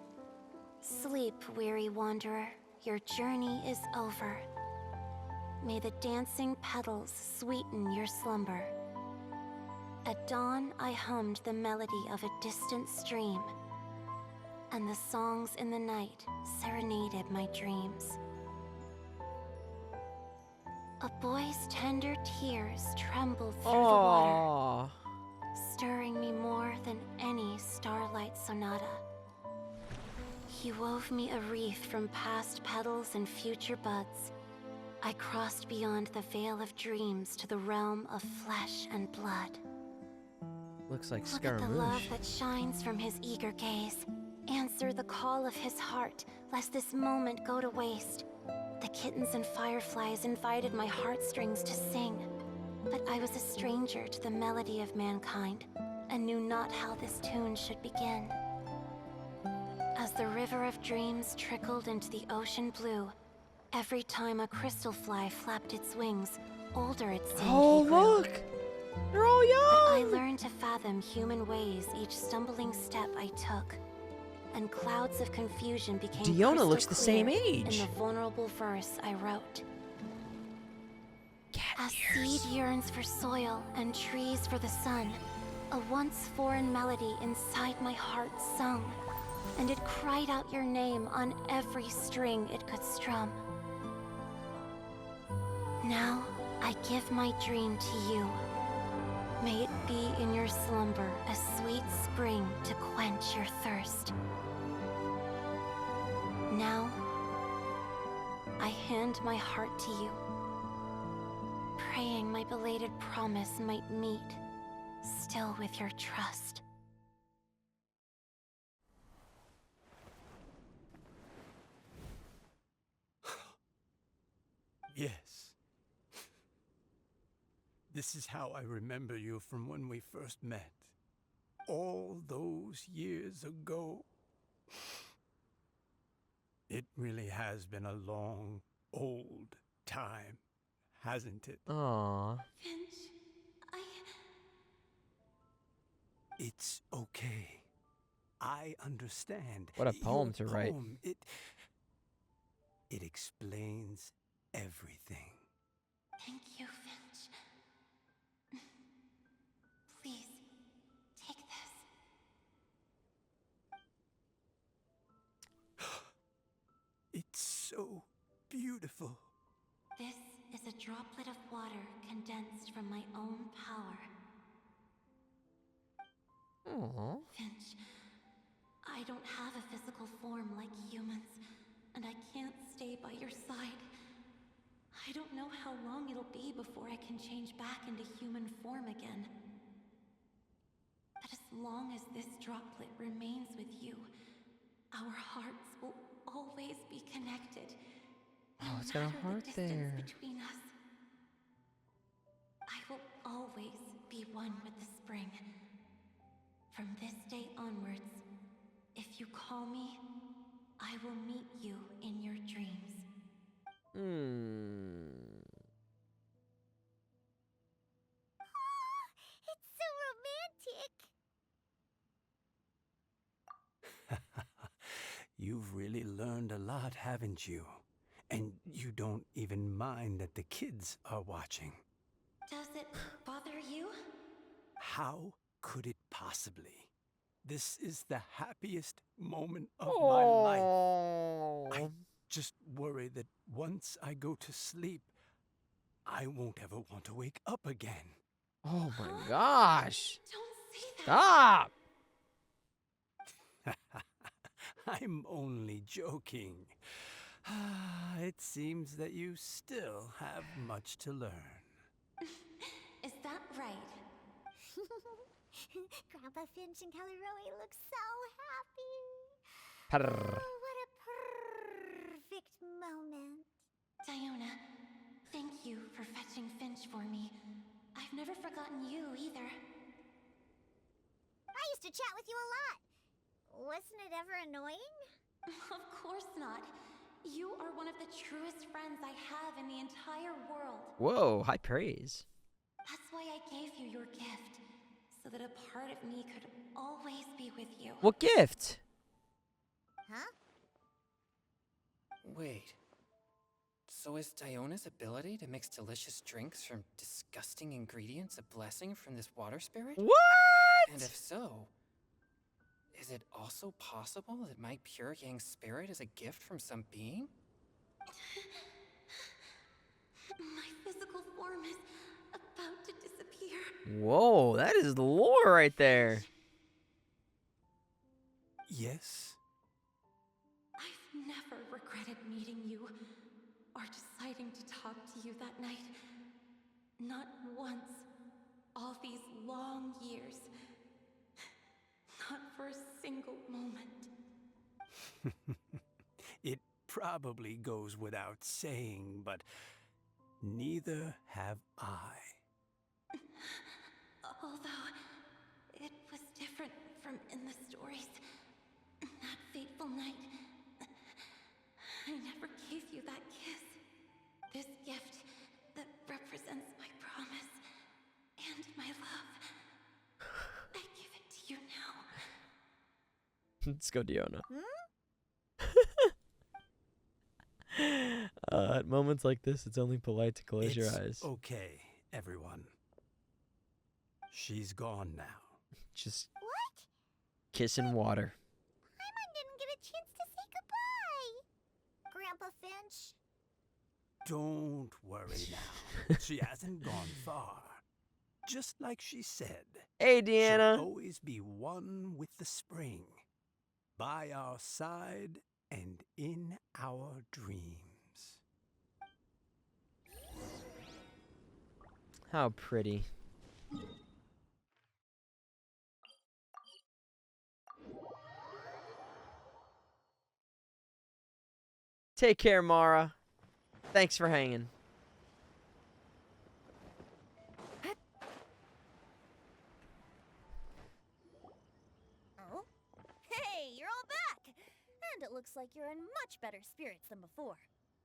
Sleep, weary wanderer, your journey is over. May the dancing petals sweeten your slumber. At dawn, I hummed the melody of a distant stream, and the songs in the night serenaded my dreams. A boy's tender tears trembled through the water, Aww. stirring me more than any starlight sonata. He wove me a wreath from past petals and future buds. I crossed beyond the veil of dreams to the realm of flesh and blood. Looks like Look at the love Scaramouche. that shines from his eager gaze. Answer the call of his heart, lest this moment go to waste. The kittens and fireflies invited my heartstrings to sing, but I was a stranger to the melody of mankind, and knew not how this tune should begin. As the river of dreams trickled into the ocean blue, every time a crystal fly flapped its wings, older it seemed Oh, he grew. look! They're all But I young! learned to fathom human ways each stumbling step I took, and clouds of confusion became Diona crystal looks the same clear age. in the vulnerable verse I wrote. Cat As ears. seed yearns for soil and trees for the sun, a once foreign melody inside my heart sung, and it cried out your name on every string it could strum. Now I give my dream to you. May it be in your slumber a sweet spring to quench your thirst. Now, I hand my heart to you, praying my belated promise might meet, still with your trust. Yes. This is how I remember you from when we first met. All those years ago. It really has been a long, old time, hasn't it? Aww. Finch, It's okay. I understand. What a poem Your to write. poem, it explains everything. Thank you, Finch. Please, take this. It's so beautiful. This is a droplet of water condensed from my own power. Aww. Finch, I don't have a physical form like humans, and I can't stay by your side. I don't know how long it'll be before I can change back into human form again. But as long as this droplet remains with you, our hearts will always be connected. Oh, it's got a no matter heart the distance there. between us. I will always be one with the spring. From this day onwards, if you call me, I will meet you in your dreams. It's so romantic. You've really learned a lot, haven't you? And you don't even mind that the kids are watching. Does it bother you? How could it possibly? This is the happiest moment of my life. I just worry that once I go to sleep, I won't ever want to wake up again. Oh my gosh. Don't say that. Stop. I'm only joking. It seems that you still have much to learn. Is that right? Grandpa Finch and Caleroe look so happy. Prrr. Oh, what a perfect moment. Diona, thank you for fetching Finch for me. I've never forgotten you either. I used to chat with you a lot. Wasn't it ever annoying? Of course not. You are one of the truest friends I have in the entire world. Whoa, high praise. That's why I gave you your gift, so that a part of me could always be with you. What gift? Huh? Wait. So is Diona's ability to mix delicious drinks from disgusting ingredients a blessing from this water spirit? What? And if so, is it also possible that my pure yang spirit is a gift from some being? My physical form is about to disappear. Whoa, that is lore right there. Yes? I've never regretted meeting you or deciding to talk to you that night. Not once. All these long years. Not for a single moment. It probably goes without saying, but neither have I. Although it was different from in the stories. That fateful night, I never gave you that kiss. This gift that represents my promise and my love. I give it to you now. Let's go, Diona. At moments like this, it's only polite to close your eyes. Okay, everyone. She's gone now. Just What? kissing water. Paimon didn't get a chance to say goodbye. Grandpa Finch. Don't worry now. She hasn't gone far. Just like she said. Hey, She'll Deanna. always be one with the spring. By our side and in our dreams. How pretty. Take care, Mara. Thanks for hanging. Oh? Hey, you're all back! And it looks like you're in much better spirits than before.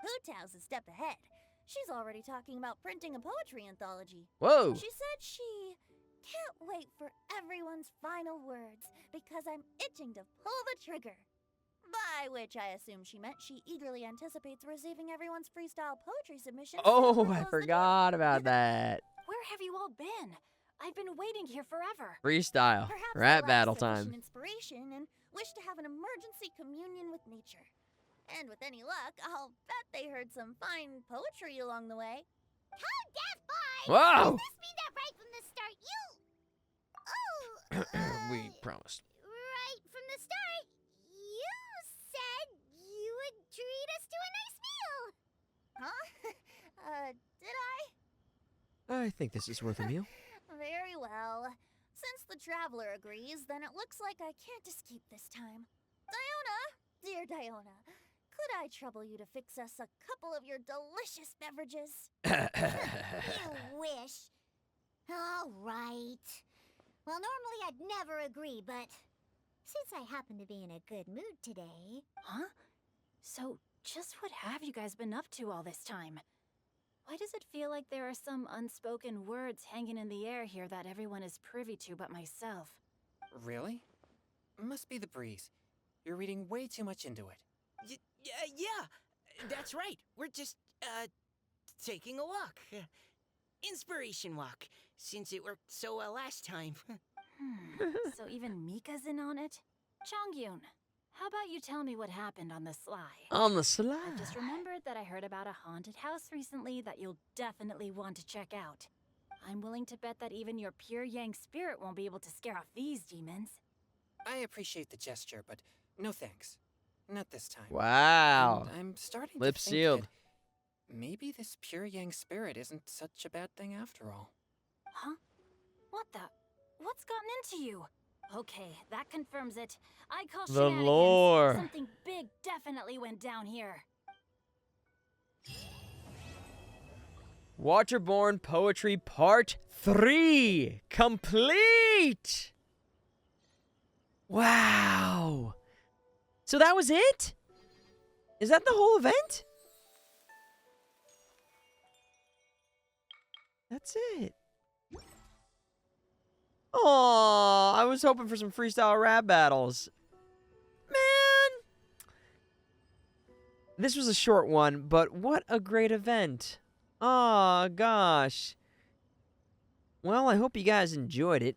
Hootow's a step ahead. She's already talking about printing a poetry anthology. Whoa. She said she can't wait for everyone's final words because I'm itching to pull the trigger. By which I assume she meant she eagerly anticipates receiving everyone's freestyle poetry submissions. Oh, I forgot about that. Where have you all been? I've been waiting here forever. Freestyle. Perhaps Rap they lack battle sufficient time. inspiration and wish to have an emergency communion with nature. And with any luck, I'll bet they heard some fine poetry along the way. Tone deaf boy! Whoa. Does this mean that right from the start you... Oh, We promised. right from the start, you said you would treat us to a nice meal. Huh? Did I? I think this is worth a meal. Very well. Since the traveler agrees, then it looks like I can't escape this time. Diona, dear Diona, could I trouble you to fix us a couple of your delicious beverages? You wish. All right. Well, normally I'd never agree, but since I happen to be in a good mood today... Huh? So, just what have you guys been up to all this time? Why does it feel like there are some unspoken words hanging in the air here that everyone is privy to but myself? Really? Must be the breeze. You're reading way too much into it. Yeah, that's right. We're just, taking a walk. Inspiration walk, since it worked so well last time. So even Mika's in on it? Chongyun, how about you tell me what happened on the sly? On the slide. I just remembered that I heard about a haunted house recently that you'll definitely want to check out. I'm willing to bet that even your pure yang spirit won't be able to scare off these demons. I appreciate the gesture, but no thanks. not this time. Wow. And I'm starting Lips to think sealed. that maybe this pure yang spirit isn't such a bad thing after all. Huh? What the? What's gotten into you? Okay, that confirms it. I call The shenanigans. lore. Something big definitely went down here. Waterborne Poetry Part 3 complete! Wow. So that was it? Is that the whole event? That's it. Oh, I was hoping for some freestyle rap battles. Man! This was a short one, but what a great event. Oh, gosh. Well, I hope you guys enjoyed it.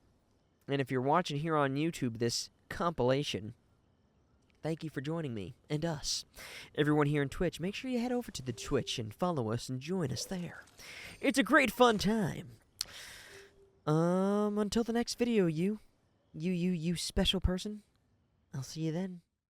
And if you're watching here on YouTube this compilation, thank you for joining me and us. Everyone here on Twitch, make sure you head over to the Twitch and follow us and join us there. It's a great fun time. Until the next video, you special person. I'll see you then.